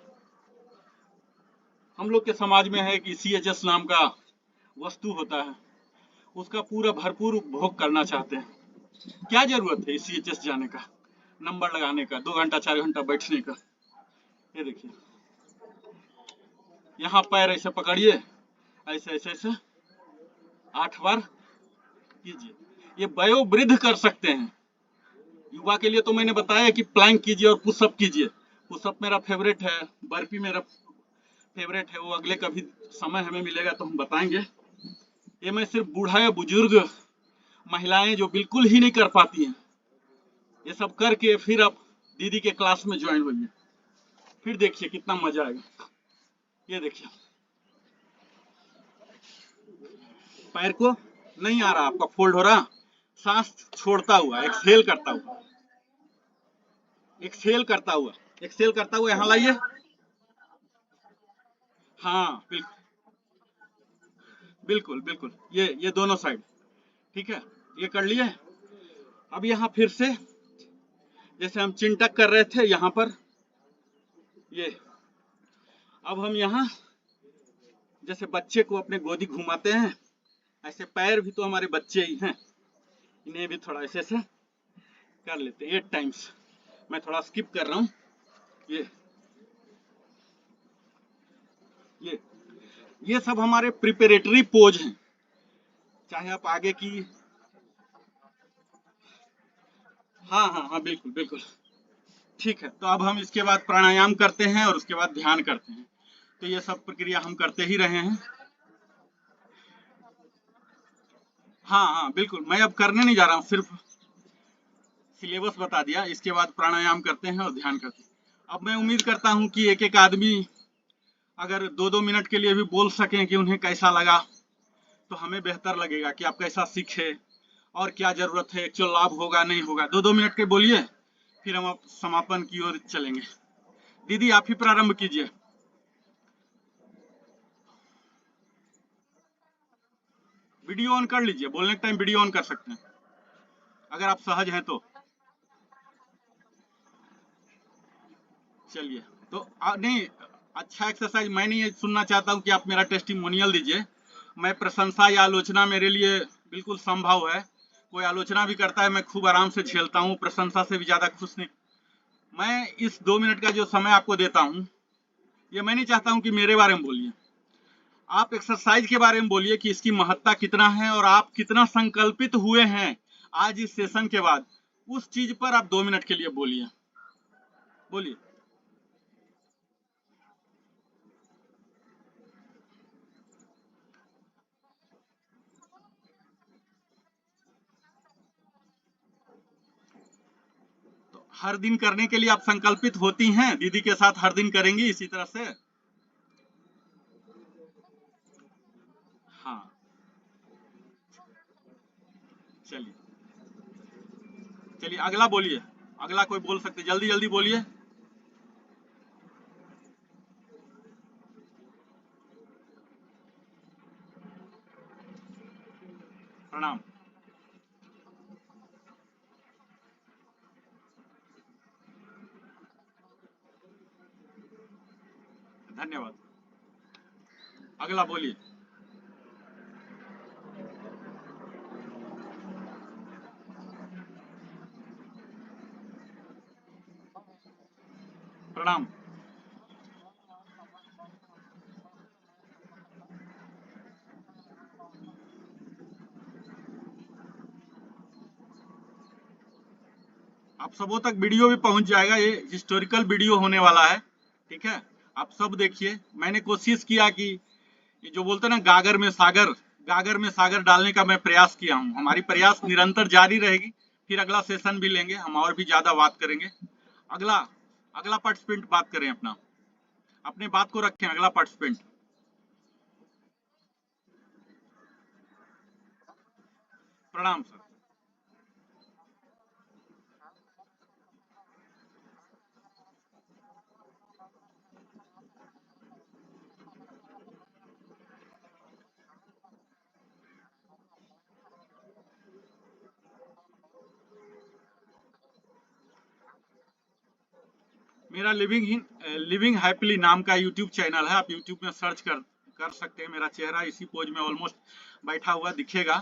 हम लोग के समाज में है कि CHS नाम का वस्तु होता है, उसका पूरा भरपूर उपभोग करना चाहते हैं। क्या जरूरत है सीएचएस जाने का, नंबर लगाने का, 2 घंटा 4 घंटा बैठने का। ये देखिए, यहाँ पैर ऐसे पकड़िए, ऐसे ऐसे ऐसे 8 बार कीजिए। ये वयोवृद्ध कर सकते हैं। युवा के लिए तो मैंने बताया कि प्लैंक कीजिए और पुशअप कीजिए। पुशअप मेरा फेवरेट है, बर्पी मेरा फेवरेट है, वो अगले कभी समय हमें मिलेगा तो हम बताएंगे। ये मैं सिर्फ बूढ़ा या बुजुर्ग, महिलाएं जो बिल्कुल ही नहीं कर पाती हैं, ये सब करके फिर आप दीदी के क्लास में ज्वाइन होइए, फिर देखिए कितना मजा आएगा। ये देखिए, पैर को नहीं आ रहा आपका फोल्ड हो रहा, सांस छोड़ता हुआ, एक्सहेल करता हुआ, एक्सहेल करता हुआ, एक्सहेल करता हुआ यहाँ लाइए। हाँ बिल्कुल बिल्कुल बिल्कुल, ये दोनों साइड, ठीक है, ये कर लिए। अब यहाँ फिर से जैसे हम चिंटक कर रहे थे यहाँ पर, ये अब हम यहाँ जैसे बच्चे को अपने गोदी घुमाते हैं, ऐसे पैर भी तो हमारे बच्चे ही हैं, इन्हें भी थोड़ा ऐसे ऐसे कर लेते हैं 8 टाइम्स। मैं थोड़ा स्किप कर रहा हूँ। ये ये ये सब हमारे प्रिपरेटरी पोज हैं, चाहे आप आगे की। हाँ हाँ हाँ बिल्कुल बिल्कुल, ठीक है। तो अब हम इसके बाद प्राणायाम करते हैं और उसके बाद ध्यान करते हैं। तो ये सब प्रक्रिया हम करते ही रहे हैं। हाँ हाँ बिल्कुल, मैं अब करने नहीं जा रहा हूँ, सिर्फ सिलेबस बता दिया। इसके बाद प्राणायाम करते हैं और ध्यान करते हैं। अब मैं उम्मीद करता हूँ कि एक एक आदमी अगर 2-2 मिनट के लिए भी बोल सकें कि उन्हें कैसा लगा, तो हमें बेहतर लगेगा कि आप कैसा सीखे और क्या जरूरत है, एक्चुअल लाभ होगा नहीं होगा। 2-2 मिनट के बोलिए, फिर हम समापन की ओर चलेंगे। दीदी आप ही प्रारंभ कीजिए। वीडियो ऑन कर लीजिए, बोलने के टाइम वीडियो ऑन कर सकते हैं अगर आप सहज हैं तो। चलिए, तो नहीं, अच्छा एक्सरसाइज मैं नहीं सुनना चाहता हूँ कि आप मेरा टेस्टिमोनियल दीजिए। मैं प्रशंसा या आलोचना मेरे लिए बिल्कुल संभव है। कोई आलोचना भी करता है मैं खूब आराम से झेलता हूँ, प्रशंसा से भी ज्यादा खुश नहीं। मैं इस 2 मिनट का जो समय आपको देता हूँ, ये मैं नहीं चाहता हूँ कि मेरे बारे में बोलिए, आप एक्सरसाइज के बारे में बोलिए कि इसकी महत्ता कितना है और आप कितना संकल्पित हुए हैं आज इस सेशन के बाद। उस चीज पर आप 2 मिनट के लिए बोलिए, बोलिए। तो हर दिन करने के लिए आप संकल्पित होती हैं, दीदी के साथ हर दिन करेंगी इसी तरह से? हाँ, चलिए चलिए, अगला बोलिए। अगला कोई बोल सकते, जल्दी जल्दी बोलिए। प्रणाम। धन्यवाद। अगला बोलिए। प्रणाम। आप सबों तक वीडियो भी पहुंच जाएगा, ये हिस्टोरिकल वीडियो होने वाला है, ठीक है। आप सब देखिए। मैंने कोशिश किया कि ये जो बोलते हैं ना गागर में सागर, गागर में सागर डालने का मैं प्रयास किया हूँ। हमारी प्रयास निरंतर जारी रहेगी। फिर अगला सेशन भी लेंगे हम और भी ज्यादा बात करेंगे। अगला अगला पार्टिसिपेंट बात करें अपना, अपने बात को रखें। अगला पार्टिसिपेंट। प्रणाम सर। मेरा लिविंग हैप्पीली नाम का यूट्यूब चैनल है। आप यूट्यूब में सर्च कर सकते हैं। मेरा चेहरा इसी पोज में ऑलमोस्ट बैठा हुआ दिखेगा।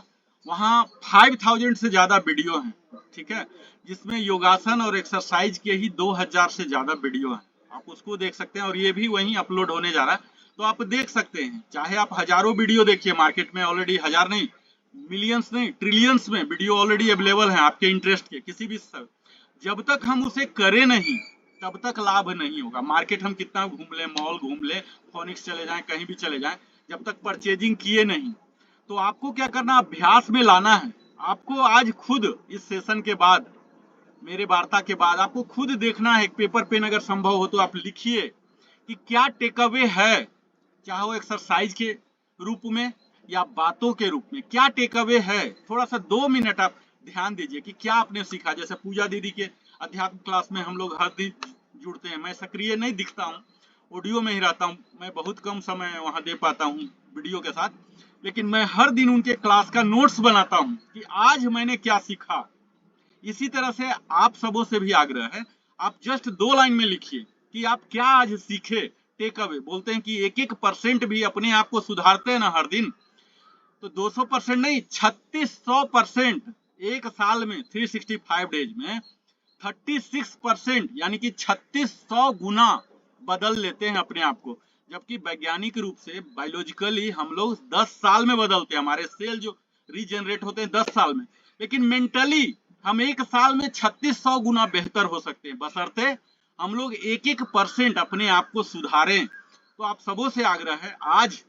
वहाँ 5000 से ज्यादा वीडियो हैं, ठीक है, जिसमें योगासन और एक्सरसाइज के ही 2000 से ज्यादा वीडियो हैं। आप उसको देख सकते हैं और ये भी वहीं अपलोड होने जा रहा है, तो आप देख सकते हैं। चाहे आप हजारों वीडियो देखिए, मार्केट में ऑलरेडी हजार नहीं, मिलियंस नहीं, ट्रिलियंस में वीडियो ऑलरेडी अवेलेबल है आपके इंटरेस्ट के किसी भी स्तर। जब तक हम उसे करें नहीं तब तक लाभ नहीं होगा। मार्केट हम कितना घूम ले, मॉल घूम ले, फोनिक्स चले जाएं, कहीं भी चले जाएं, जब तक परचेजिंग किए नहीं, तो आपको क्या करना, अभ्यास में लाना है। आपको आज खुद इस सेशन के बाद, मेरे वार्ता के बाद आपको खुद देखना है। एक पेपर पेन अगर संभव हो तो आप लिखिए कि क्या टेक अवे है, चाहे वो एक्सरसाइज के रूप में या बातों के रूप में, क्या टेक अवे है। थोड़ा सा 2 मिनट आप ध्यान दीजिए कि क्या आपने सीखा। जैसे पूजा दीदी के अध्यात्म क्लास में हम लोग हर दिन जुड़ते हैं। मैं सक्रिय नहीं दिखता हूँ, ऑडियो में ही रहता हूँ, मैं बहुत कम समय वहां दे पाता हूँ वीडियो के साथ, लेकिन मैं हर दिन उनके क्लास का नोट्स बनाता हूँ कि आज मैंने क्या सीखा। इसी तरह से आप सबों से भी आग्रह है, आप जस्ट 2 लाइन में लिखिए कि आप क्या आज सीखे। टेक अवे बोलते हैं कि 1-1% भी अपने आप को सुधारते हैं ना हर दिन, तो 200% नहीं, 3600%। एक साल में 365 डेज में 36% यानी कि 3600 गुना बदल लेते हैं अपने आप को। जबकि वैज्ञानिक रूप से बायोलॉजिकली हम लोग 10 साल में बदलते हैं, हमारे सेल जो रीजनरेट होते हैं 10 साल में। लेकिन मेंटली हम एक साल में 3600 गुना बेहतर हो सकते हैं, बशर्ते हम लोग 1-1% अपने आप को सुधारें। तो आप सबों से आग्रह है, आज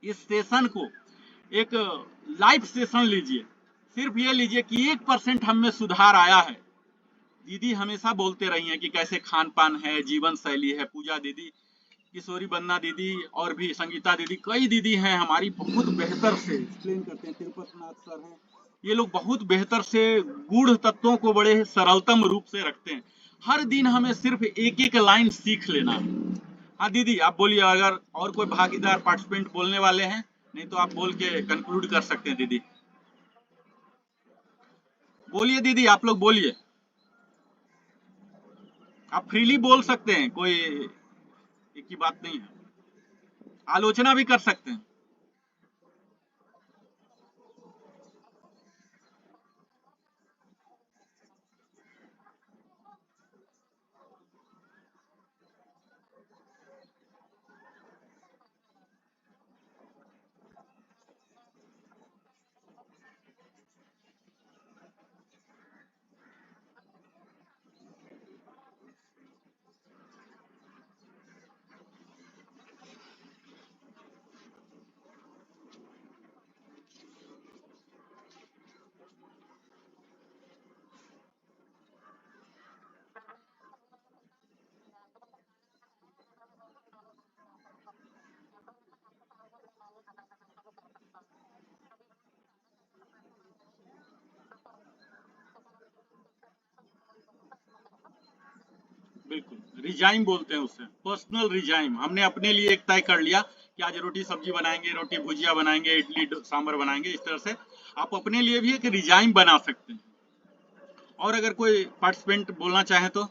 इस सेशन को एक लाइव सेशन लीजिए। सिर्फ ये लीजिए कि 1% हम में सुधार आया है। दीदी हमेशा बोलते रही हैं कि कैसे खान पान है, जीवन शैली है। पूजा दीदी, किशोरी बन्ना दीदी और भी संगीता दीदी, कई दीदी हैं हमारी, बहुत बेहतर से एक्सप्लेन करते हैं। तिरुपति नाथ सर हैं, ये लोग बहुत बेहतर से गूढ़ तत्वों को बड़े सरलतम रूप से रखते हैं। हर दिन हमें सिर्फ एक एक लाइन सीख लेना है। हाँ दीदी आप बोलिए, अगर और कोई भागीदार पार्टिसिपेंट बोलने वाले हैं, नहीं तो आप बोल के कंक्लूड कर सकते हैं। दीदी बोलिए, दीदी आप लोग बोलिए, आप फ्रीली बोल सकते हैं, कोई एक ही बात नहीं है, आलोचना भी कर सकते हैं। बिल्कुल, रिजाइम बोलते हैं उसे, पर्सनल रिजाइम। हमने अपने लिए एक तय कर लिया कि आज रोटी सब्जी बनाएंगे, रोटी भुजिया बनाएंगे, इडली सांभर बनाएंगे। इस तरह से आप अपने लिए भी एक रिजाइम बना सकते हैं। और अगर कोई पार्टिसिपेंट बोलना चाहे तो।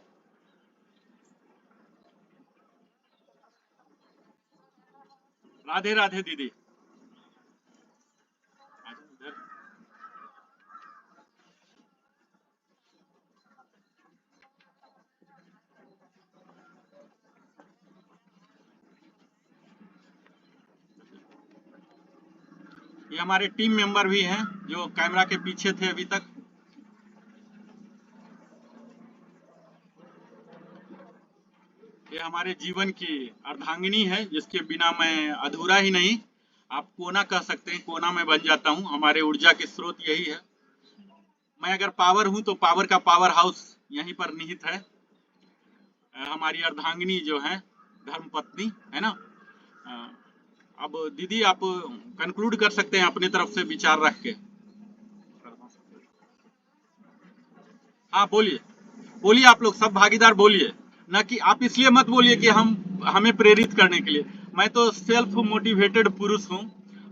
राधे राधे दीदी। ये हमारे टीम मेंबर भी हैं जो कैमरा के पीछे थे अभी तक। ये हमारे जीवन की अर्धांगिनी है, जिसके बिना मैं अधूरा ही नहीं, आप कोना कह सकते हैं, कोना में बन जाता हूँ। हमारे ऊर्जा के स्रोत यही है। मैं अगर पावर हूँ तो पावर का पावर हाउस यहीं पर निहित है। हमारी अर्धांगिनी जो है, धर्म पत्नी है ना। अ, अब दीदी आप कंक्लूड कर सकते हैं अपनी तरफ से विचार रख के। हाँ बोलिए, बोलिए, आप लोग सब भागीदार बोलिए। ना कि आप इसलिए मत बोलिए कि हम, हमें प्रेरित करने के लिए। मैं तो सेल्फ मोटिवेटेड पुरुष हूँ,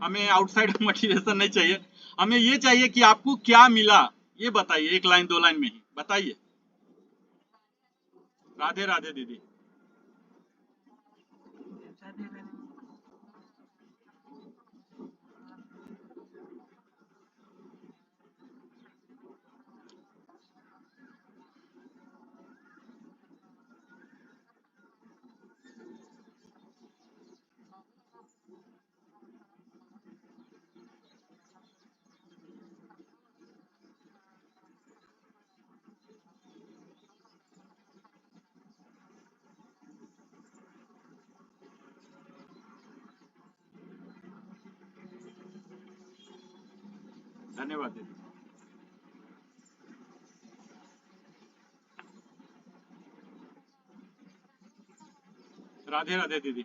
हमें आउटसाइड मोटिवेशन नहीं चाहिए। हमें ये चाहिए कि आपको क्या मिला, ये बताइए, 1 लाइन 2 लाइन में ही बताइए। राधे राधे दीदी। धन्यवाद दीदी। राधे राधे दीदी।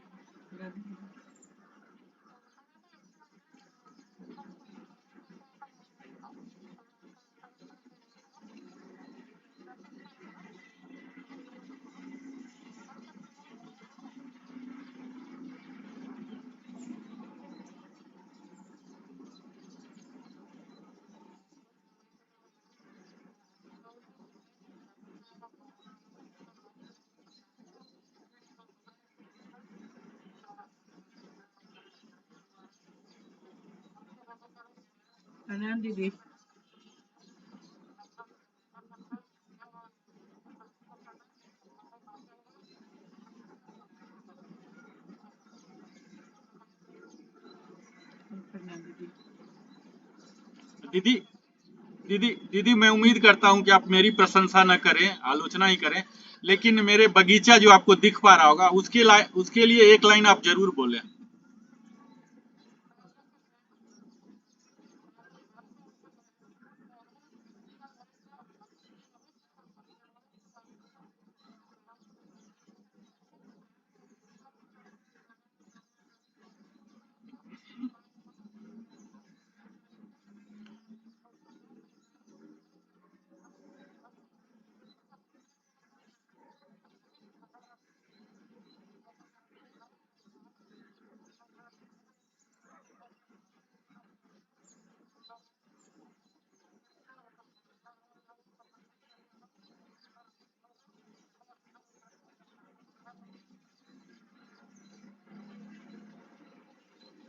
प्रणाम दीदी। प्रणाम दीदी। दीदी दीदी दीदी मैं उम्मीद करता हूं कि आप मेरी प्रशंसा न करें, आलोचना ही करें, लेकिन मेरे बगीचा जो आपको दिख पा रहा होगा उसके लिए एक लाइन आप जरूर बोलें।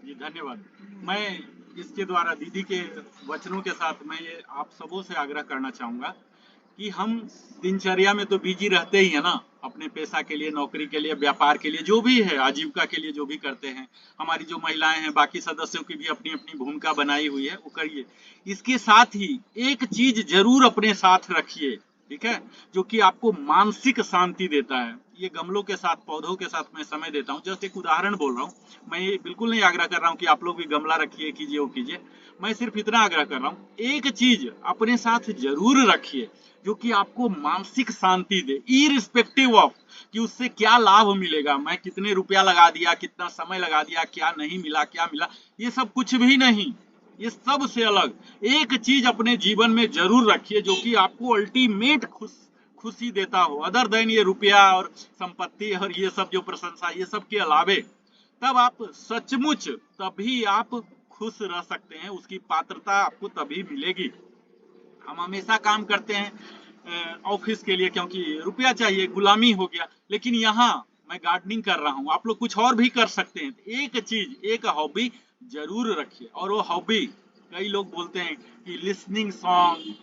जी धन्यवाद। मैं इसके द्वारा दीदी के वचनों के साथ मैं ये आप सबों से आग्रह करना चाहूंगा कि हम दिनचर्या में तो बिजी रहते ही है ना, अपने पेशा के लिए, नौकरी के लिए, व्यापार के लिए, जो भी है, आजीविका के लिए जो भी करते हैं। हमारी जो महिलाएं हैं, बाकी सदस्यों की भी अपनी अपनी भूमिका बनाई हुई है, वो करिए। इसके साथ ही एक चीज जरूर अपने साथ रखिए, ठीक है, जो कि आपको मानसिक शांति देता है। ये गमलों के साथ, पौधों के साथ मैं समय देता हूँ, जस्ट एक उदाहरण बोल रहा हूँ। मैं ये बिल्कुल नहीं आग्रह कर रहा हूँ कि आप लोग भी गमला रखिए, कीजिए वो कीजिए। मैं सिर्फ इतना आग्रह कर रहा हूँ, एक चीज अपने साथ जरूर रखिए जो कि आपको मानसिक शांति दे, इरिस्पेक्टिव ऑफ कि उससे क्या लाभ मिलेगा, मैं कितने रुपया लगा दिया, कितना समय लगा दिया, क्या नहीं मिला, क्या मिला, ये सब कुछ भी नहीं। ये सब से अलग एक चीज अपने जीवन में जरूर रखिए जो कि आपको अल्टीमेट खुशी देता हो, अदर देन ये रुपया और संपत्ति और ये सब जो प्रशंसा, ये सब के अलावे। तब आप सचमुच, तभी आप खुश रह सकते हैं, उसकी पात्रता आपको तभी मिलेगी। हम हमेशा काम करते हैं ऑफिस के लिए, क्योंकि रुपया चाहिए, गुलामी हो गया। लेकिन यहाँ मैं गार्डनिंग कर रहा हूँ, आप लोग कुछ और भी कर सकते हैं। एक चीज, एक हॉबी जरूर रखिए, और वो हॉबी, कई लोग बोलते हैं कि listening song,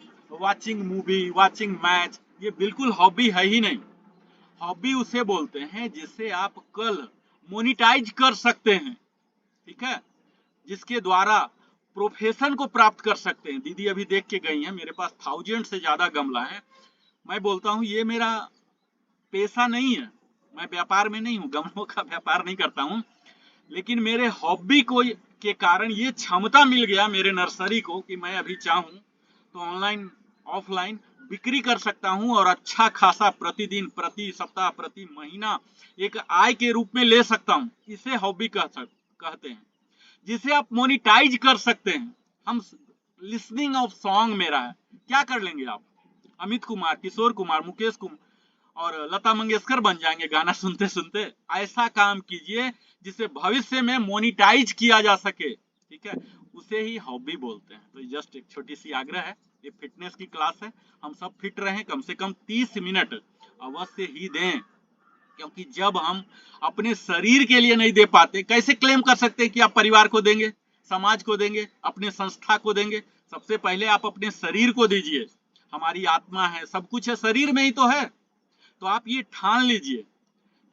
watching movie, watching match, ये बिल्कुल हॉबी है ही नहीं। हॉबी उसे बोलते हैं जिसे आप कल मोनिटाइज कर सकते हैं, ठीक है, जिसके द्वारा प्रोफेशन को प्राप्त कर सकते हैं। दीदी अभी देख के गई हैं, मेरे पास 1000 से ज्यादा गमला है। मैं बोलता हूँ ये मेरा पेशा नहीं है, मैं व्यापार में नहीं हूँ, गमलों का व्यापार नहीं करता हूँ, लेकिन मेरे हॉबी को के कारण ये क्षमता मिल गया मेरे नर्सरी को कि मैं अभी चाहूँ तो ऑनलाइन, ऑफलाइन बिक्री कर सकता हूँ और अच्छा खासा प्रतिदिन, प्रति सप्ताह, प्रति महीना एक आय के रूप में ले सकता हूँ। इसे हॉबी कहते हैं, जिसे आप मोनिटाइज कर सकते हैं। हम लिसनिंग ऑफ सॉन्ग मेरा है, क्या कर लेंगे आप, अमित कुमार, किशोर कुमार, मुकेश कुमार और लता मंगेशकर बन जाएंगे गाना सुनते सुनते। ऐसा काम कीजिए जिसे भविष्य में मोनिटाइज किया जा सके, ठीक है, उसे ही हॉबी बोलते हैं। तो जस्ट एक छोटी सी आग्रह है, ये फिटनेस की क्लास है, हम सब फिट रहें, कम से कम 30 मिनट अवश्य ही दें, क्योंकि जब हम अपने शरीर के लिए नहीं दे पाते, कैसे क्लेम कर सकते हैं कि आप परिवार को देंगे, समाज को देंगे, अपने संस्था को देंगे। सबसे पहले आप अपने शरीर को दीजिए। हमारी आत्मा है, सब कुछ है, शरीर में ही तो है। तो आप ये ठान लीजिए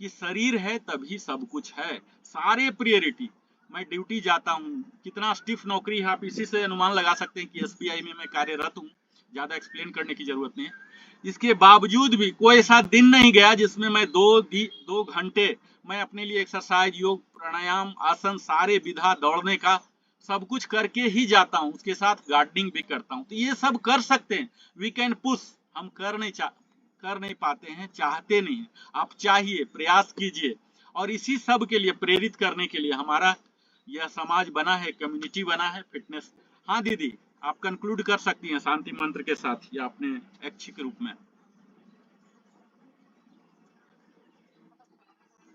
कि शरीर है तभी सब कुछ है, सारे प्रियोरिटी। मैं ड्यूटी जाता हूँ, कितना स्टिफ नौकरी है, आप इसी से अनुमान लगा सकते हैं कि एसबीआई में मैं कार्यरत हूँ, ज्यादा एक्सप्लेन करने की जरूरत नहीं है। इसके बावजूद भी कोई ऐसा दिन नहीं गया जिसमें मैं 2 घंटे मैं अपने लिए एक्सरसाइज, योग, प्राणायाम, आसन, सारे विधा, दौड़ने का सब कुछ करके ही जाता हूँ, उसके साथ गार्डनिंग भी करता हूँ। तो ये सब कर सकते हैं, वी कैन पुश। हम कर नहीं पाते हैं, चाहते नहीं हैं। आप चाहिए, प्रयास कीजिए। और इसी सब के लिए प्रेरित करने के लिए हमारा यह समाज बना है, कम्युनिटी बना है, फिटनेस। हाँ दीदी, आप कंक्लूड कर सकती हैं शांति मंत्र के साथ या अपने ऐच्छिक रूप में।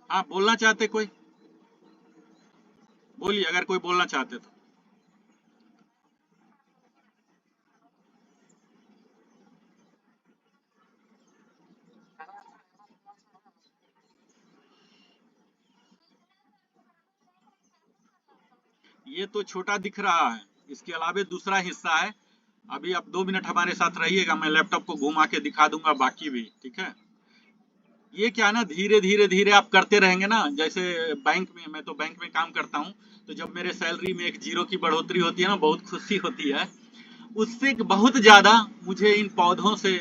आप बोलना चाहते कोई? बोलिए, अगर कोई बोलना चाहते तो। ये तो छोटा दिख रहा है, इसके अलावे दूसरा हिस्सा है। अभी आप 2 मिनट हमारे साथ रहिएगा, मैं लैपटॉप को घुमा के दिखा दूंगा बाकी भी, ठीक है। ये क्या ना, धीरे धीरे धीरे आप करते रहेंगे ना। जैसे बैंक में, मैं तो बैंक में काम करता हूँ, तो जब मेरे सैलरी में 1 जीरो की बढ़ोतरी होती है ना, बहुत खुशी होती है। उससे बहुत ज्यादा मुझे इन पौधों से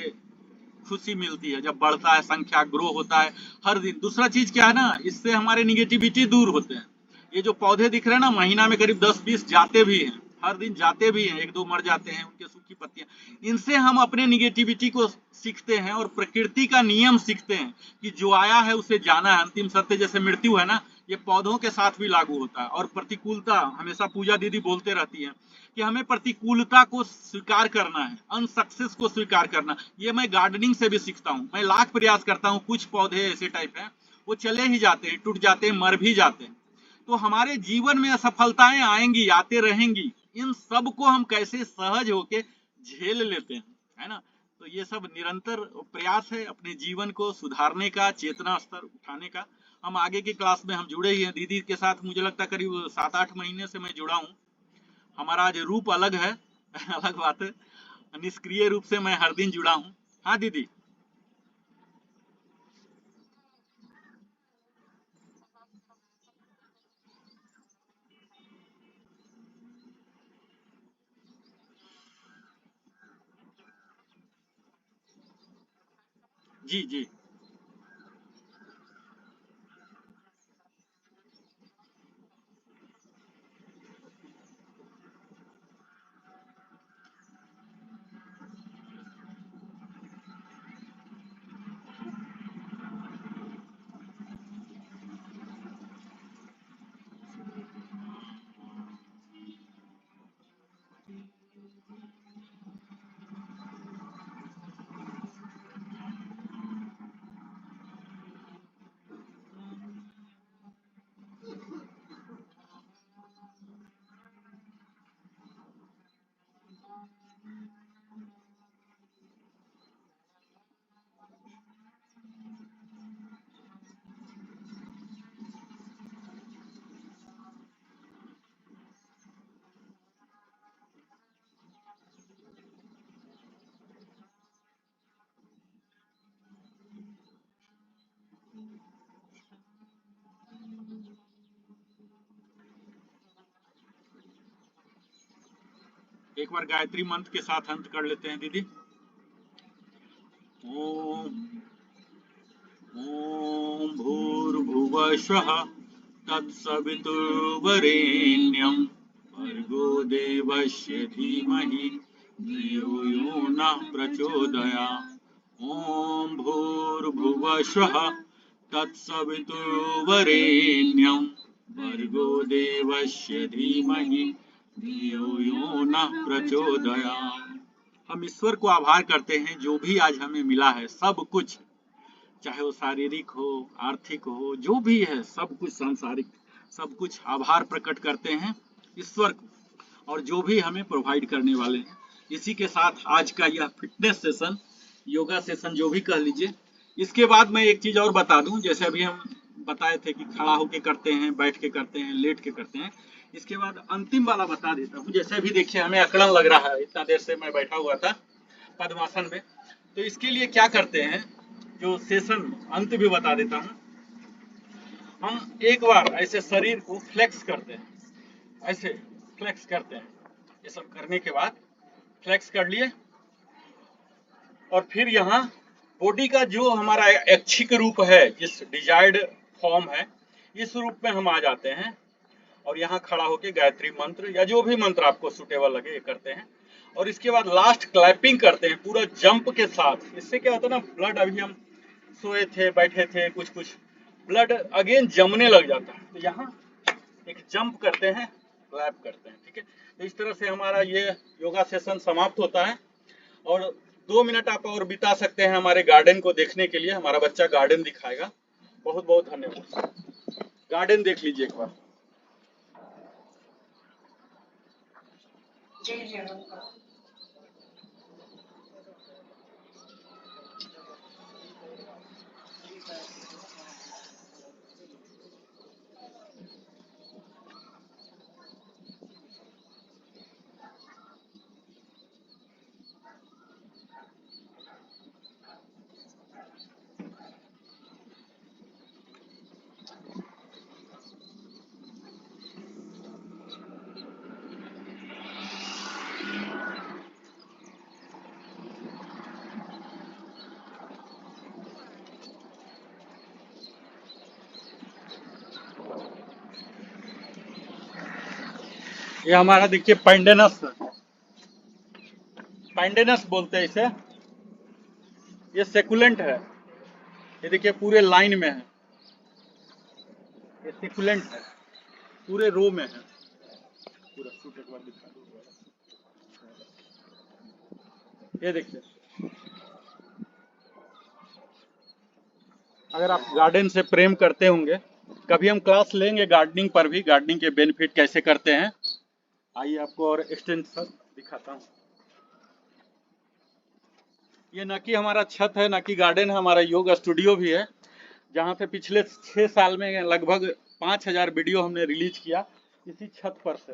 खुशी मिलती है, जब बढ़ता है, संख्या ग्रो होता है हर दिन। दूसरा चीज क्या है ना, इससे हमारे निगेटिविटी दूर होते हैं। ये जो पौधे दिख रहे हैं ना, महीना में करीब 10-20 जाते भी हैं, हर दिन जाते भी हैं, 1-2 मर जाते हैं, उनके सूखी पत्तियां। इनसे हम अपने निगेटिविटी को सीखते हैं और प्रकृति का नियम सीखते हैं कि जो आया है उसे जाना है। अंतिम सत्य जैसे मृत्यु है ना, ये पौधों के साथ भी लागू होता है। और प्रतिकूलता, हमेशा पूजा दीदी बोलते रहती है कि हमें प्रतिकूलता को स्वीकार करना है, अनसक्सेस को स्वीकार करना। ये मैं गार्डनिंग से भी सीखता हूँ। मैं लाख प्रयास करता हूँ, कुछ पौधे ऐसे टाइप हैं वो चले ही जाते हैं, टूट जाते हैं, मर भी जाते हैं। तो हमारे जीवन में असफलताएं आएंगी, आते रहेंगी। इन सब को हम कैसे सहज होके झेल लेते हैं, है ना। तो ये सब निरंतर प्रयास है अपने जीवन को सुधारने का, चेतना स्तर उठाने का। हम आगे की क्लास में हम जुड़े ही हैं दीदी के साथ। मुझे लगता है करीब 7-8 महीने से मैं जुड़ा हूँ। हमारा आज रूप अलग है अलग बात है, निष्क्रिय रूप से मैं हर दिन जुड़ा हूँ। हाँ दीदी। जी जी। एक बार गायत्री मंत्र के साथ अंत कर लेते हैं दीदी। ओम ओम भूर्भुवस्वः तत्सवितुर्वरेण्यं भर्गो देवस्य धीमहि धियो यो नः प्रचोदयात्। ओम भूर्भुवस्वः तत्सवितुर्वरेण्यं भर्गो देवस्य धीमहि धियो यो नः प्रचोदयात्। हम ईश्वर को आभार करते हैं जो भी आज हमें मिला है, सब कुछ, चाहे वो शारीरिक हो, आर्थिक हो, जो भी है, सब कुछ सांसारिक, सब कुछ आभार प्रकट करते हैं ईश्वर को, और जो भी हमें प्रोवाइड करने वाले हैं। इसी के साथ आज का यह फिटनेस सेशन, योगा सेशन जो भी कह लीजिए। इसके बाद मैं एक चीज और बता दूं, जैसे अभी हम बताए थे कि खड़ा होके करते हैं, बैठ के करते हैं, लेट के करते हैं। इसके बाद अंतिम वाला बता देता हूँ। जैसे अभी देखिए, हमें अकड़न लग रहा है, इतना देर से मैं बैठा हुआ था पद्मासन में। तो इसके लिए क्या करते हैं, जो सेशन अंत भी बता देता हूँ। हम एक बार ऐसे शरीर को फ्लेक्स करते हैं, ऐसे फ्लेक्स करते हैं। ये सब करने के बाद फ्लेक्स कर लिए, और फिर यहाँ बॉडी का जो हमारा ऐच्छिक रूप है, जिस डिजायर्ड फॉर्म है, इस रूप में हम आ जाते हैं। और यहाँ खड़ा होके गायत्री मंत्र या जो भी मंत्र आपको सुटेबल लगे ये करते हैं। और इसके बाद लास्ट क्लैपिंग करते हैं पूरा जंप के साथ। इससे क्या होता है ना, ब्लड, अभी हम सोए थे बैठे थे कुछ ब्लड अगेन जमने लग जाता है, तो यहाँ एक जंप करते हैं, क्लैप करते हैं, ठीक है। तो इस तरह से हमारा ये योगा सेशन समाप्त होता है। और 2 मिनट आप और बिता सकते हैं हमारे गार्डन को देखने के लिए। हमारा बच्चा गार्डन दिखाएगा। बहुत बहुत धन्यवाद। गार्डन देख लीजिए एक बार। ये हमारा देखिए पैंडेनस, पैंडेनस बोलते हैं इसे। ये सेकुलेंट है। ये देखिए पूरे लाइन में है, ये सेकुलेंट है, पूरे रो में है। पूरा शूट एक बार दिखा दो। ये देखिए, अगर आप गार्डन से प्रेम करते होंगे, कभी हम क्लास लेंगे गार्डनिंग पर भी, गार्डनिंग के बेनिफिट कैसे करते हैं। आइए आपको और एक्सटेंशन दिखाता हूँ। ये न कि हमारा छत है, न कि गार्डन है, हमारा योग स्टूडियो भी है, जहाँ से पिछले 6 साल में लगभग 5000 वीडियो हमने रिलीज किया इसी छत पर से।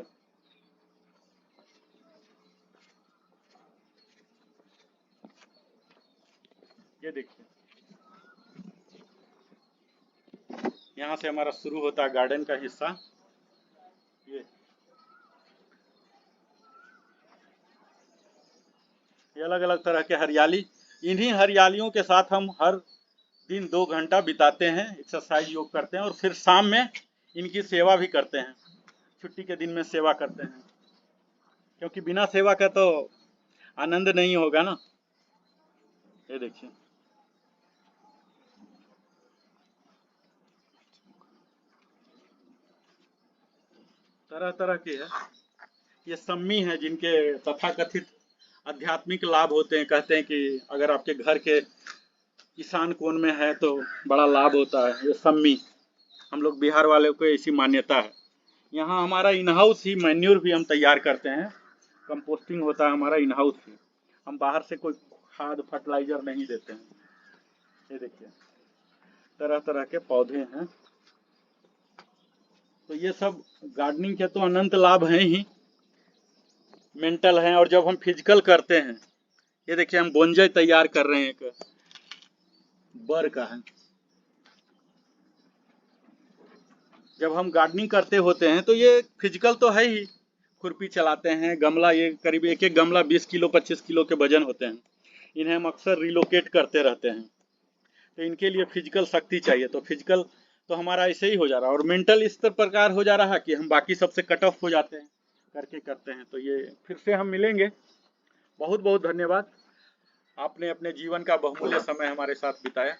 ये देखिए, यहाँ से हमारा शुरू होता है गार्डन का हिस्सा। ये अलग अलग तरह के हरियाली, इन्हीं हरियालियों के साथ हम हर दिन 2 घंटा बिताते हैं, एक्सरसाइज योग करते हैं और फिर शाम में इनकी सेवा भी करते हैं। छुट्टी के दिन में सेवा करते हैं, क्योंकि बिना सेवा का तो आनंद नहीं होगा ना। ये देखिए, तरह तरह के है। ये सम्मी है जिनके तथाकथित आध्यात्मिक लाभ होते हैं। कहते हैं कि अगर आपके घर के ईशान कोण में है तो बड़ा लाभ होता है। ये सम्मी, हम लोग बिहार वालों को ऐसी मान्यता है। यहाँ हमारा इन हाउस ही मैन्यूर भी हम तैयार करते हैं, कंपोस्टिंग होता है हमारा इन हाउस ही। हम बाहर से कोई खाद फर्टिलाइजर नहीं देते हैं। ये देखिए, तरह तरह के पौधे हैं। तो ये सब गार्डनिंग के तो अनंत लाभ हैं ही, मेंटल हैं। और जब हम फिजिकल करते हैं, ये देखिए हम बोंजय तैयार कर रहे हैं, एक बर का है। जब हम गार्डनिंग करते होते हैं तो ये फिजिकल तो है ही, खुरपी चलाते हैं, गमला, ये करीब एक एक गमला 20 किलो 25 किलो के वजन होते हैं। इन्हें हम अक्सर रिलोकेट करते रहते हैं, तो इनके लिए फिजिकल शक्ति चाहिए। तो फिजिकल तो हमारा ऐसे ही हो जा रहा है, और मेंटल इस प्रकार हो जा रहा है कि हम बाकी सबसे कट ऑफ हो जाते हैं करते हैं। तो ये फिर से हम मिलेंगे। बहुत बहुत धन्यवाद, आपने अपने जीवन का बहुमूल्य समय हमारे साथ बिताया।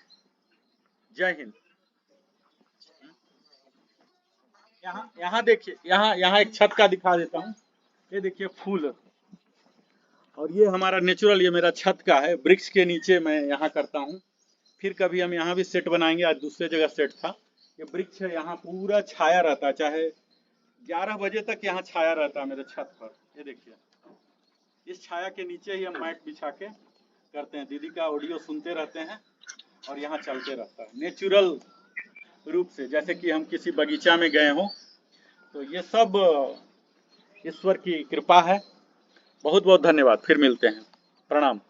जय हिंद। यहाँ देखिए, यहाँ एक छत का दिखा देता हूँ। ये देखिए फूल, और ये हमारा नेचुरल, ये मेरा छत का है, वृक्ष के नीचे मैं यहाँ करता हूँ। फिर कभी हम यहाँ भी सेट बनाएंगे, आज दूसरे जगह सेट था। ये वृक्ष है, यहाँ पूरा छाया रहता है, चाहे 11 बजे तक यहाँ छाया रहता है मेरे छत पर। ये देखिए, इस छाया के नीचे ही हम मैट बिछा के करते हैं। दीदी का ऑडियो सुनते रहते हैं और यहाँ चलते रहता है नेचुरल रूप से, जैसे कि हम किसी बगीचा में गए हों। तो ये सब ईश्वर की कृपा है। बहुत बहुत धन्यवाद, फिर मिलते हैं। प्रणाम।